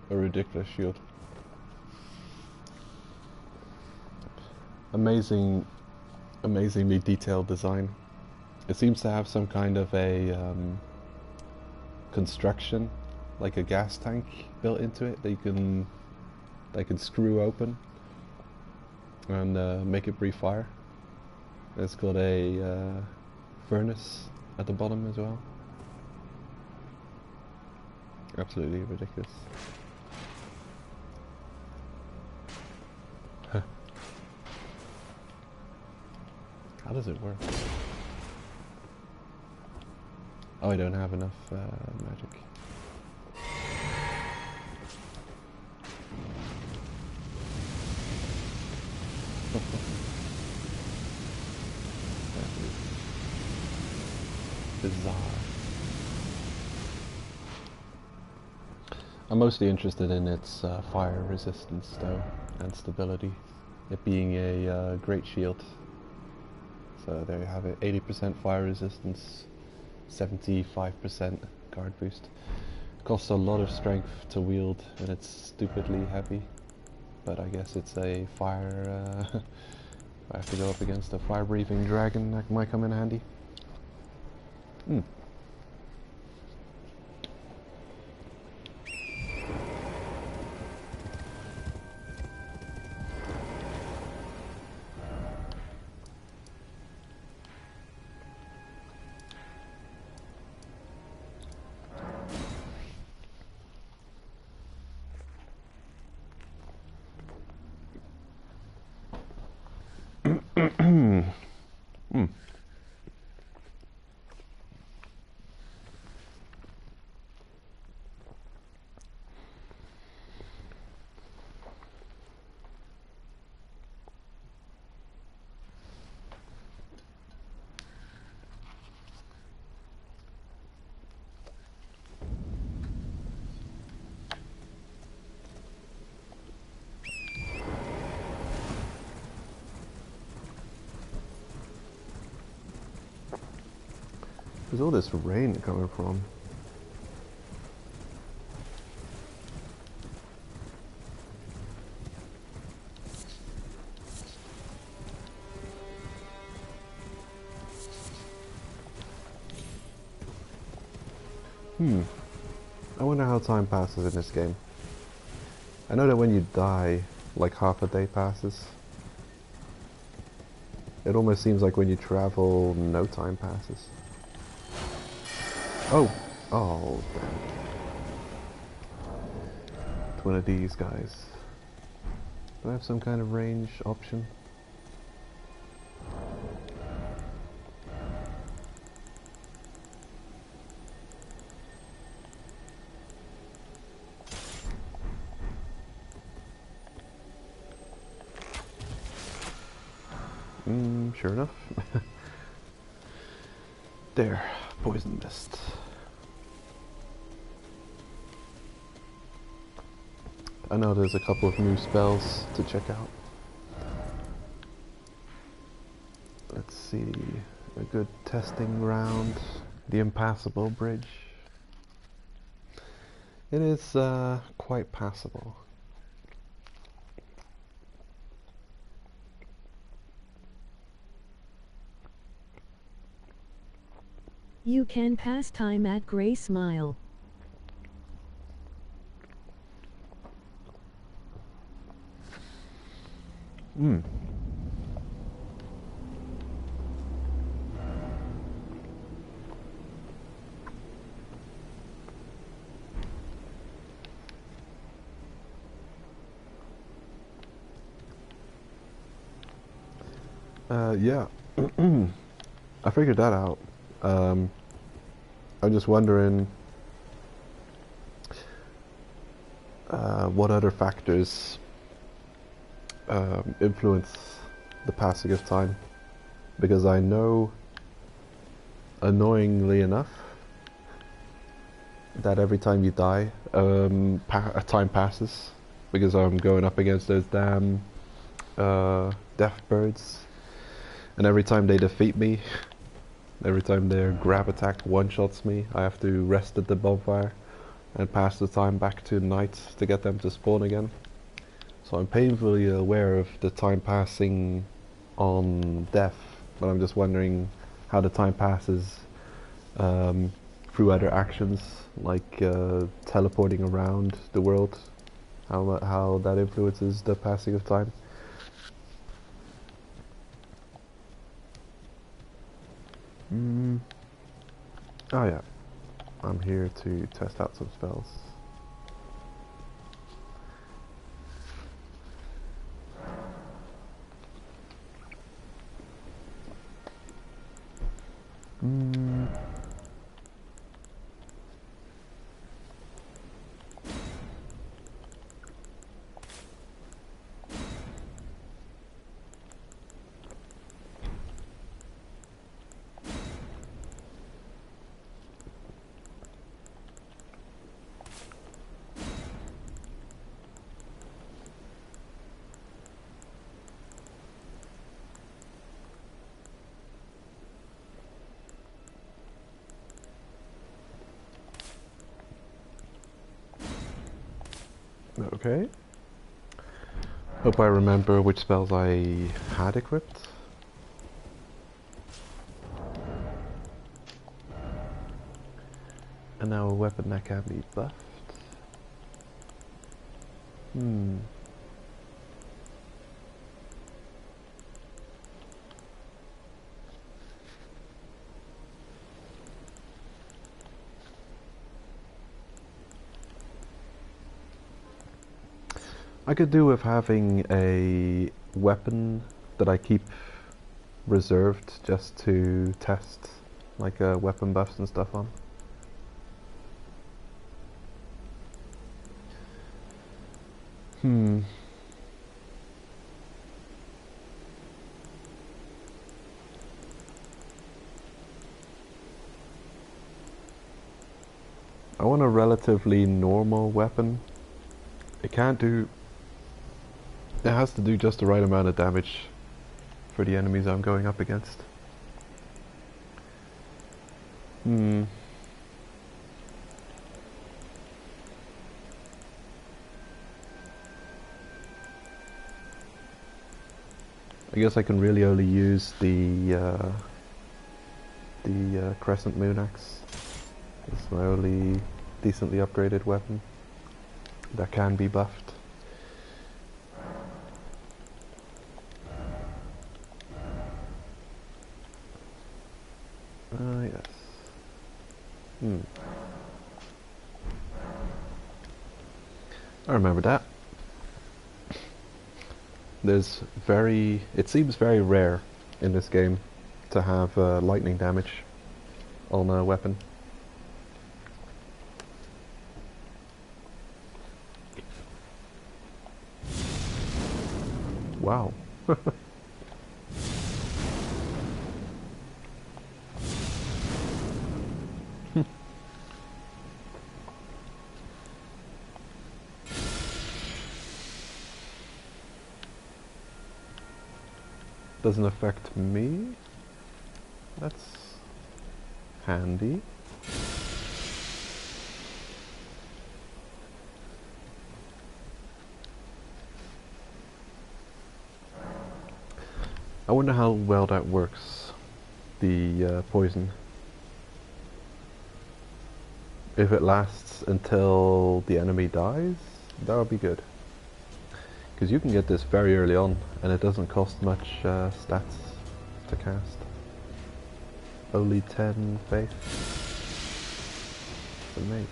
A ridiculous shield. Amazingly detailed design. It seems to have some kind of a construction, like a gas tank built into it that you can screw open and make it breathe fire. It's got a furnace at the bottom as well. Absolutely ridiculous. How does it work? Oh, I don't have enough magic. Bizarre. I'm mostly interested in its fire resistance though, and stability. It being a great shield. So there you have it, 80% fire resistance, 75% guard boost. Costs a lot of strength to wield and it's stupidly heavy. But I guess it's a fire, if I have to go up against a fire-breathing dragon, that might come in handy. Where's all this rain coming from? I wonder how time passes in this game. I know that when you die, like half a day passes. It almost seems like when you travel, no time passes. Oh! Oh, damn. It's one of these guys. Do I have some kind of range option? Sure enough. There, poison mist. I know there's a couple of new spells to check out. Let's see, a good testing round. The impassable bridge. It is quite passable. You can pass time at Gray Smile. Yeah. I figured that out. I'm just wondering what other factors influence the passing of time, because I know, annoyingly enough, that every time you die, time passes, because I'm going up against those damn death birds, and every time they defeat me, every time their grab attack one-shots me, I have to rest at the bonfire and pass the time back to night to get them to spawn again. So I'm painfully aware of the time passing on death, but I'm just wondering how the time passes through other actions, like teleporting around the world, how that influences the passing of time. Oh yeah, I'm here to test out some spells. Okay. Hope I remember which spells I had equipped. And now a weapon that can be buffed. I could do with having a weapon that I keep reserved just to test, like weapon buffs and stuff on. I want a relatively normal weapon. It can't do... It has to do just the right amount of damage for the enemies I'm going up against. I guess I can really only use the Crescent Moon Axe. It's my only decently upgraded weapon that can be buffed. Yes. I remember that. It seems very rare in this game to have lightning damage on a weapon. Wow. Doesn't affect me. That's handy. I wonder how well that works, the poison. If it lasts until the enemy dies, that would be good. Because you can get this very early on, and it doesn't cost much stats to cast. Only 10 faith. It's amazing.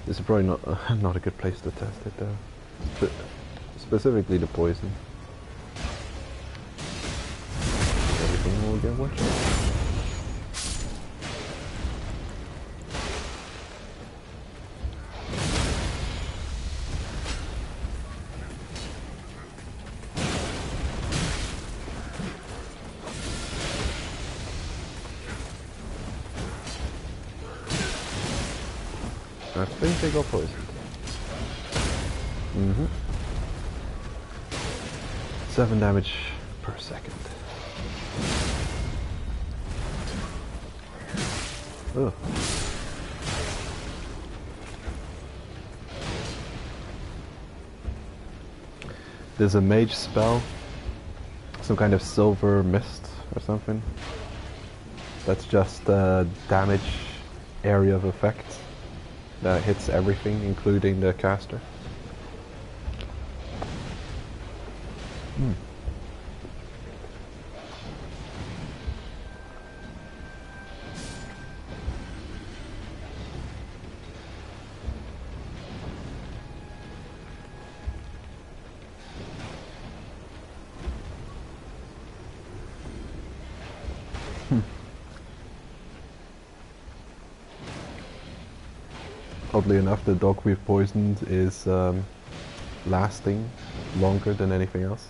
This is probably not a good place to test it though. Specifically the poison. Everything will get one shot. I think they got poisoned. 7 damage per second. Ugh. There's a mage spell, some kind of silver mist or something. That's just a damage area of effect that hits everything, including the caster. Oddly enough, the dog we've poisoned is lasting longer than anything else.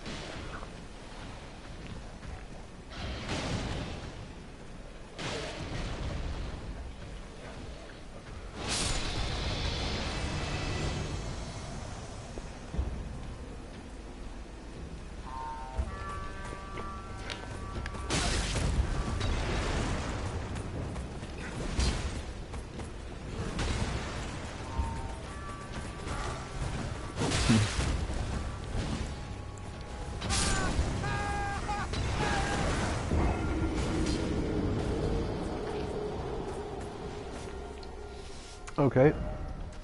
Okay,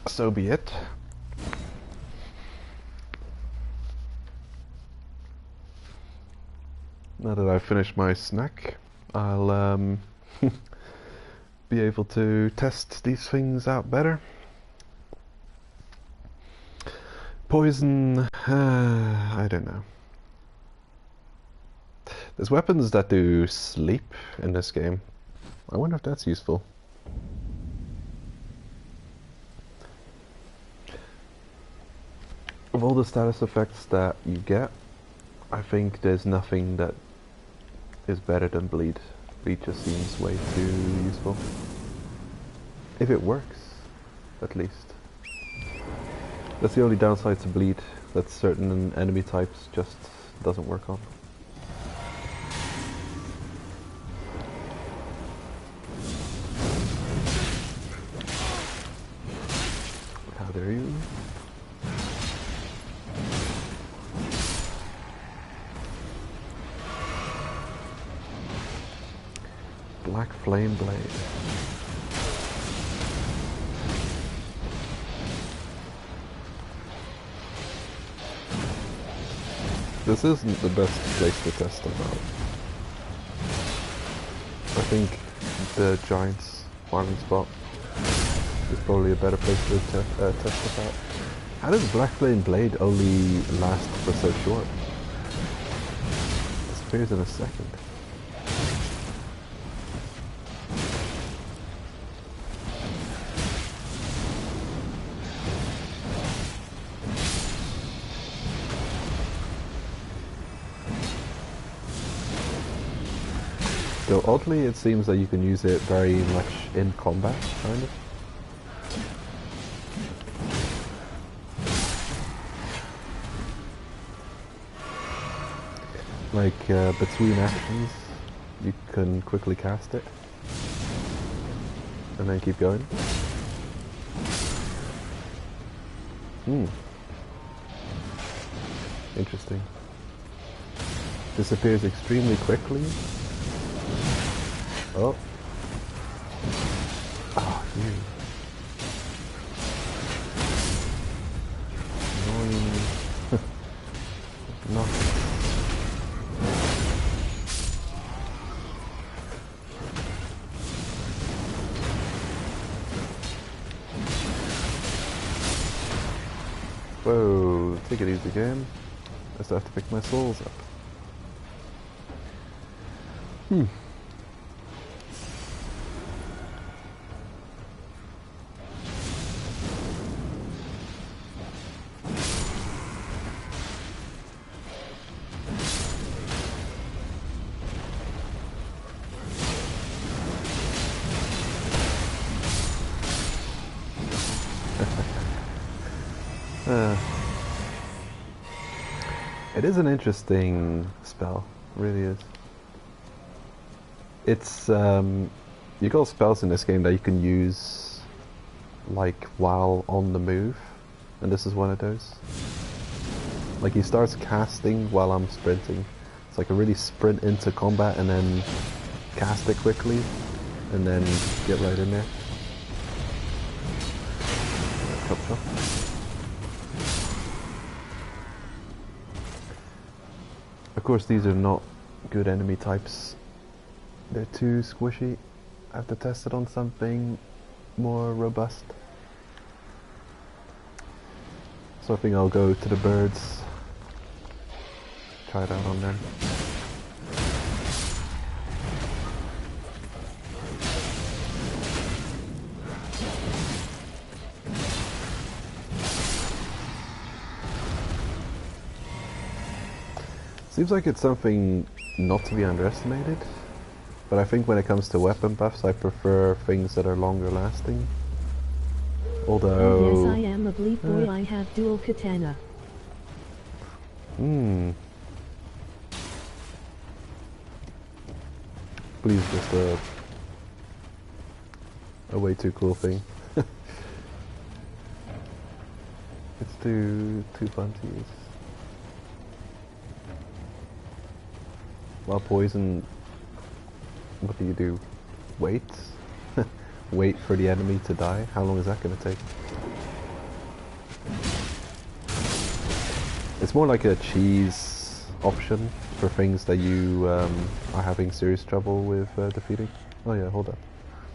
so be it. Now that I've finished my snack, I'll be able to test these things out better. Poison, I don't know. There's weapons that do sleep in this game. I wonder if that's useful. Of all the status effects that you get, I think there's nothing that is better than bleed. Bleed just seems way too useful. If it works, at least. That's the only downside to bleed, that certain enemy types just doesn't work on. How dare you? Black Flame Blade. This isn't the best place to test them out. I think the Giants farming spot is probably a better place to test it out. How does Black Flame Blade only last for so short? It disappears in a second. So oddly, it seems that you can use it very much in combat, kind of. Like between actions, you can quickly cast it and then keep going. Interesting. Disappears extremely quickly. Oh. Oh, you. Annoying. Not. Whoa, take it easy, game. I still have to pick my souls up. It is an interesting spell, it really is. It's you got spells in this game that you can use like while on the move, and this is one of those. Like he starts casting while I'm sprinting. It's like a really sprint into combat and then cast it quickly and then get right in there. Chop chop. Of course these are not good enemy types. They're too squishy. I have to test it on something more robust. So I think I'll go to the birds. Try it out on them. Seems like it's something not to be underestimated, but I think when it comes to weapon buffs I prefer things that are longer lasting. Although... Oh yes, I am a bleep boy, I have dual katana. Please, just a way too cool thing. It's too fun to use. While poison, what do you do? Wait? Wait for the enemy to die? How long is that going to take? It's more like a cheese option for things that you are having serious trouble with defeating. Oh yeah, hold up.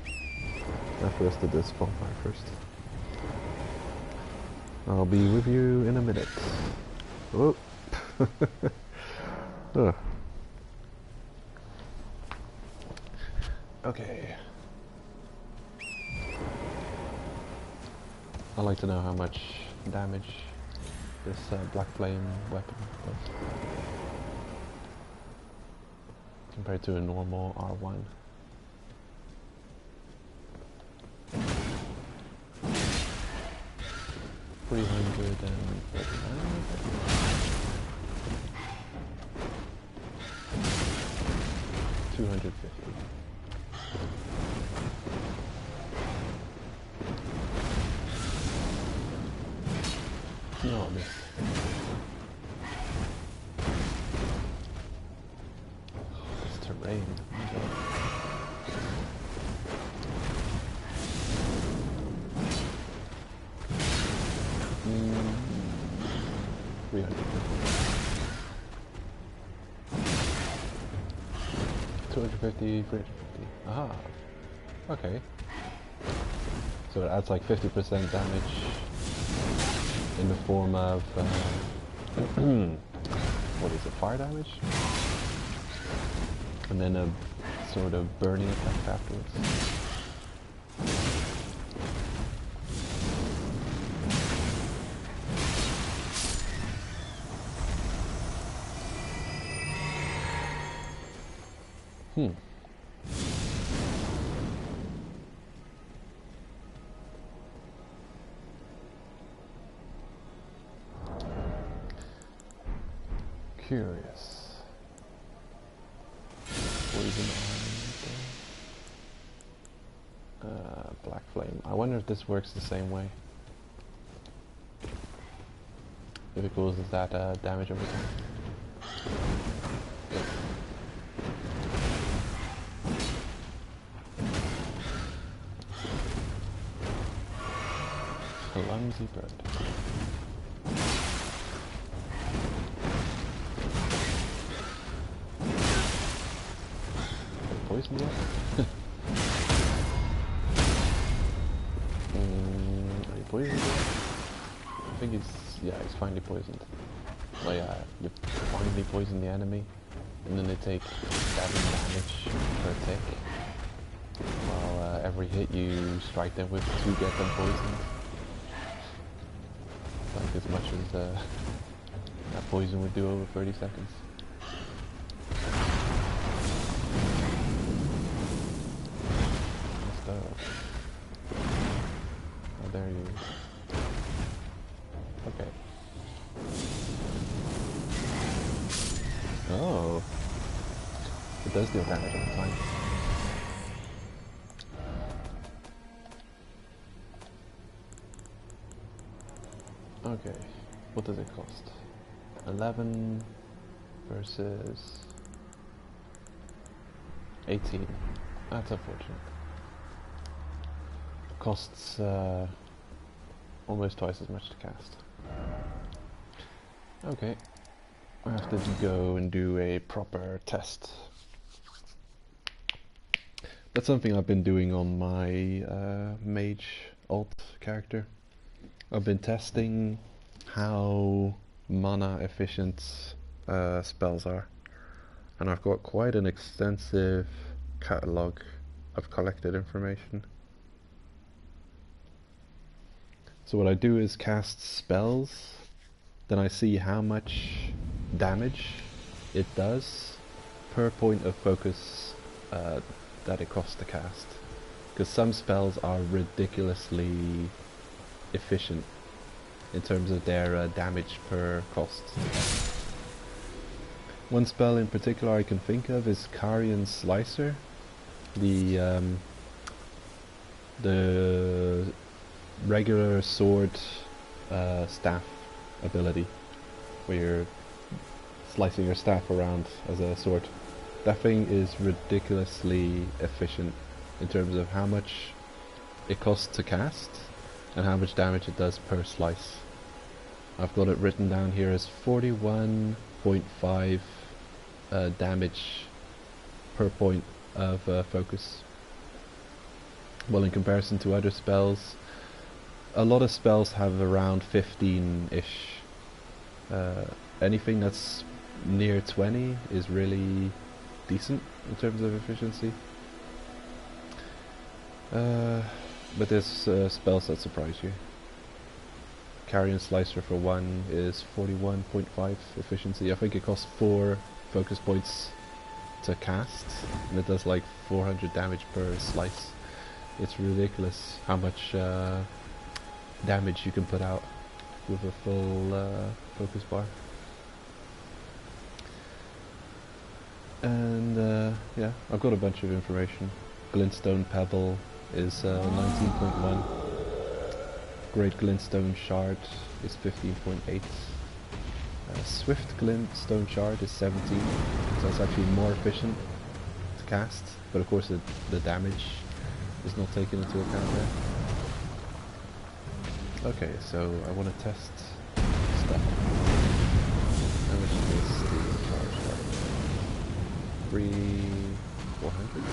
I first did this bonfire first. I'll be with you in a minute. Oh. Ugh. Okay. I'd like to know how much damage this black flame weapon does compared to a normal R1. $250. No, miss. This terrain. Oh my God. $350. 250, 350. Aha. Okay. So it adds like 50% damage in the form of what is it, fire damage? And then a sort of burning effect afterwards. Curious. poison and black flame. I wonder if this works the same way. If it causes that damage over time. Yep. Clumsy bird. Poison yet? Are you poisoned yet? I think he's finally poisoned. Oh yeah, you finally poison the enemy, and then they take 7 damage per tick. While every hit you strike them with to get them poisoned. Like as much as that poison would do over 30 seconds. Oh, there you go. Okay. Oh. It does deal damage at the time. Okay. What does it cost? 11 versus 18. That's unfortunate. Costs almost twice as much to cast. Okay, I have to go and do a proper test. That's something I've been doing on my mage alt character. I've been testing how mana efficient spells are, and I've got quite an extensive catalogue of collected information. So what I do is cast spells, then I see how much damage it does per point of focus that it costs to cast. Because some spells are ridiculously efficient in terms of their damage per cost. One spell in particular I can think of is Carrion Slicer. The regular sword staff ability, where you're slicing your staff around as a sword. That thing is ridiculously efficient in terms of how much it costs to cast and how much damage it does per slice. I've got it written down here as 41.5 damage per point of focus. Well, in comparison to other spells, a lot of spells have around 15-ish. Anything that's near 20 is really decent in terms of efficiency. But there's spells that surprise you. Carrion Slicer for one is 41.5 efficiency. I think it costs 4 focus points to cast, and it does like 400 damage per slice. It's ridiculous how much damage you can put out with a full focus bar. And yeah, I've got a bunch of information. Glintstone Pebble is 19.1. Great Glintstone Shard is 15.8. Swift Glintstone Shard is 17, so it's actually more efficient to cast, but of course the damage is not taken into account there. Okay, so I want to test stuff. How much is the charge card? 400?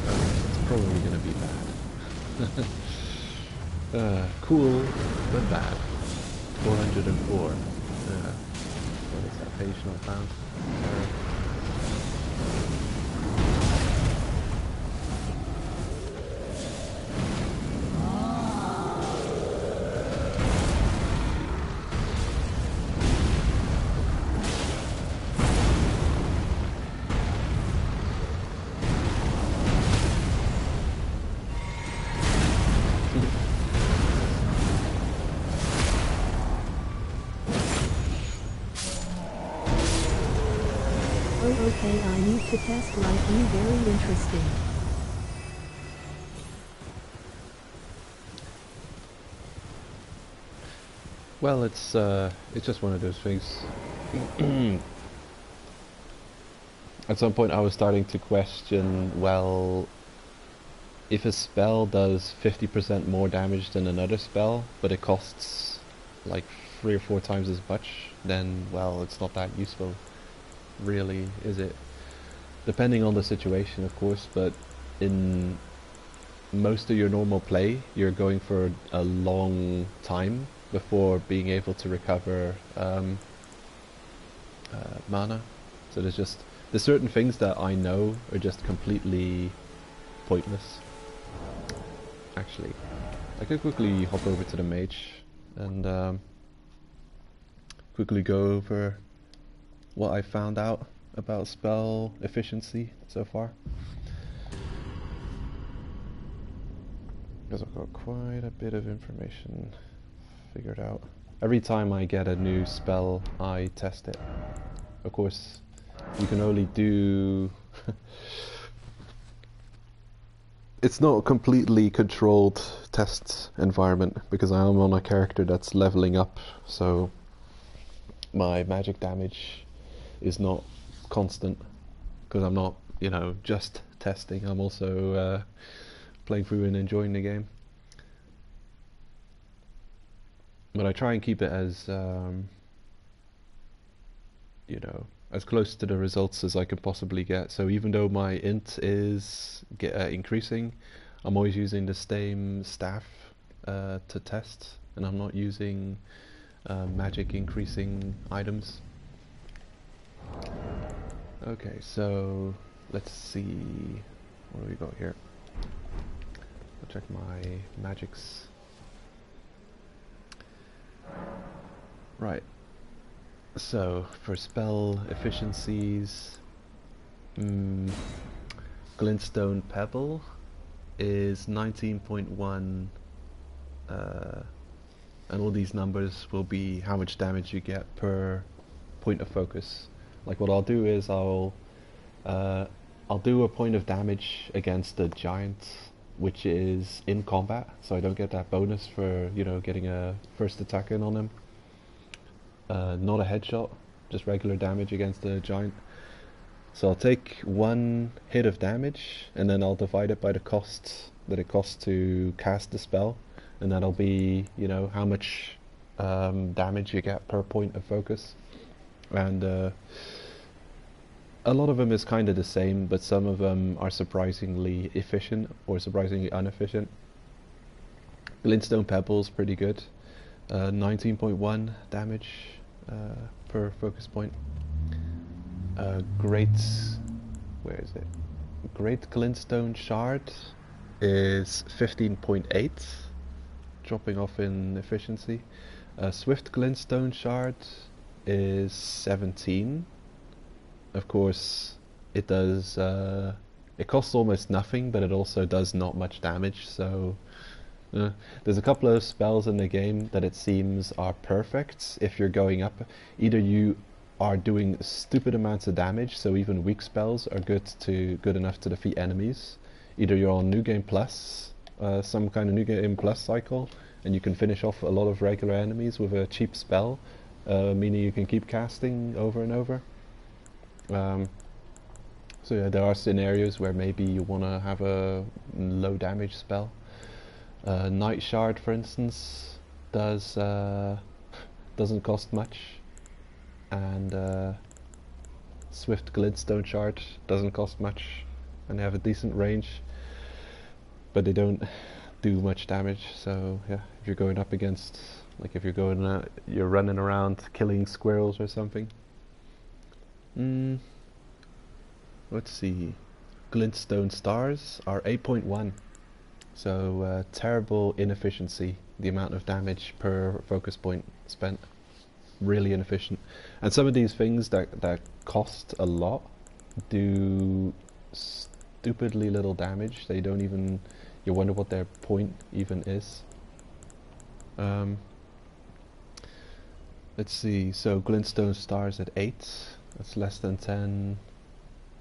Okay, it's probably going to be bad. Cool, but bad. 404. What is that page not found? okay, I need to test like you. Very interesting. Well, it's just one of those things. At some point I was starting to question, well, if a spell does 50% more damage than another spell, but it costs like 3 or 4 times as much, then, well, it's not that useful, really, is it? Depending on the situation, of course, but in most of your normal play, you're going for a long time before being able to recover mana. So there's certain things that I know are just completely pointless. Actually, I could quickly hop over to the mage and quickly go over what I found out about spell efficiency so far. Because I've got quite a bit of information figured out. Every time I get a new spell, I test it. Of course, you can only do... It's not a completely controlled test environment, because I am on a character that's leveling up, so my magic damage is not constant, because I'm not, you know, just testing, I'm also playing through and enjoying the game. But I try and keep it as, you know, as close to the results as I can possibly get. So even though my int is increasing, I'm always using the same staff to test, and I'm not using magic increasing items. Okay, so let's see, what do we got here? I'll check my magics. Right. So, for spell efficiencies, Glintstone Pebble is 19.1, and all these numbers will be how much damage you get per point of focus. Like what I'll do is I'll do a point of damage against a giant which is in combat, so I don't get that bonus for, you know, getting a first attack in on him. Not a headshot, just regular damage against the giant. So I'll take 1 hit of damage, and then I'll divide it by the cost that it costs to cast the spell, and that'll be, you know, how much damage you get per point of focus. And a lot of them is kind of the same, but some of them are surprisingly efficient or surprisingly inefficient. Glintstone Pebble's pretty good, 19.1 damage per focus point. Great Glintstone Shard is 15.8, dropping off in efficiency. Swift Glintstone Shard is 17. Of course, it does. It costs almost nothing, but it also does not much damage. So there's a couple of spells in the game that it seems are perfect if you're going up. Either you are doing stupid amounts of damage, so even weak spells are good enough to defeat enemies. Either you're on New Game Plus, some kind of New Game Plus cycle, and you can finish off a lot of regular enemies with a cheap spell, meaning you can keep casting over and over. So yeah, there are scenarios where maybe you want to have a low damage spell. Night Shard, for instance, doesn't cost much, and Swift Glintstone Shard doesn't cost much, and they have a decent range, but they don't do much damage. So yeah, if you're going up against, like if you're running around killing squirrels or something. Let's see, Glintstone Stars are 8.1, so terrible inefficiency, the amount of damage per focus point spent, really inefficient. And some of these things that cost a lot do stupidly little damage. They don't even, you wonder what their point even is. Let's see, so Glintstone Stars at 8, that's less than 10.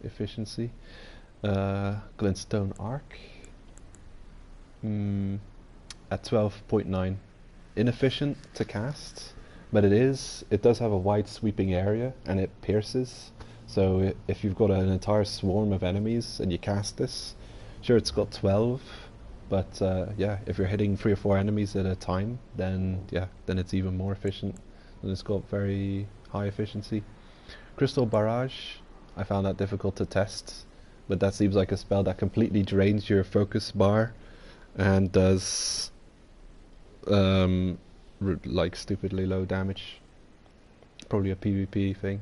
efficiency. Glintstone Arc at 12.9. Inefficient to cast, but it does have a wide sweeping area and it pierces. So if you've got an entire swarm of enemies and you cast this, sure it's got 12, but yeah, if you're hitting 3 or 4 enemies at a time, then yeah, then it's even more efficient, and it's got very high efficiency. Crystal Barrage, I found that difficult to test, but that seems like a spell that completely drains your focus bar and does like stupidly low damage. Probably a PvP thing.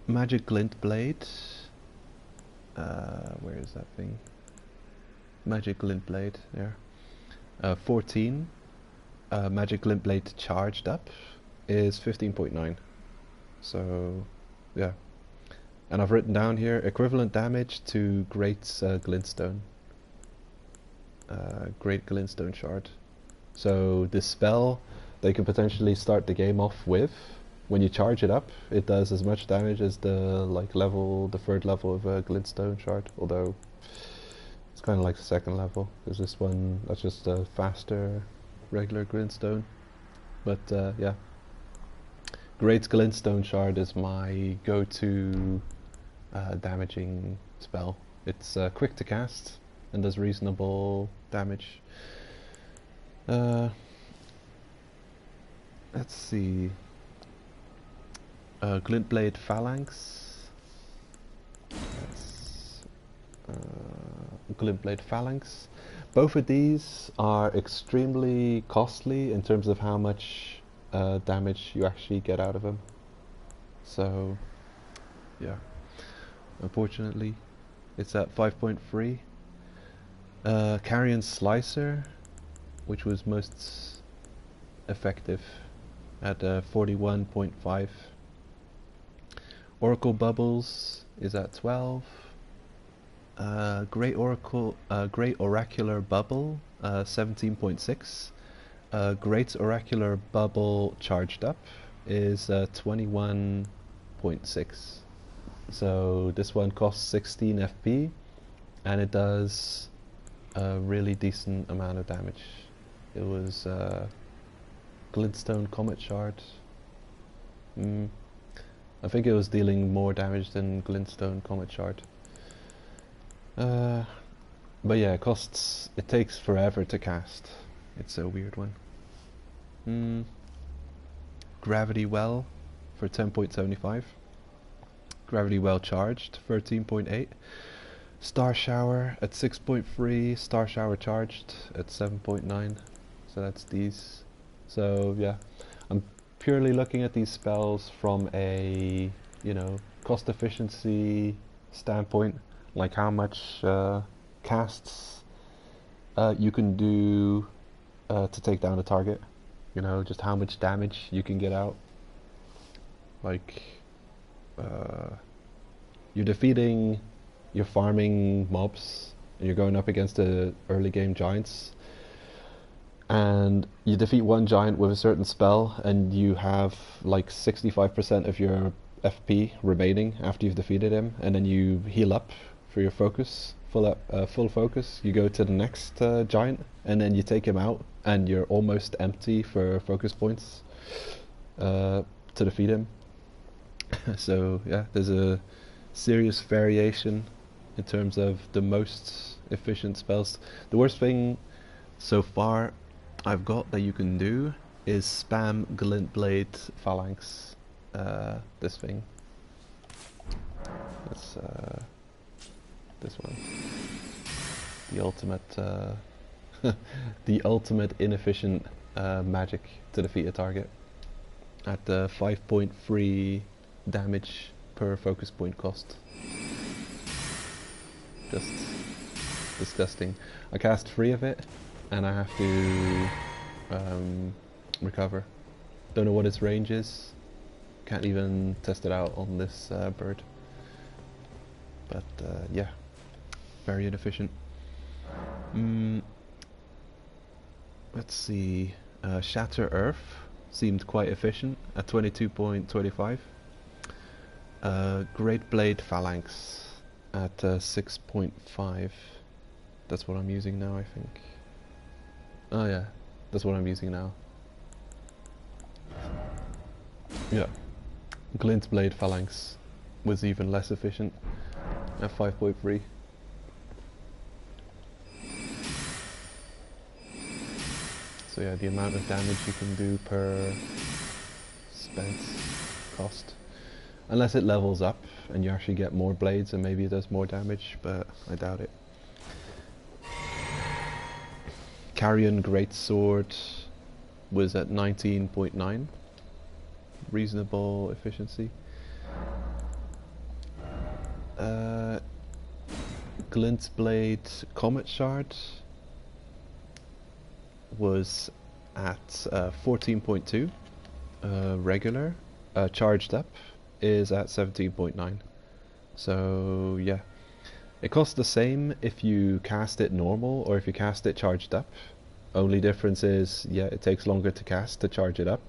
Magic Glint Blade. Where is that thing? Magic Glint Blade, there. 14. Magic Glint Blade charged up is 15.9. So, yeah. And I've written down here equivalent damage to Great Glintstone. Great Glintstone Shard. So this spell they can potentially start the game off with. When you charge it up, it does as much damage as the third level of a Glintstone Shard, although it's kind of like the second level, because this one, that's just a faster regular Glintstone. But yeah, Great Glintstone Shard is my go-to damaging spell. It's quick to cast and does reasonable damage. Let's see. Glintblade Phalanx. Glintblade Phalanx. Both of these are extremely costly in terms of how much damage you actually get out of them. So, yeah. Unfortunately, it's at 5.3. Carrion Slicer, which was most effective, at 41.5. Oracle Bubbles is at 12. Great Oracular Bubble, 17.6. Great Oracular Bubble charged up is 21.6. So this one costs 16 FP, and it does a really decent amount of damage. It was Glintstone Comet Shard. I think it was dealing more damage than Glintstone Comet Shard. But yeah, it takes forever to cast. It's a weird one. Gravity Well for 10.75. Gravity Well charged, 13.8. Star Shower at 6.3. Star Shower charged at 7.9. So that's these. So yeah, I'm purely looking at these spells from a, cost efficiency standpoint, like how much casts you can do to take down a target. Just how much damage you can get out. Like, you're farming mobs, and you're going up against the early game giants, and you defeat one giant with a certain spell, and you have like 65% of your FP remaining after you've defeated him, and then you heal up for your focus, full focus. You go to the next giant, and then you take him out, and you're almost empty for focus points to defeat him. So yeah, there's a serious variation in terms of the most efficient spells. The worst thing so far I've got that you can do is spam Glintblade Phalanx. This thing. That's this one. The ultimate the ultimate inefficient magic to defeat a target at 5.3 damage per focus point cost. Just disgusting. I cast 3 of it, and I have to recover. Don't know what its range is. Can't even test it out on this bird. But yeah, very inefficient. Let's see. Shatter Earth seemed quite efficient at 22.25. Great Blade Phalanx at 6.5. That's what I'm using now, I think. Oh yeah, that's what I'm using now. Yeah. Glint Blade Phalanx was even less efficient at 5.3. So yeah, the amount of damage you can do per spent cost. Unless it levels up and you actually get more blades and maybe it does more damage, but I doubt it. Carrion Greatsword was at 19.9. Reasonable efficiency. Glint Blade Comet Shard was at 14.2. Regular. Charged up is at 17.9. So yeah, it costs the same if you cast it normal or if you cast it charged up. Only difference is, yeah, it takes longer to cast to charge it up,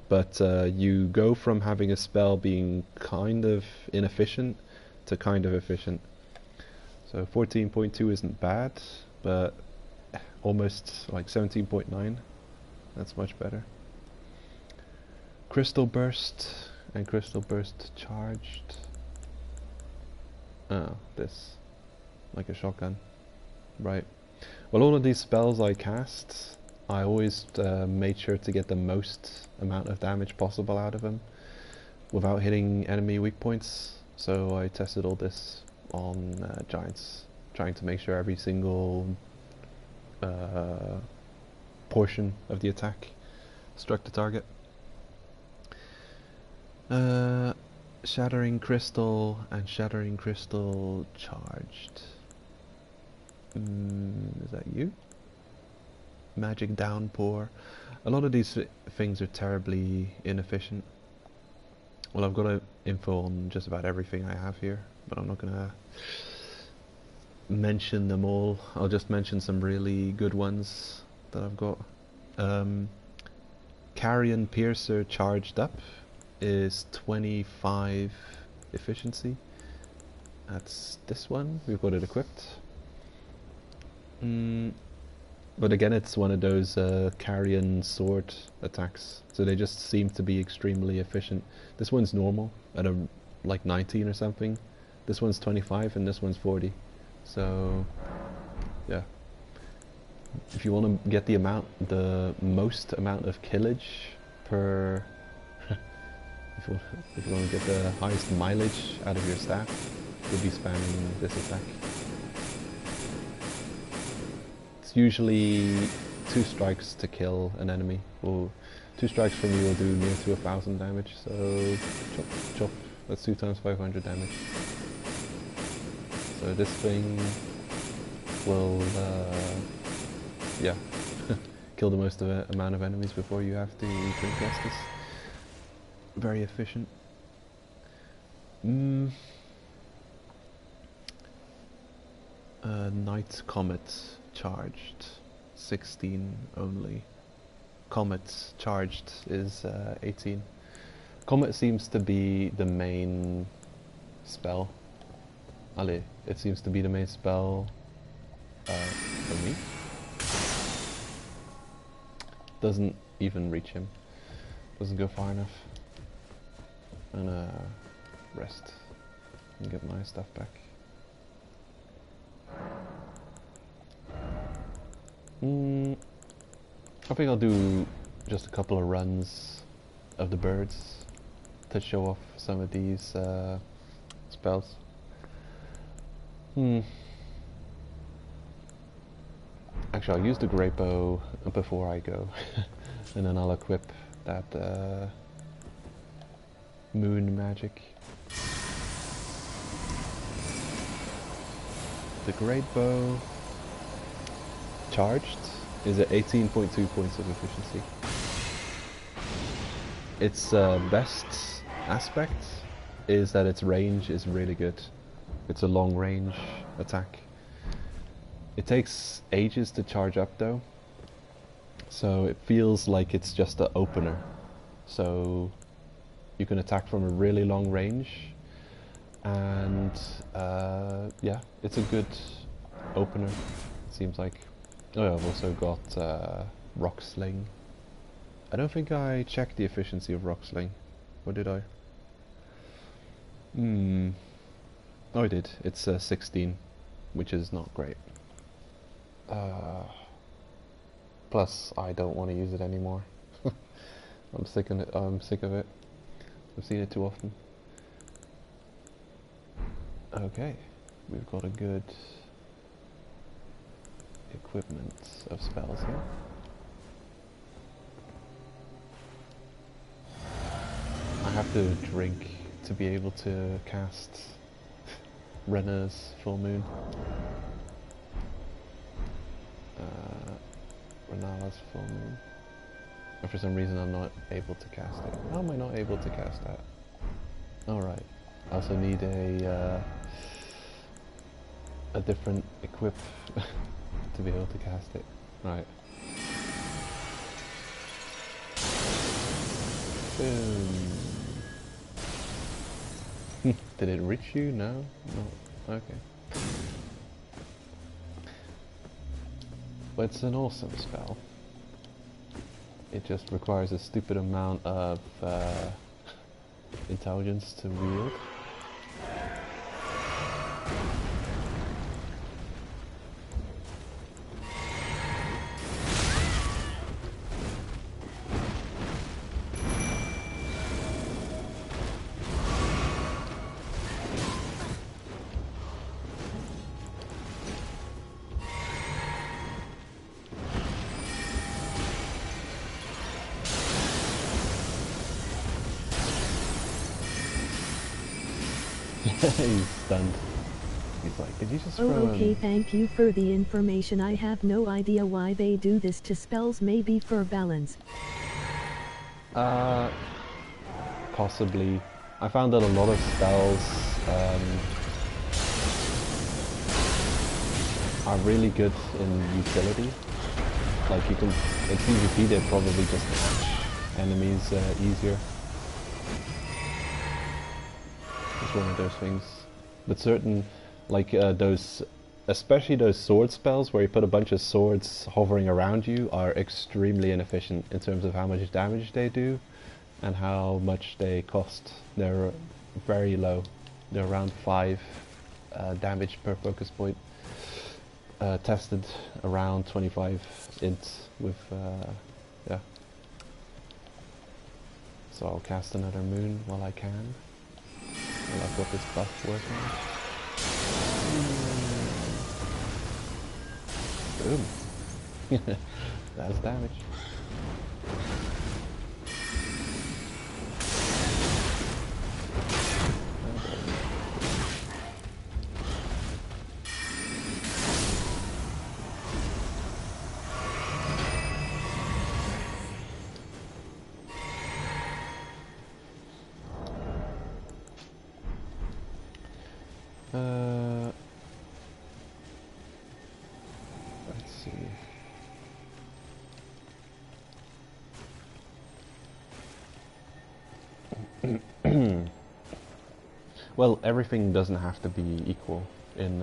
but you go from having a spell being kind of inefficient to kind of efficient. So 14.2 isn't bad, but almost like 17.9, that's much better. Crystal Burst and Crystal Burst Charged. Oh, this. Like a shotgun. Right. Well, all of these spells I cast, I always made sure to get the most amount of damage possible out of them without hitting enemy weak points. So I tested all this on giants, trying to make sure every single portion of the attack struck the target. Shattering Crystal and Shattering Crystal Charged. Is that you? Magic Downpour. A lot of these things are terribly inefficient. Well, I've got info on just about everything I have here, but I'm not gonna mention them all. I'll just mention some really good ones that I've got. Carrion Piercer Charged Up is 25 efficiency. That's this one. We've got it equipped. But again, it's one of those carrion sword attacks, so they just seem to be extremely efficient. This one's normal at like 19 or something. This one's 25 and this one's 40. So yeah, if you want to get the most amount of killage per if you want to get the highest mileage out of your staff, you'll be spamming this attack. It's usually 2 strikes to kill an enemy. Well, 2 strikes from you will do near to 1,000 damage, so chop, chop, that's 2 times 500 damage. So this thing will, yeah, kill the most amount of enemies before you have to drink Estus. Very efficient. Night Comet Charged, 16 only. Comet Charged is 18. Comet seems to be the main spell. Allez, it seems to be the main spell for me. Doesn't even reach him. Doesn't go far enough. And rest and get my stuff back. I think I'll do just a couple of runs of the birds to show off some of these spells. Actually, I'll use the great bow before I go, and then I'll equip that moon magic. The great bow charged is at 18.2 points of efficiency. Its best aspect is that its range is really good. It's a long range attack. It takes ages to charge up though, so it feels like it's just an opener. So you can attack from a really long range, And yeah, it's a good opener, seems like. Oh yeah, I've also got rock sling. I don't think I checked the efficiency of rock sling. Or did I? Oh, I did. It's 16, which is not great. Plus, I don't want to use it anymore. I'm sick of it. I've seen it too often. Okay, we've got a good equipment of spells here. I have to drink to be able to cast Renner's Full Moon. Renala's Full Moon. And for some reason I'm not able to cast it. How am I not able to cast that? Alright. I also need a different equip to be able to cast it. Right. Boom. Did it reach you? No? No. Okay. But it's an awesome spell. It just requires a stupid amount of intelligence to wield. He's stunned. He's like, did you just throw Oh, okay, him? thank you for the information. I have no idea why they do this to spells, maybe for balance. Possibly. I found that a lot of spells are really good in utility. Like you can, in PvP they'd probably just catch enemies easier. It's one of those things. But certain, like those, especially those sword spells where you put a bunch of swords hovering around you, are extremely inefficient in terms of how much damage they do and how much they cost. They're very low. They're around 5 damage per focus point. Tested around 25 int with, yeah. So I'll cast another moon while I can. While I've got this buff working. Boom. That's damage. Let's see. Well, everything doesn't have to be equal in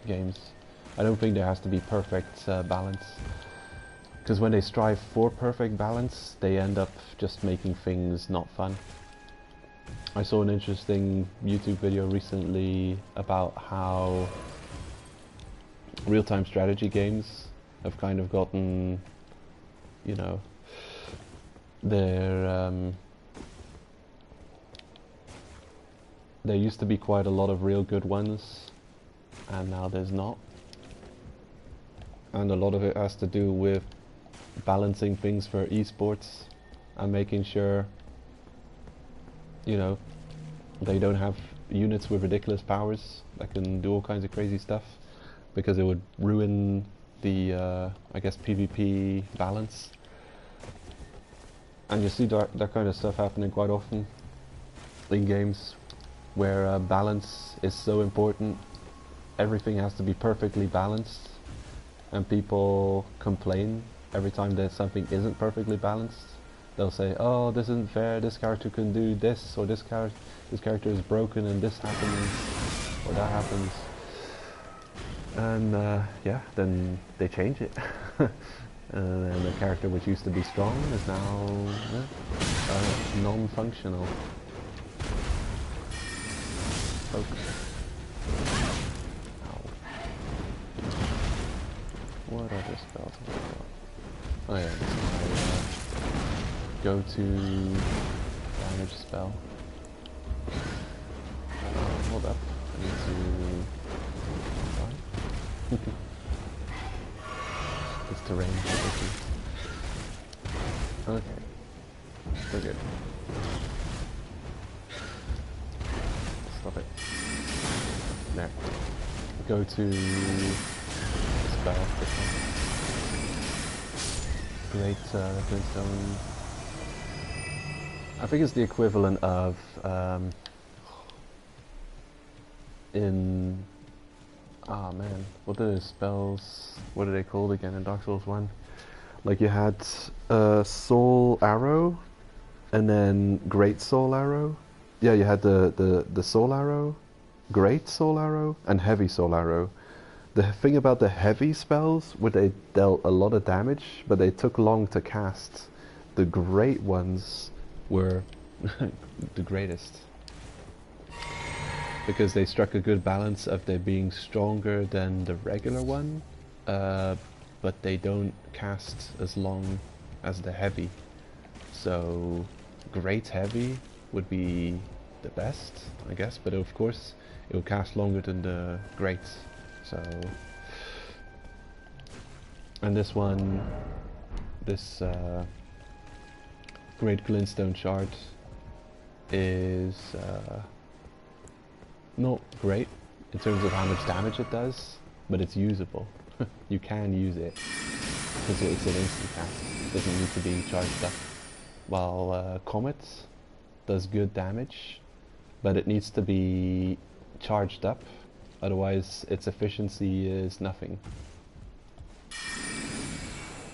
games. I don't think there has to be perfect balance. Because when they strive for perfect balance, they end up just making things not fun. I saw an interesting YouTube video recently about how real-time strategy games have kind of gotten, you know, there used to be quite a lot of real good ones, and now there's not. And a lot of it has to do with balancing things for esports and making sure, you know, they don't have units with ridiculous powers that can do all kinds of crazy stuff, because it would ruin the, I guess, PvP balance. And you see that kind of stuff happening quite often in games where balance is so important. Everything has to be perfectly balanced, and people complain every time that something isn't perfectly balanced, they'll say, "Oh, this isn't fair. This character can do this, or this character is broken, and this happens, or that happens." And yeah, then they change it. And the character which used to be strong is now non-functional. Okay. Ow. What other spells have I got? Oh yeah, this is my go-to damage spell. Hold up, I need to... This terrain is tricky. Okay, we're good. Stop it. There. Go to spell. Great glintstone. I think it's the equivalent of in man, what are the spells? What are they called again in Dark Souls 1? Like you had Soul Arrow, and then Great Soul Arrow. Yeah, you had the Soul Arrow, Great Soul Arrow, and Heavy Soul Arrow. The thing about the heavy spells, where they dealt a lot of damage, but they took long to cast. The great ones were the greatest, because they struck a good balance of they being stronger than the regular one, but they don't cast as long as the heavy. So great heavy would be the best, I guess, but of course it will cast longer than the great. So, and this one, this great glintstone shard is not great in terms of how much damage it does, but it's usable. You can use it because it's an instant cast. It doesn't need to be charged up. While Comet does good damage, but it needs to be charged up, otherwise its efficiency is nothing.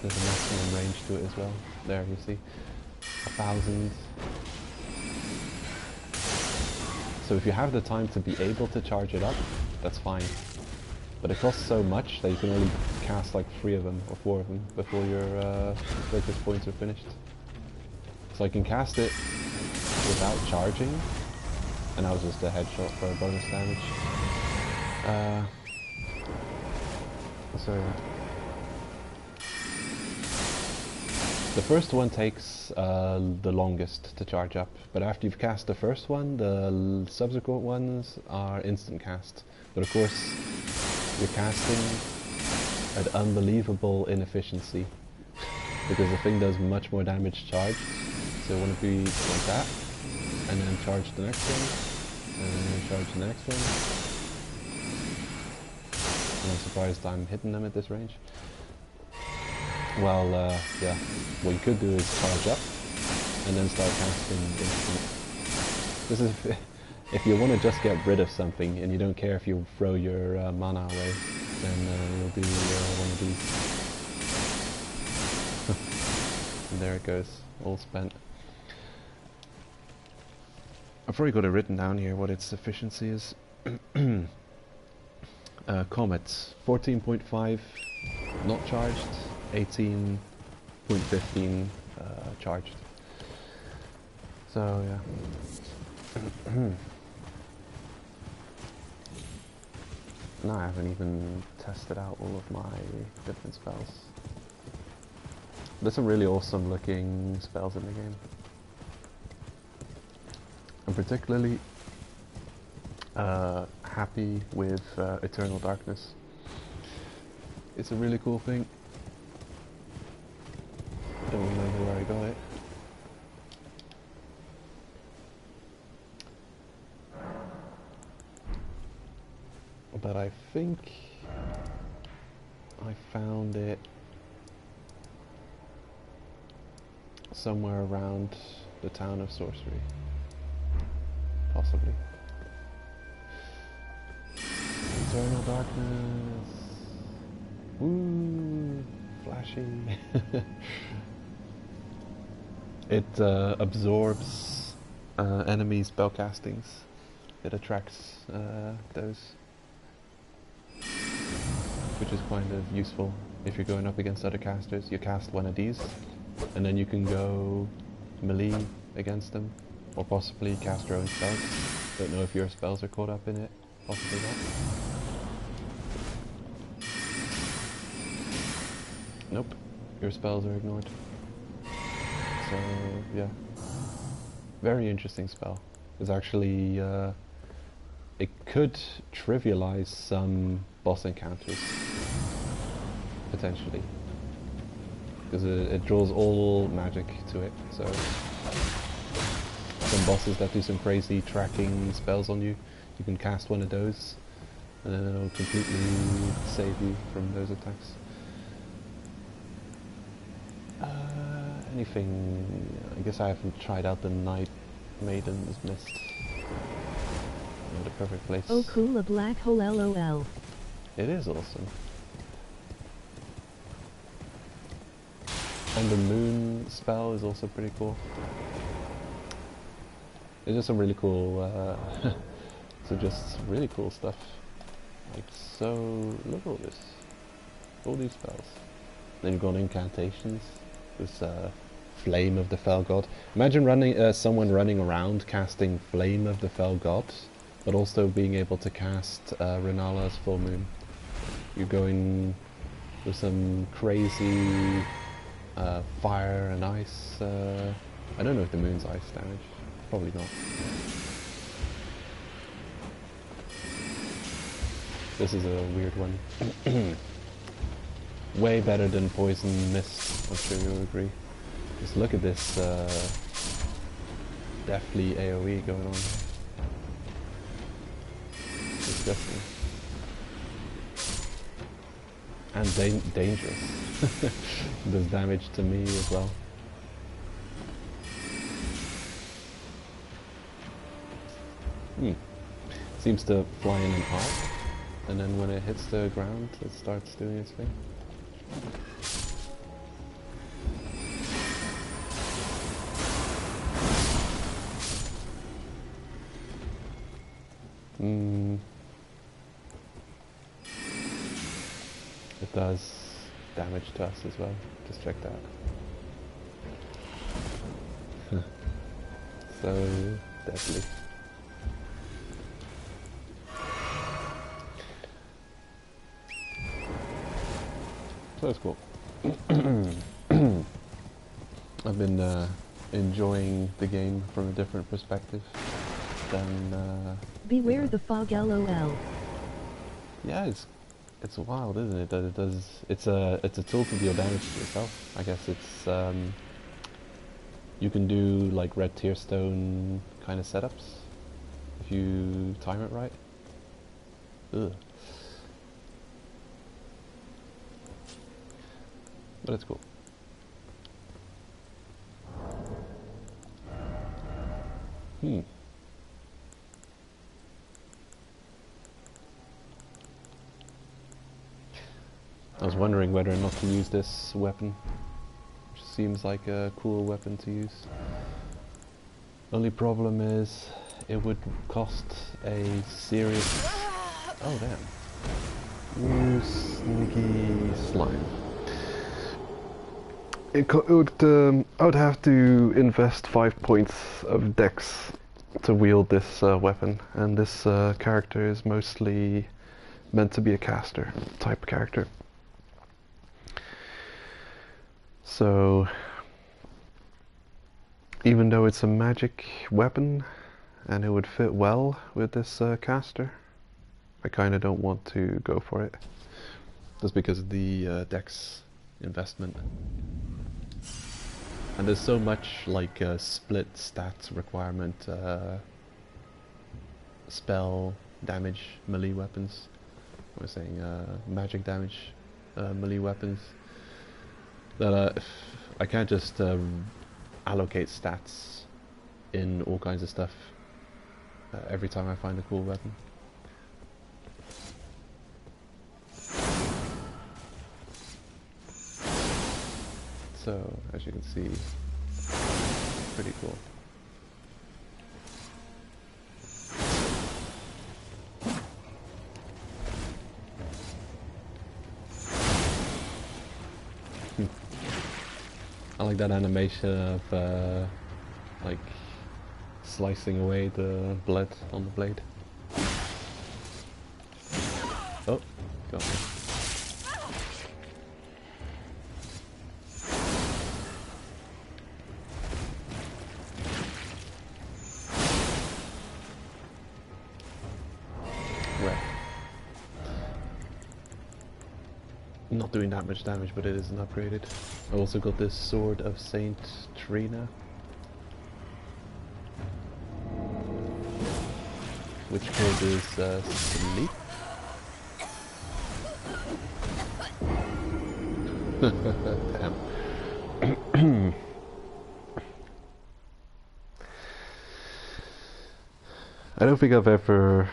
There's a maximum range to it as well. There you see, 1,000. So if you have the time to be able to charge it up, that's fine. But it costs so much that you can only cast like 3 of them or 4 of them before your focus points are finished. So I can cast it without charging, and that was just a headshot for a bonus damage. So yeah. The first one takes the longest to charge up, but after you've cast the first one, the subsequent ones are instant cast. But of course, you're casting at unbelievable inefficiency, because the thing does much more damage charged. So you want to be like that, and then charge the next one, and then charge the next one. And I'm surprised I'm hitting them at this range. Well, yeah, what you could do is charge up, and then start casting instant. This is if you want to just get rid of something, and you don't care if you throw your mana away, then you'll do one of these. And there it goes, all spent. I've already got it written down here what its efficiency is. Comet, 14.5 not charged, 18.15 charged. So yeah. No, I haven't even tested out all of my different spells. There's some really awesome looking spells in the game. I'm particularly happy with Eternal Darkness. It's a really cool thing. Don't remember where I got it. But I think I found it somewhere around the town of Sorcery. Possibly. Eternal Darkness. Woo! Flashy. It absorbs enemy spell castings. It attracts those, which is kind of useful if you're going up against other casters. You cast one of these, and then you can go melee against them, or possibly cast your own spells. Don't know if your spells are caught up in it. Possibly not. Nope, your spells are ignored. So yeah, very interesting spell. It's actually it could trivialize some boss encounters potentially, because it draws all magic to it. So some bosses that do some crazy tracking spells on you, you can cast one of those, and then it'll completely save you from those attacks. Anything? I guess I haven't tried out the Night Maiden's Mist. The perfect place. Oh cool, a black hole LOL. It is awesome. And the moon spell is also pretty cool. It's just some really cool, so just really cool stuff. Like, so, look at all this. All these spells. Then you've got incantations. This Flame of the Fell God. Imagine running, someone running around casting Flame of the Fell God, but also being able to cast Renala's Full Moon. You're going with some crazy fire and ice. I don't know if the moon's ice damage. Probably not. This is a weird one. Way better than Poison Mist, I'm sure you'll agree. Just look at this deathly AoE going on. Disgusting. And dangerous. Does damage to me as well. Seems to fly in an arc, and then when it hits the ground, it starts doing its thing. It does damage to us as well. Just check that. So deadly. So that's cool. I've been enjoying the game from a different perspective than Beware the fog LOL. yeah, it's wild, isn't it? That it does. It's a tool to deal damage to yourself. I guess it's you can do like red tear stone kind of setups if you time it right. Ugh. But it's cool. I was wondering whether or not to use this weapon, which seems like a cool weapon to use. Only problem is it would cost a serious... Oh damn. You sneaky slime. I would have to invest 5 points of dex to wield this weapon, and this character is mostly meant to be a caster type character. So, even though it's a magic weapon and it would fit well with this caster, I kind of don't want to go for it, just because of the dex investment. And there's so much like split stats requirement, spell damage melee weapons. I was saying magic damage melee weapons. That I can't just allocate stats in all kinds of stuff every time I find a cool weapon. So, as you can see, pretty cool. I like that animation of like slicing away the blood on the blade. Oh, got me. Right. Not doing that much damage, but it isn't upgraded. I also got this Sword of Saint Trina, which causes sleep. Damn. I don't think I've ever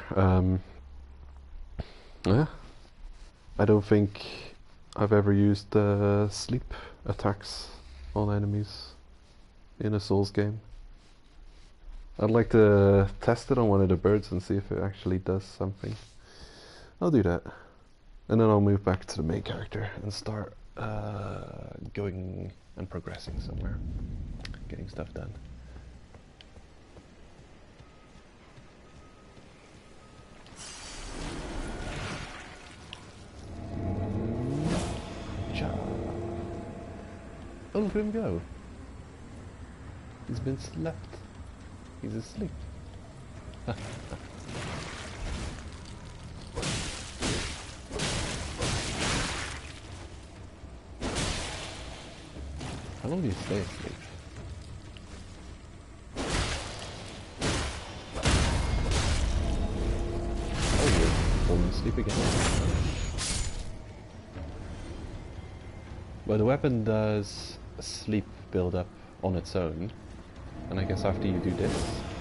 I don't think I've ever used sleep attacks on enemies in a Souls game. I'd like to test it on one of the birds and see if it actually does something. I'll do that. And then I'll move back to the main character and start going and progressing somewhere. Getting stuff done. Oh, look at him go. He's been slept. He's asleep. How long do you stay asleep? Oh, you're falling asleep again. Well, the weapon does sleep build up on its own, and I guess after you do this,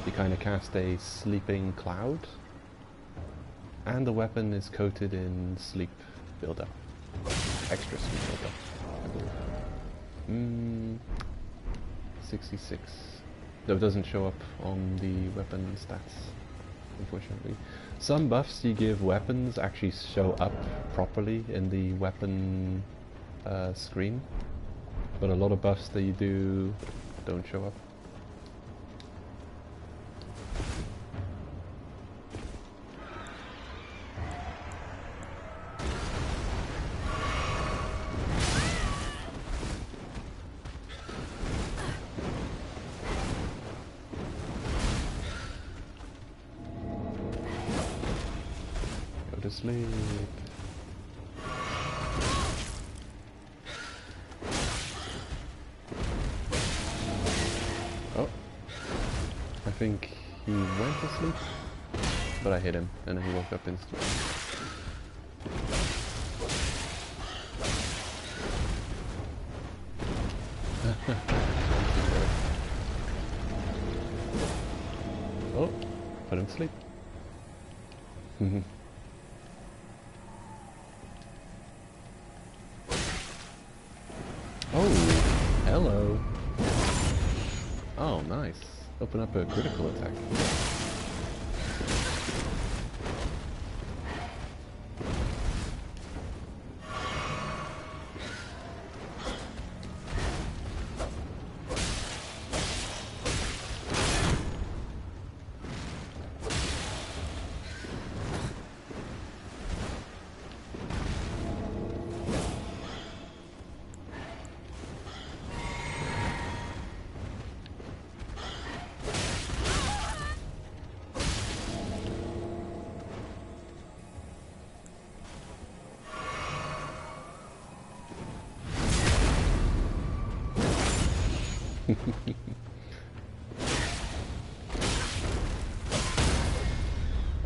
you kind of cast a sleeping cloud, and the weapon is coated in sleep build up, extra sleep build up, I believe. 66. Though it doesn't show up on the weapon stats, unfortunately. Some buffs you give weapons actually show up properly in the weapon screen, but a lot of buffs that you do don't show up. Go to sleep. I think he went to sleep, but I hit him, and then he woke up instantly. Oh, put him to sleep. Oh, hello. Oh, nice. Open up a critical attack.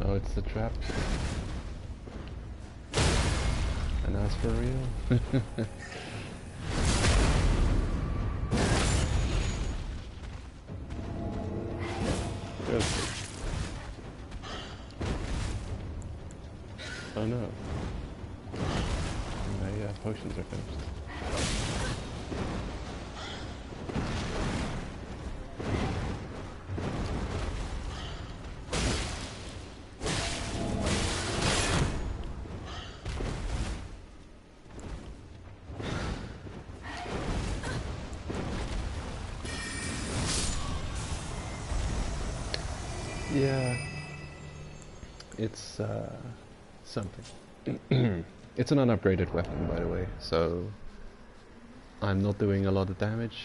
Oh, it's the trap. And that's for real. Good. Oh no. My potions are finished. Yeah, it's something. It's an unupgraded weapon, by the way, so I'm not doing a lot of damage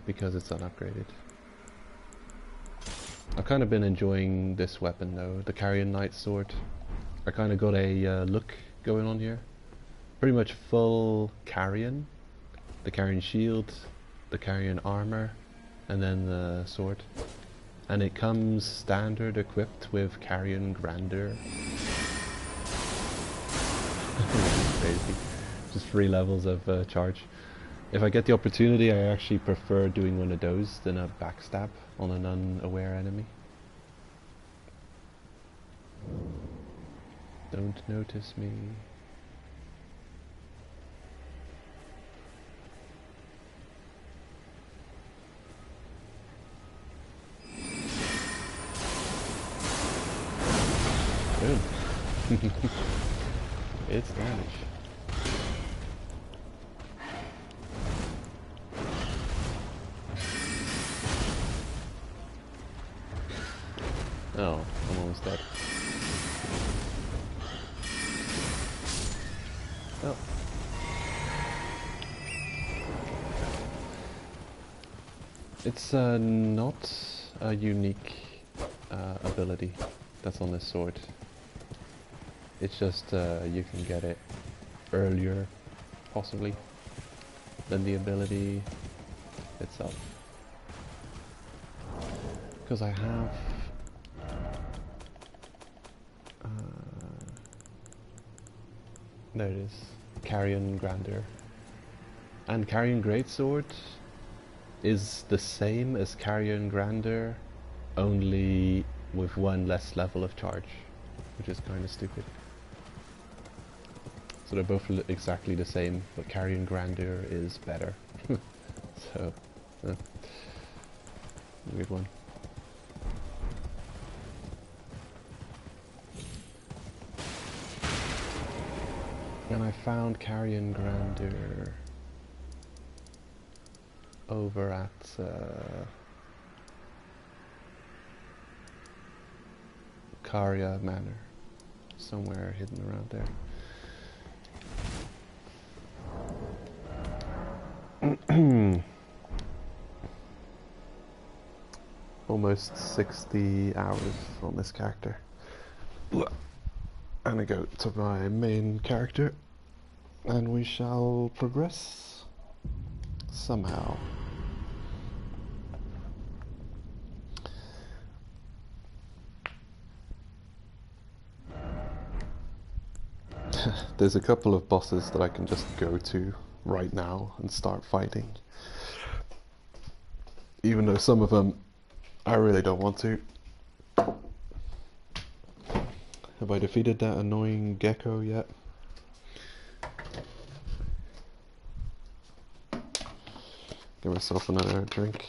because it's unupgraded. I've kind of been enjoying this weapon though, the Carrion Knight sword. I kind of got a look going on here. Pretty much full Carrion, the Carrion shield, the Carrion armor, and then the sword. And it comes standard equipped with Carrion Grandeur. Crazy. Just 3 levels of charge. If I get the opportunity, I actually prefer doing one of those than a backstab on an unaware enemy. Don't notice me. Boom. It's damage. Oh, I'm almost dead. Oh. It's not a unique ability that's on this sword. It's just you can get it earlier, possibly, than the ability itself. Because I have there it is, Carrion Grandeur. And Carrion Greatsword is the same as Carrion Grandeur, only with 1 less level of charge, which is kind of stupid. So they're both exactly the same, but Carrion Grandeur is better. So, weird one. And I found Carrion Grandeur over at Caria Manor, somewhere hidden around there. Almost 60 hours on this character. And I go to my main character, and we shall progress somehow. There's a couple of bosses that I can just go to right now and start fighting. Even though some of them I really don't want to. Have I defeated that annoying gecko yet? Give myself another drink.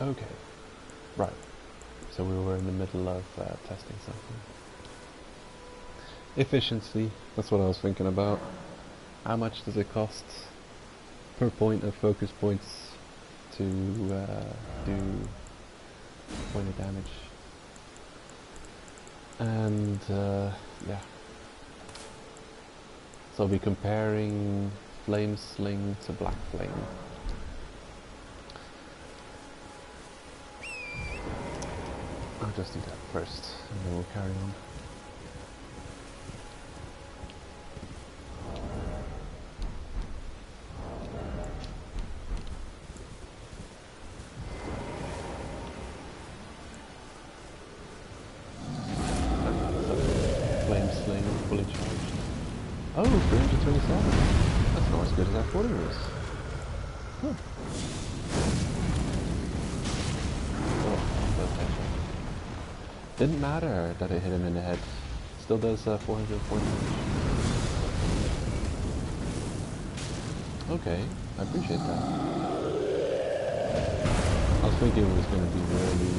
Okay, right, so we were in the middle of testing something. Efficiency, that's what I was thinking about. How much does it cost per point of focus points to do point of damage? And yeah, so I'll be comparing Flame Sling to Black Flame. I'll just do that first, and then we'll carry on. Flame Sling fully charged. Oh, 327. That's not as good as I thought it was. Huh. Oh, didn't matter that it hit him in the head. Still does 404 damage. Okay, I appreciate that. I was thinking it was going to be really...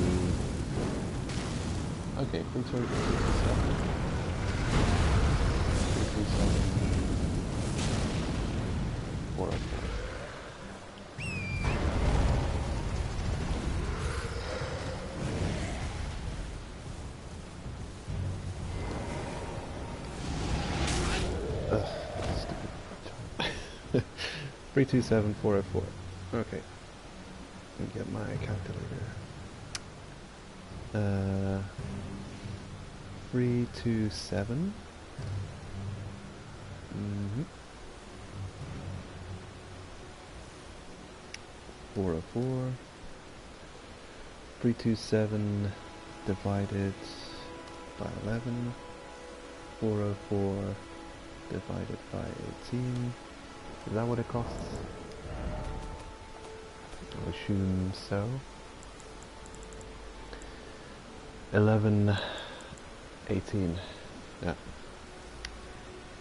Okay, 327. 404. Ugh, stupid. 327404. Okay. Let me get my calculator. 327. 404. 327 divided by 11. 404 divided by 18. Is that what it costs? I'll assume so. 11, 18. Yeah.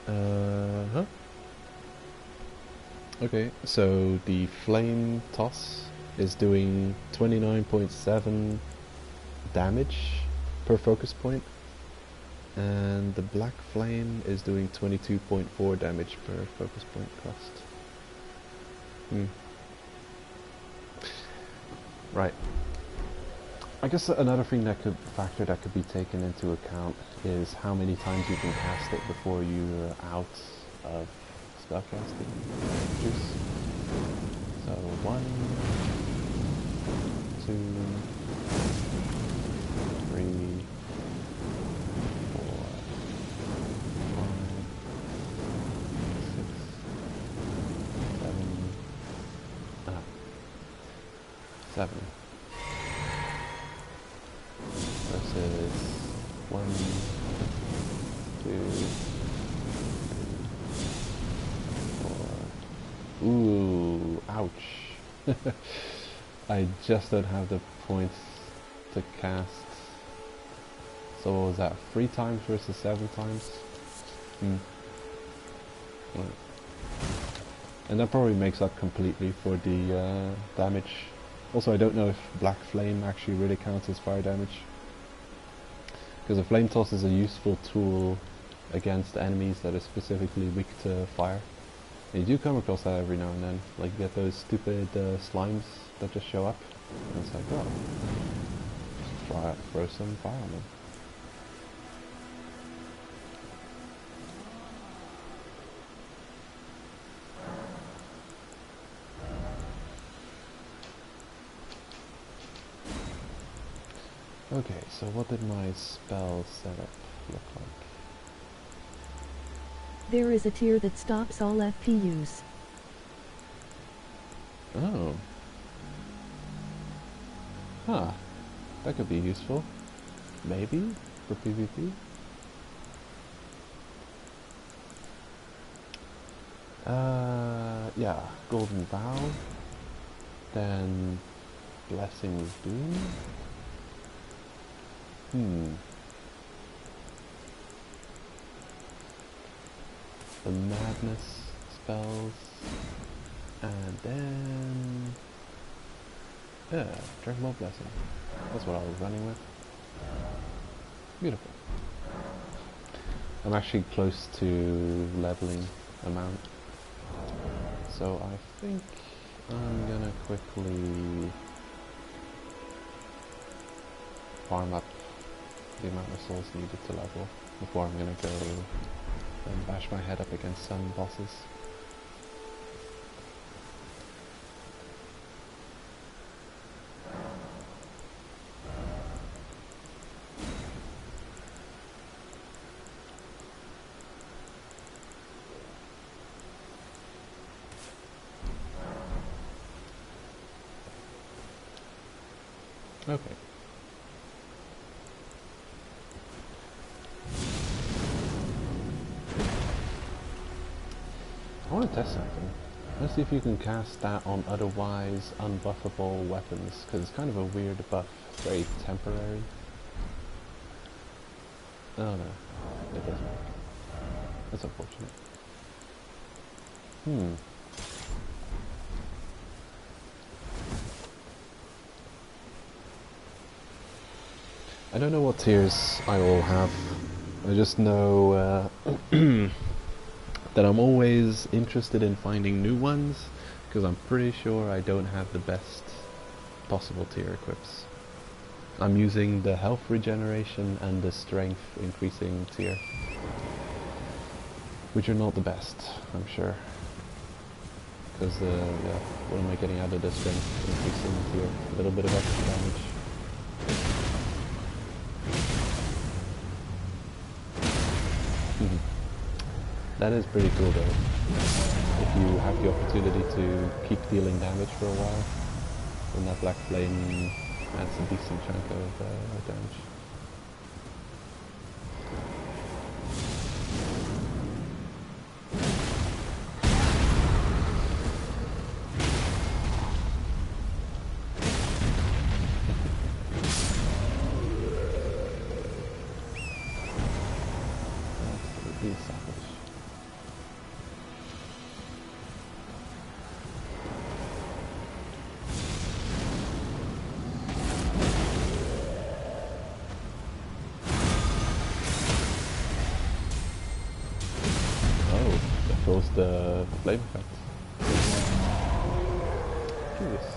Huh? Okay, so the flame toss is doing 29.7 damage per focus point, and the black flame is doing 22.4 damage per focus point cost. Right. I guess another thing that factor that could be taken into account is how many times you can cast it before you're out of spellcasting juice. So 1, 2, 3, 4, 5, 6, 7. Versus 1, 2, 3, 4. Ooh, ouch. I just don't have the points to cast. So what was that? 3 times versus 7 times? Right. And that probably makes up completely for the damage. Also, I don't know if Black Flame actually really counts as fire damage. Because a Flame Toss is a useful tool against enemies that are specifically weak to fire. And you do come across that every now and then. Like you get those stupid slimes that just show up. And it's like, oh, just throw some fire on them. Okay, so what did my spell setup look like? There is a tier that stops all FPUs. Oh. Huh. That could be useful. Maybe? For PvP? Yeah. Golden Vow. Then Blessing's Doom. The Madness spells. And then... yeah, Dragon Ball Blessing. That's what I was running with. Beautiful. I'm actually close to leveling amount. So I think I'm gonna quickly farm up the amount of souls needed to level before I'm gonna go and bash my head up against some bosses. Okay. I want to test something. Let's see if you can cast that on otherwise unbuffable weapons, because it's kind of a weird buff. It's very temporary. Oh no. It doesn't work. That's unfortunate. I don't know what tiers I all have. I just know that I'm always interested in finding new ones, because I'm pretty sure I don't have the best possible tier equips. I'm using the health regeneration and the strength increasing tier, which are not the best, I'm sure. Because yeah, what am I getting out of the strength increasing tier? A little bit of extra damage. That is pretty cool though, if you have the opportunity to keep dealing damage for a while, then that black flame adds a decent chunk of damage. Absolutely savage. Throws the flame effect. Curious.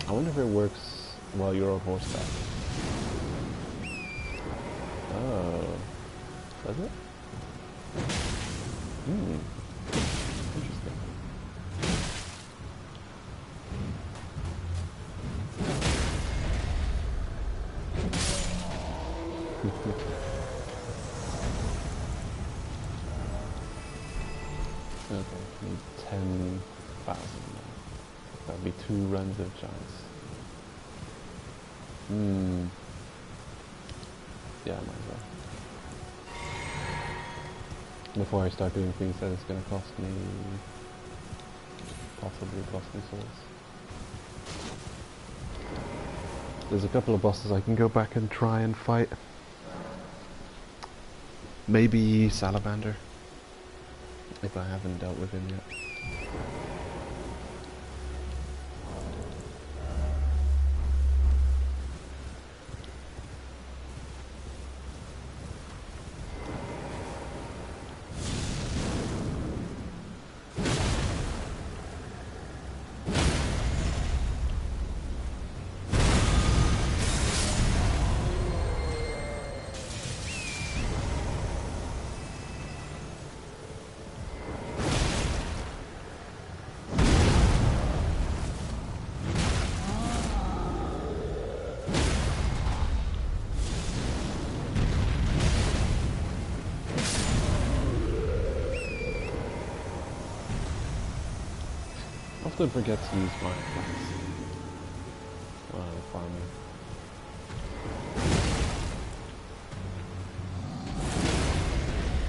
I wonder if it works while you're on horseback. Oh, does it? Interesting. Okay, need 10,000. That'll be 2 runs of giants. Yeah, I might as well. Before I start doing things that it's gonna cost me, possibly cost me souls. There's a couple of bosses I can go back and try and fight. Maybe Salamander, if I haven't dealt with him yet. I often forget to use my plants while I'm farming.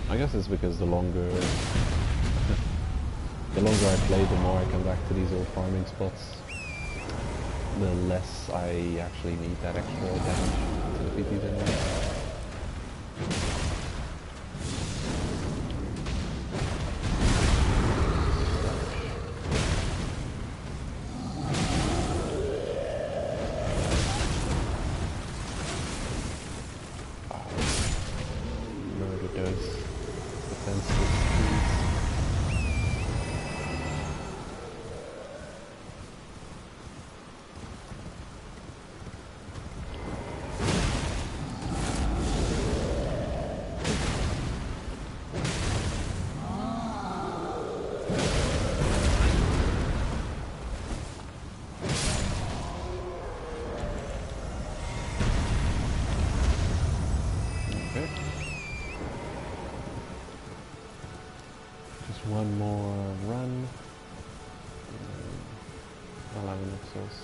I guess it's because the longer I play, the more I come back to these old farming spots, the less I actually need that extra damage to defeat these enemies. One more run. I'll have enough souls.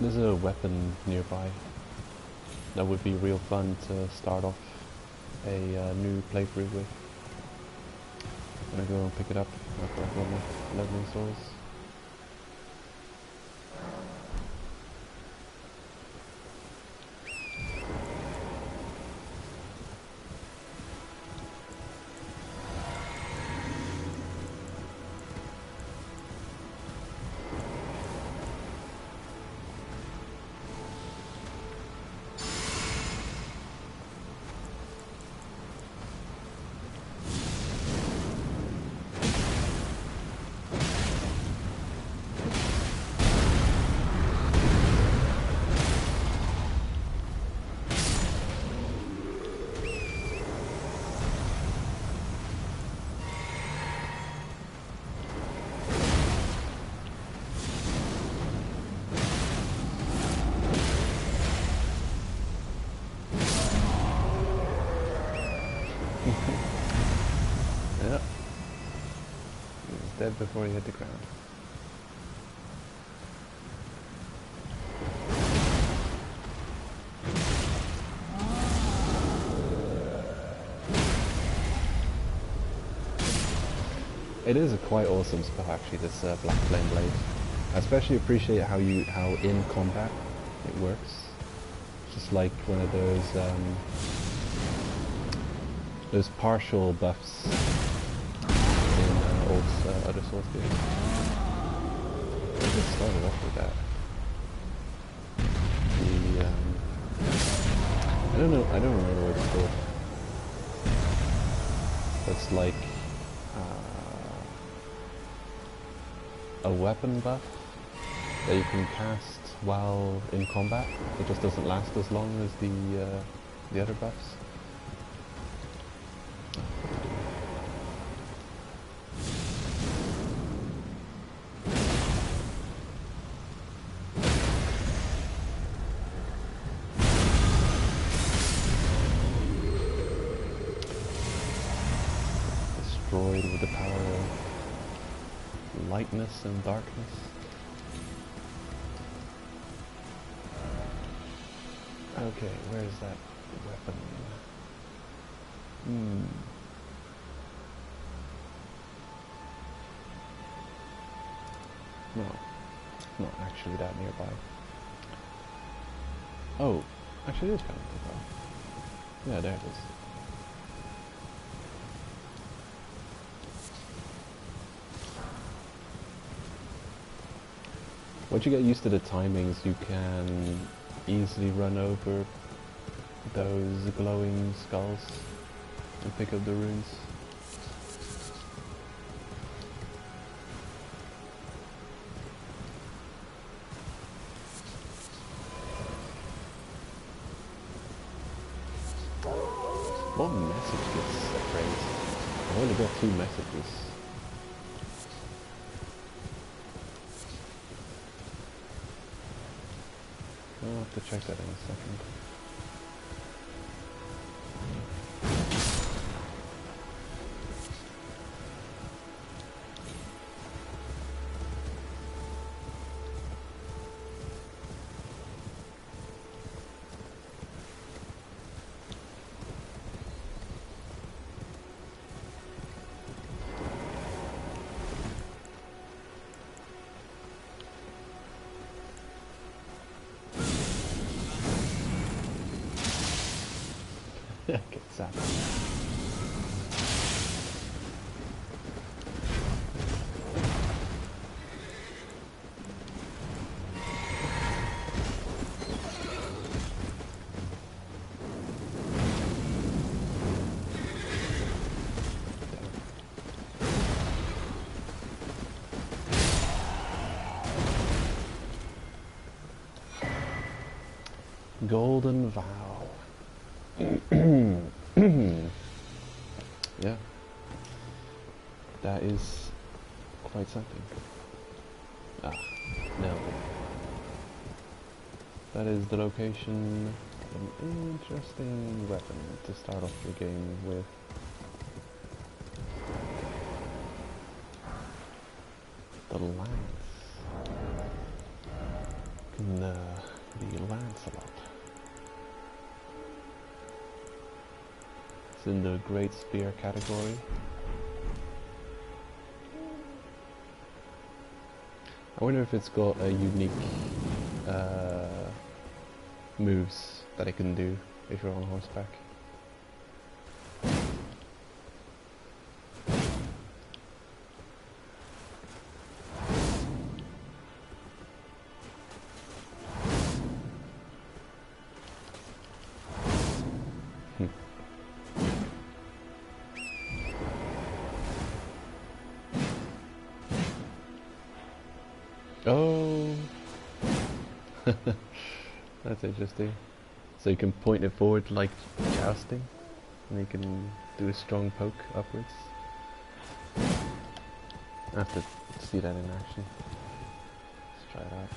There's a weapon nearby that would be real fun to start off a new playthrough with. I'm gonna go and pick it up after I've got enough leveling souls. Yep. He was dead before he hit the ground. It is a quite awesome spell actually, this Black Flame Blade. I especially appreciate how in combat it works. Just like one of those partial buffs in old other Souls games. I just started off with that. I don't remember what it's called. It's like a weapon buff that you can cast while in combat. It just doesn't last as long as the other buffs. Destroyed with the power of lightness and darkness. Okay, where is that weapon? No, it's not actually that nearby. Oh, actually it is kind of nearby. Yeah, there it is. Once you get used to the timings, you can easily run over those glowing skulls and pick up the runes. What message gets raised? I've only got 2 messages. I'll have to check that in a second. Get zapped. Golden Vow. Yeah, that is quite something. Ah, nailed it. That is the location An interesting weapon to start off your game with. The lance. Can be Lancelot. It's in the Great Spear category. I wonder if it's got a unique moves that it can do if you're on horseback. Oh, that's interesting. So you can point it forward like jousting, and you can do a strong poke upwards. I have to see that in action. Let's try it out.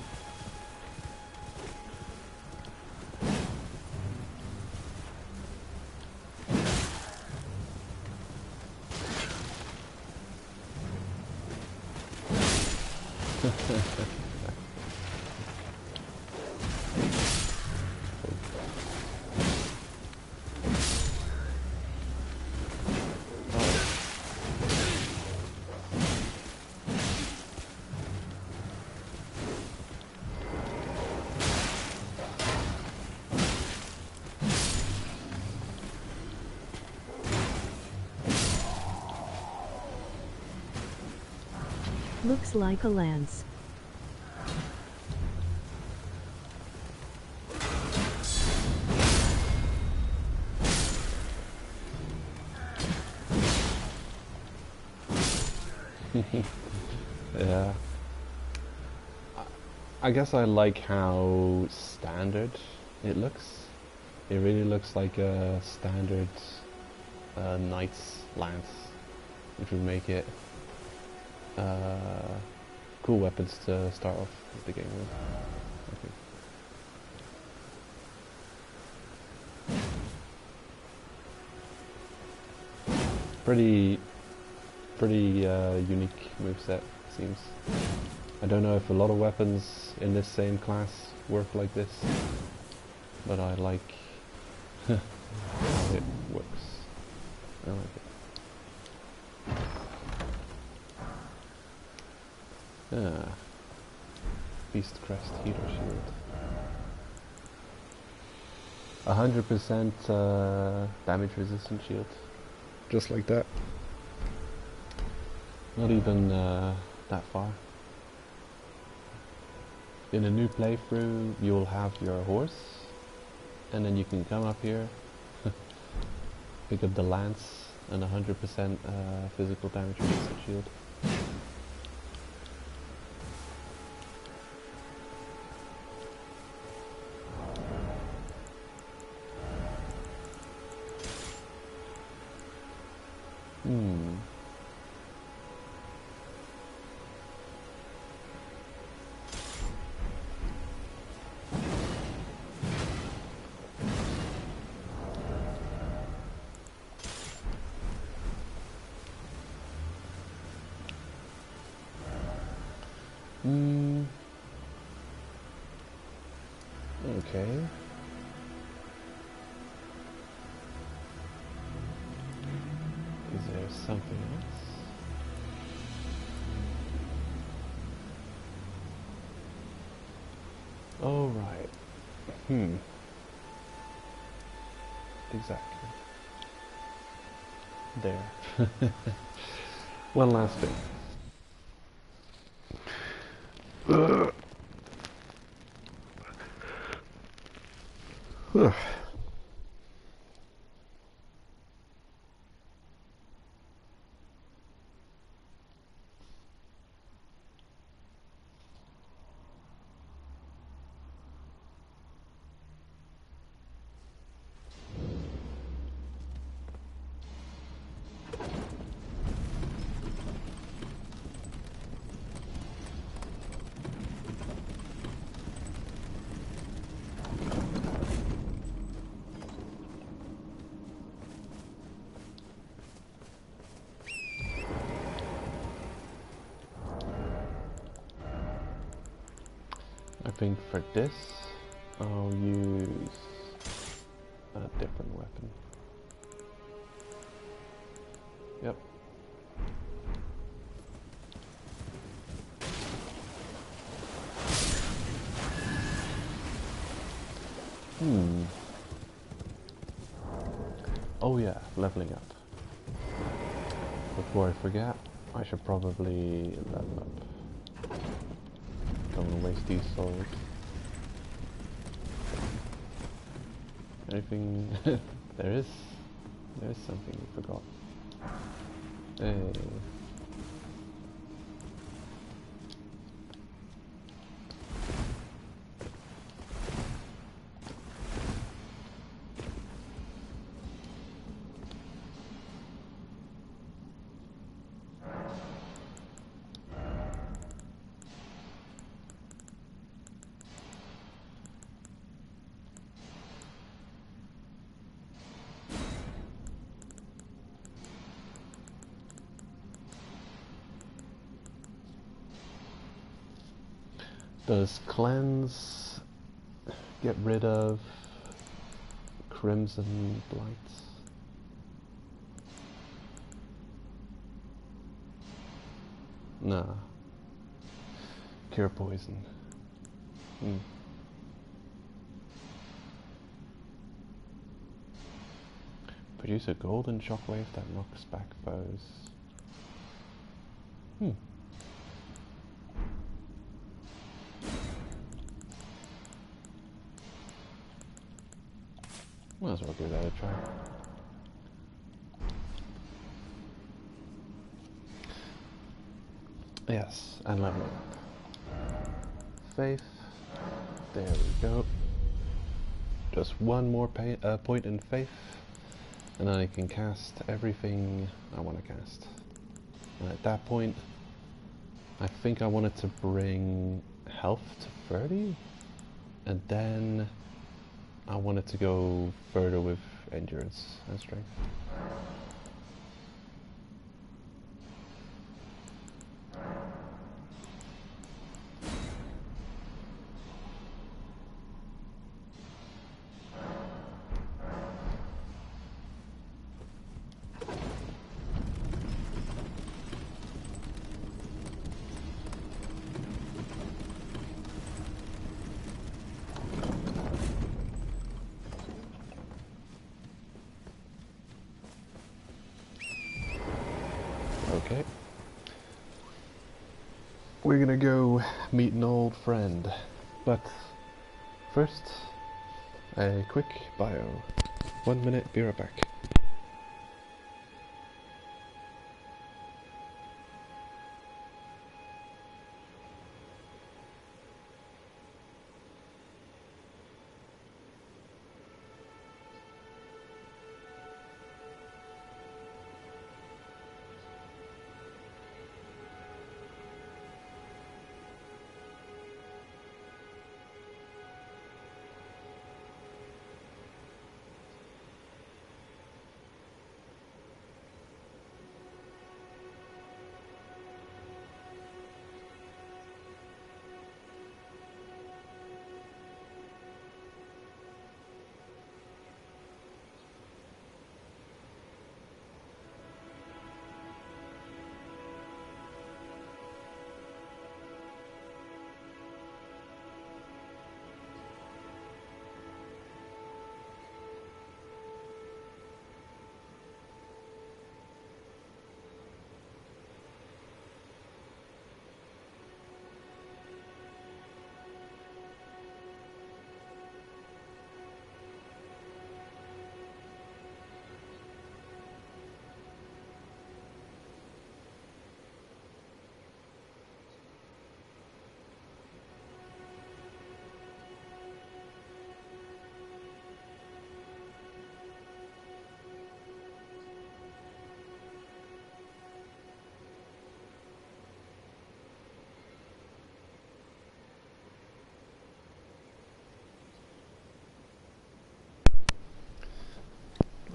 Looks like a lance. Yeah. I guess I like how standard it looks. It really looks like a standard knight's lance, which would make it cool weapons to start off the game with, I think. Pretty unique moveset, seems. I don't know if a lot of weapons in this same class work like this, but I like how it works. I like it. Ah, Beast Crest Heater Shield. 100% damage resistant shield. Just like that. Not even that far. In a new playthrough you'll have your horse, and then you can come up here, pick up the lance and 100% physical damage resistant shield. Okay. Is there something else? Oh, right. Exactly. There. One last thing. I think for this, I'll use a different weapon. Yep. Oh yeah, leveling up. Before I forget, I should probably level up. Don't want to waste these souls. Anything? there is something you forgot. Hey. Does cleanse get rid of crimson blights? Nah. Cure poison. Produce a golden shockwave that knocks back foes. Might as well give that a try. Yes, and level up. Faith. There we go. Just one more point in faith, and then I can cast everything I want to cast. And at that point, I think I wanted to bring health to 30, and then I wanted to go further with endurance and strength. Okay. We're gonna go meet an old friend, but first, a quick bio. 1 minute, be right back.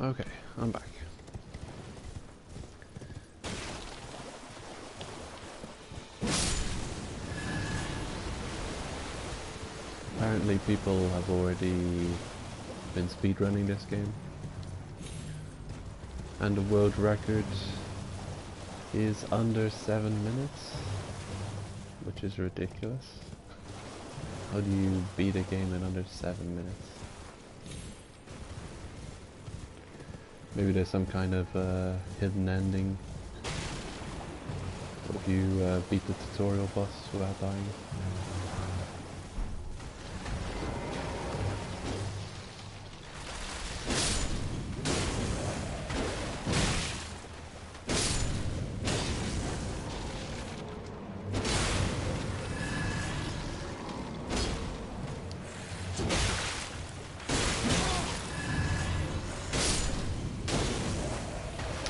Okay, I'm back. Apparently people have already been speedrunning this game. And the world record is under 7 minutes, which is ridiculous. How do you beat a game in under 7 minutes? Maybe there's some kind of hidden ending. What if you beat the tutorial boss without dying?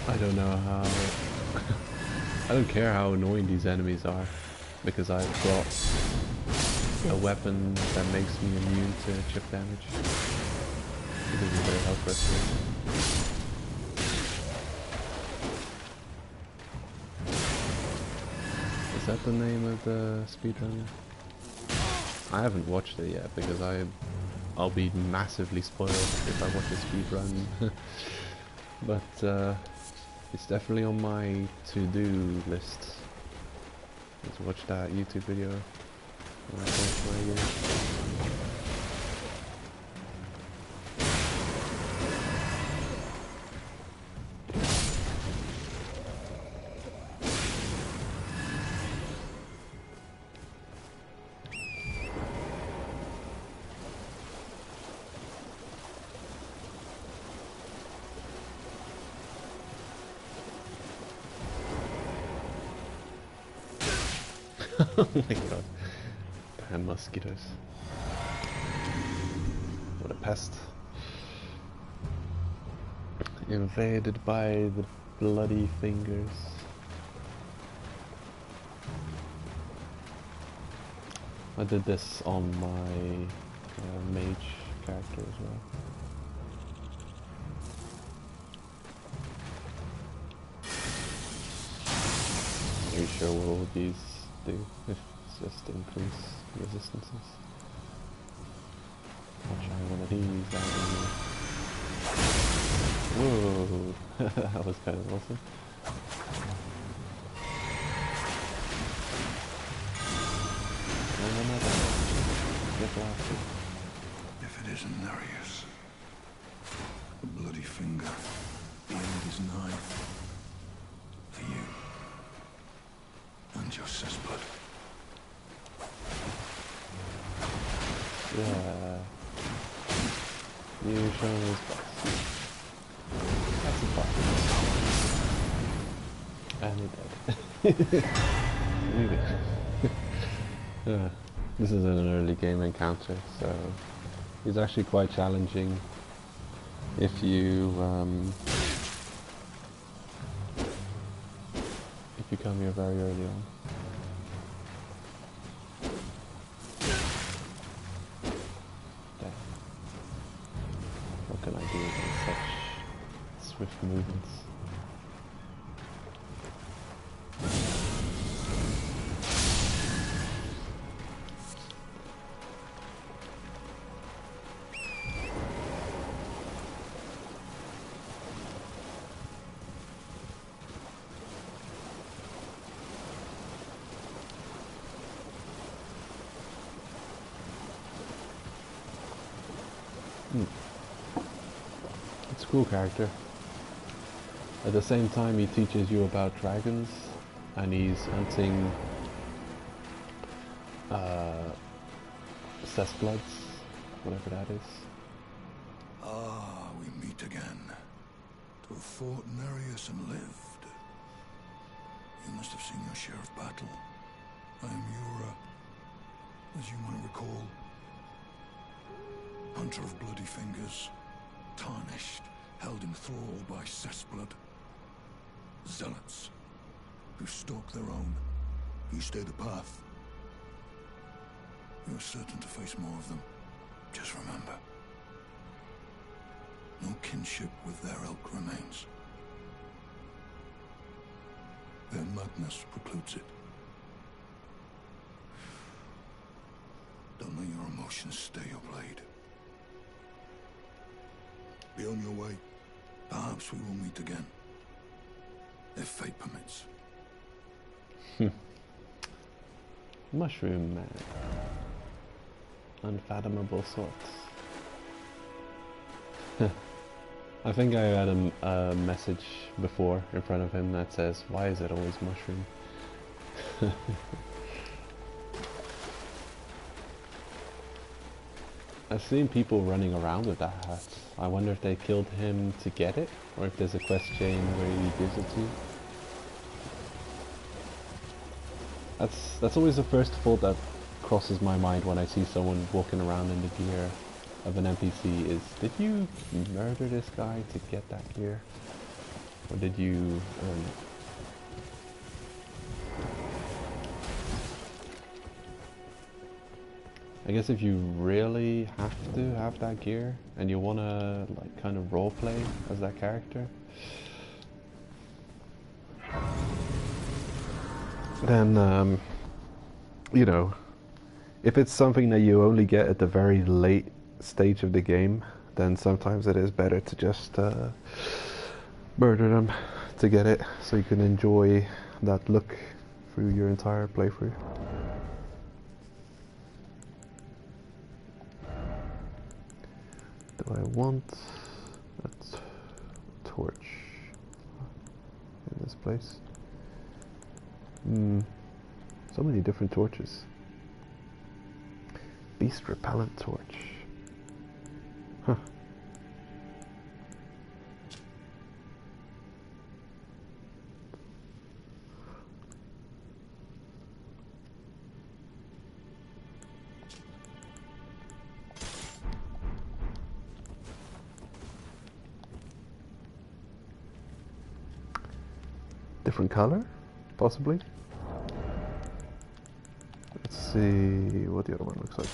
I don't know how... I don't care how annoying these enemies are, because I've got a weapon that makes me immune to chip damage. Because of their health restoration. Is that the name of the speedrun? I haven't watched it yet, because I'll be massively spoiled if I watch a speedrun. But it's definitely on my to-do list. Let's watch that YouTube video when I finish my game. Oh my god. Damn mosquitoes. What a pest. Invaded by the bloody fingers. I did this on my mage character as well. Are you sure what all these do? If it's just increase resistances. I'll try one of these out on you. Whoa! That was kind of awesome. And another. Get blasted. If it isn't Nereus, the bloody finger, the end is nigh. For you. And your blood. Yeah. You show me his box. That's a box. And he died. Leave it. This is an early game encounter, so it's actually quite challenging if you come here very early on. Damn. What can I do against such swift movements? It's a cool character. At the same time, he teaches you about dragons, and he's hunting cessbloods, whatever that is. Ah, we meet again. To have fought Nereus and lived. You must have seen your share of battle. I am Yura, as you might recall. Hunter of bloody fingers, tarnished, held in thrall by cessblood. Zealots, who stalk their own. You stay the path. You're certain to face more of them. Just remember, no kinship with their ilk remains. Their madness precludes it. Don't let your emotions emotions stay your blade. Be on your way. Perhaps we will meet again. If fate permits. Mushroom man. Unfathomable sorts. I think I had a message before in front of him that says, "Why is it always mushroom?" I've seen people running around with that hat. I wonder if they killed him to get it, or if there's a quest chain where he gives it to you. That's always the first thought that crosses my mind when I see someone walking around in the gear of an NPC is, did you murder this guy to get that gear? Or did you earn it? I guess if you really have to have that gear and you wanna like kind of roleplay as that character, then you know, if it's something that you only get at the very late stage of the game, then sometimes it is better to just murder them to get it, so you can enjoy that look through your entire playthrough. Do I want a torch in this place? So many different torches. Beast repellent torch. Huh. Different color, possibly. Let's see what the other one looks like.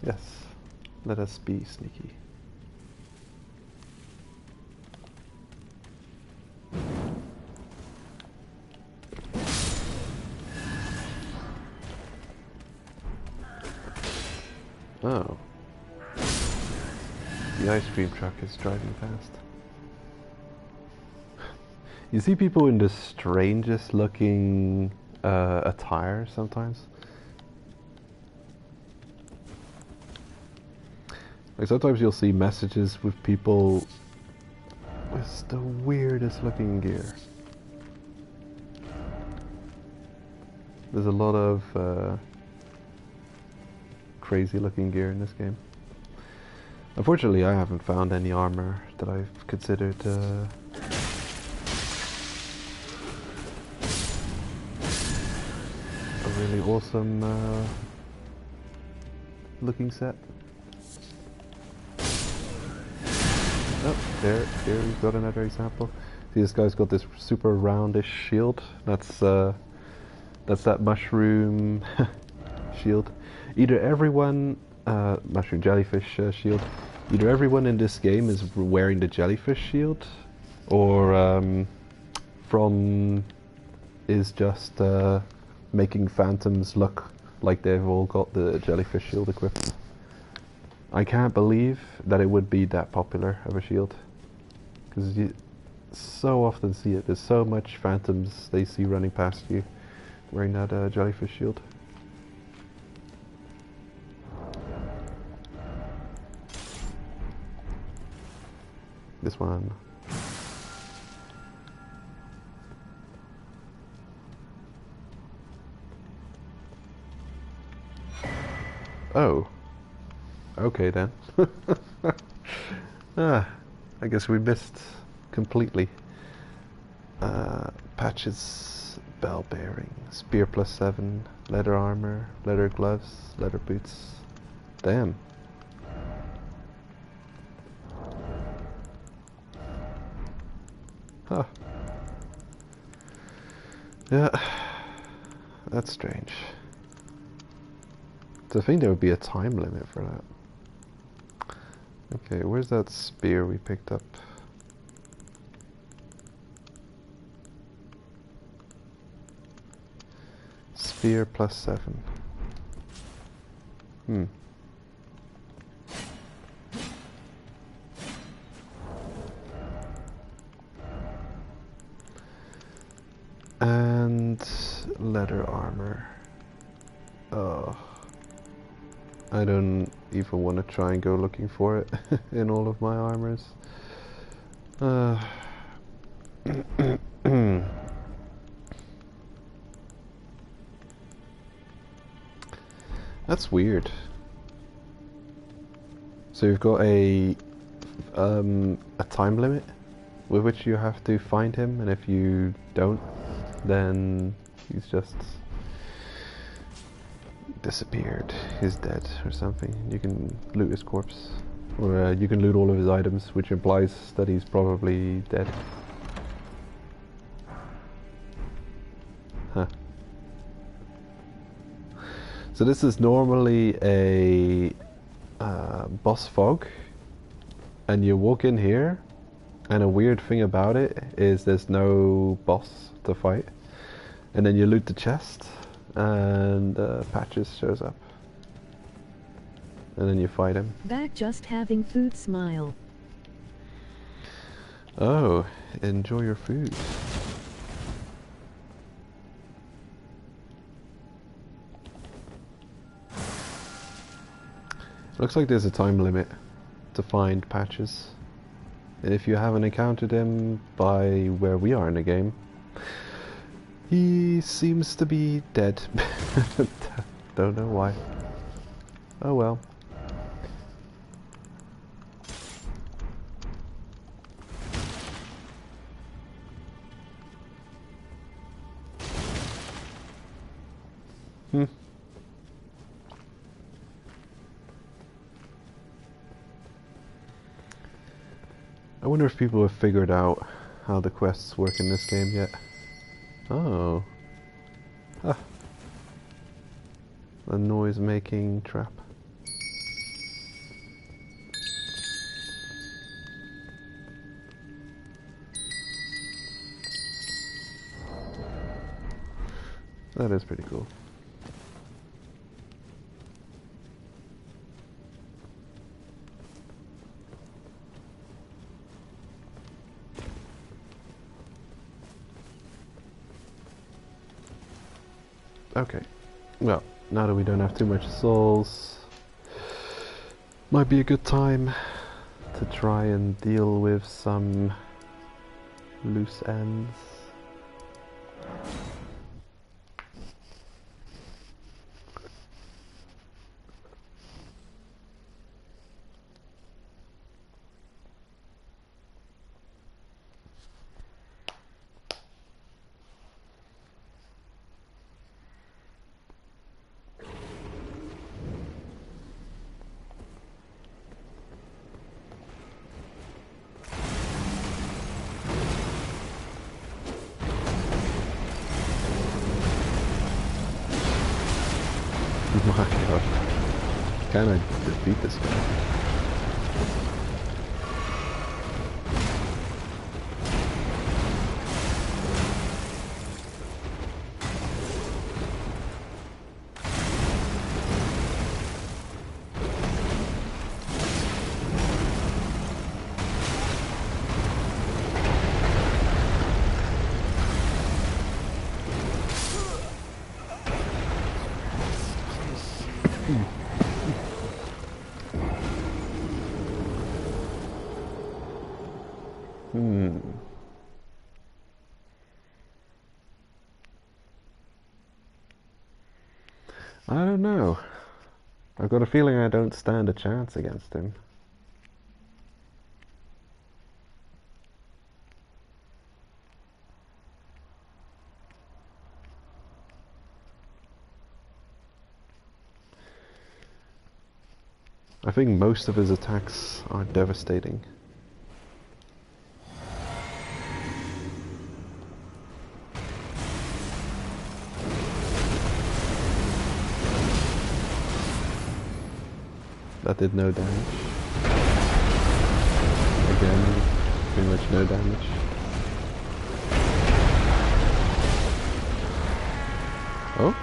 Yes, let us be sneaky. Oh. The ice cream truck is driving past. You see people in the strangest looking attire sometimes. Like sometimes you'll see messages with people with the weirdest looking gear. There's a lot of crazy looking gear in this game. Unfortunately, I haven't found any armor that I've considered a really awesome looking set. Oh, there we've got another example. See, this guy's got this super roundish shield. That's that mushroom shield. Either everyone, mushroom jellyfish shield. Either everyone in this game is wearing the jellyfish shield, or From is just making phantoms look like they've all got the jellyfish shield equipped. I can't believe that it would be that popular of a shield, because you so often see it. There's so much phantoms they see running past you wearing that jellyfish shield. This one. Oh. Okay then. I guess we missed completely. Patches, bell bearing, spear +7, leather armor, leather gloves, leather boots. Damn. Huh. Yeah. That's strange. So I think there would be a time limit for that. Okay, where's that spear we picked up? Spear +7. Hmm. And leather armor. Oh. I don't even want to try and go looking for it in all of my armors. That's weird. So you've got a time limit with which you have to find him, and if you don't, then he's just disappeared. He's dead or something. You can loot his corpse, or you can loot all of his items, which implies that he's probably dead. Huh. So this is normally a boss fog, and you walk in here, and a weird thing about it is there's no boss to fight, and then you loot the chest, and Patches shows up, and then you fight him. Back just having food smile. Oh, enjoy your food. Looks like there's a time limit to find Patches. And if you haven't encountered him by where we are in the game, he seems to be dead. Don't know why. Oh well. Hmm. I wonder if people have figured out how the quests work in this game yet. Oh. Ah. A noise-making trap. That is pretty cool. Okay, well, now that we don't have too much souls, might be a good time to try and deal with some loose ends. My god. Can I defeat this guy? I don't know. I've got a feeling I don't stand a chance against him. I think most of his attacks are devastating. That did no damage. Again, pretty much no damage. Oh?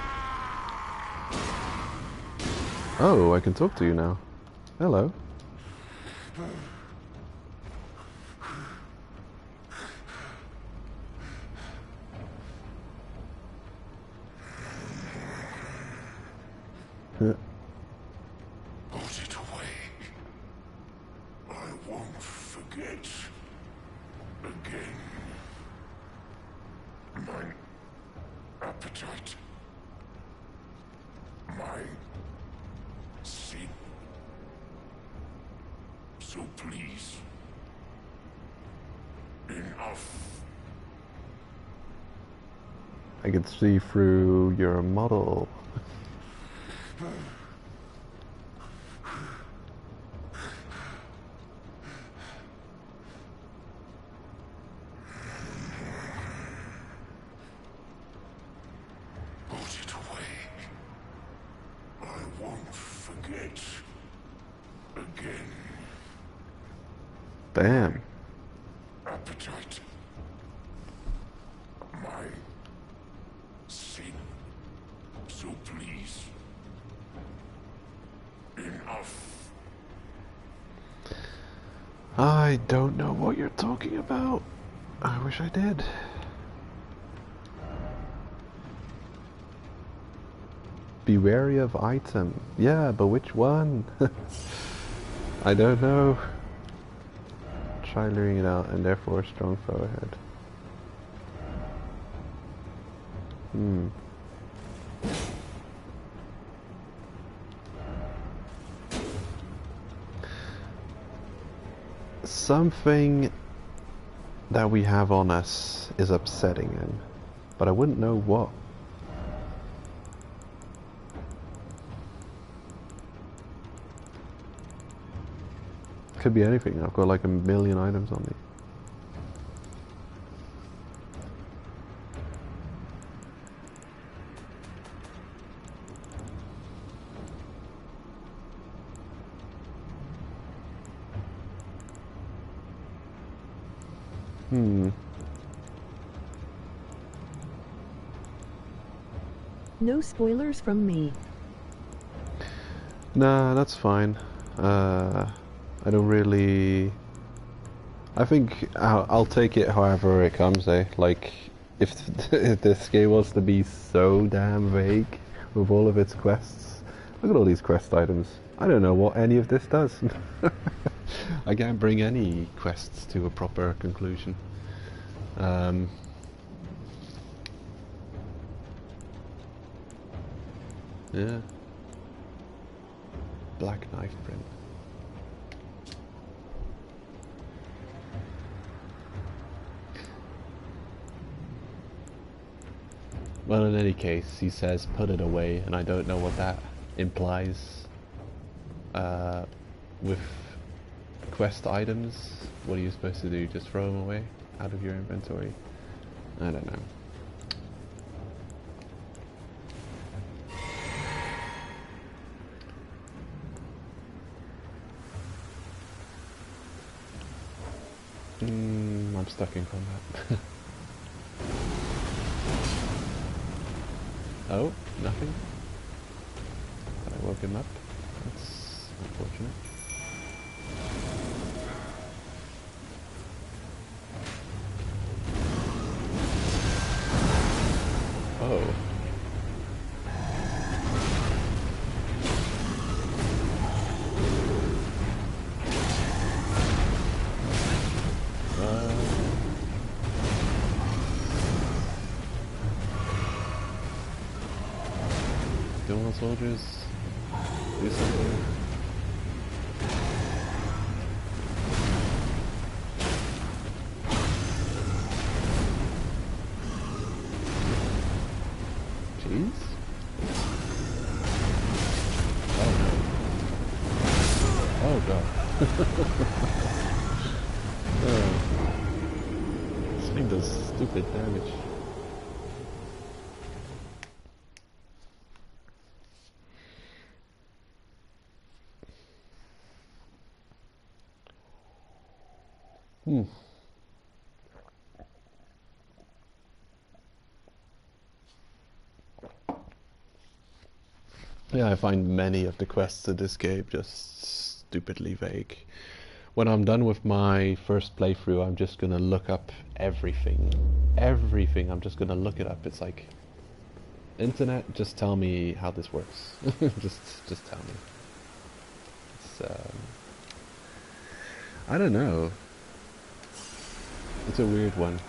Oh, I can talk to you now. Hello. Put it away. I won't forget again. My appetite. My sin. So please. Enough. I can see through your model. Put it away. I won't forget again. Damn. Appetite. My sin. So please. Enough. I don't know what you're talking about. I wish I did. Be wary of item. Yeah, but which one? I don't know. Try luring it out and therefore strong foe ahead. Something that we have on us is upsetting him, but I wouldn't know what. Could be anything. I've got like a million items on me. No spoilers from me. Nah, that's fine. I don't really... I think I'll take it however it comes, eh? Like, if this game was to be so damn vague with all of its quests. Look at all these quest items. I don't know what any of this does. I can't bring any quests to a proper conclusion. Yeah. Black knife print. Well, in any case, he says put it away, and I don't know what that implies. With quest items, what are you supposed to do? Just throw them away out of your inventory? I don't know. I'm stuck in combat. Oh, nothing? I woke him up. That's unfortunate. Oh. Come on, soldiers. Do something. Jeez. Oh no. Oh god. Oh. This thing does stupid damage. Hmm. Yeah, I find many of the quests in this game just stupidly vague. When I'm done with my first playthrough, I'm just gonna look up everything. Everything, I'm just gonna look it up. It's like, internet, just tell me how this works. just tell me. It's, I don't know. It's a weird one.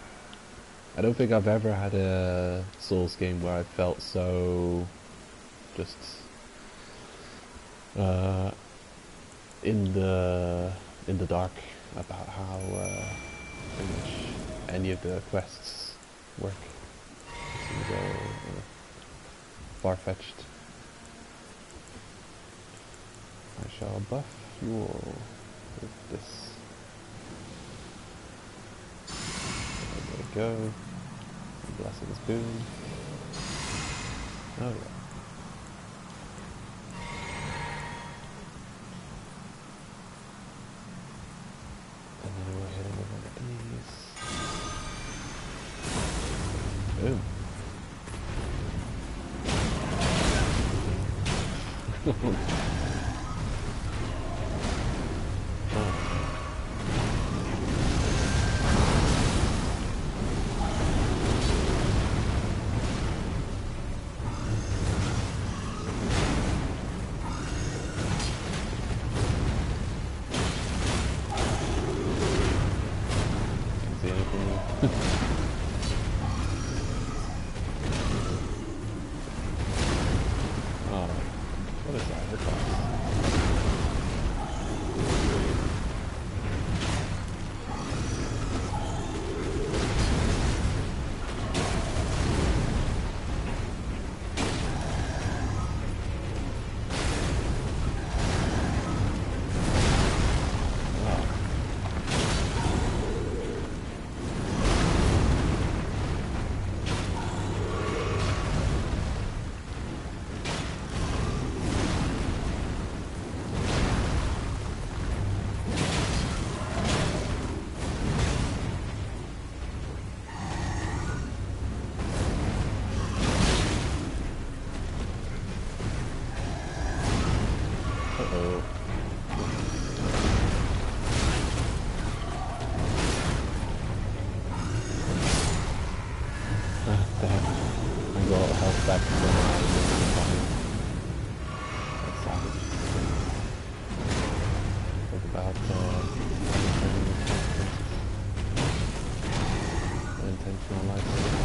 I don't think I've ever had a Souls game where I felt so just in the dark about how pretty much any of the quests work. Seems far-fetched. I shall buff you all with this. There we go. Blessings boon. Oh yeah. And then we're hitting with one of these. Boom. Unintentional life.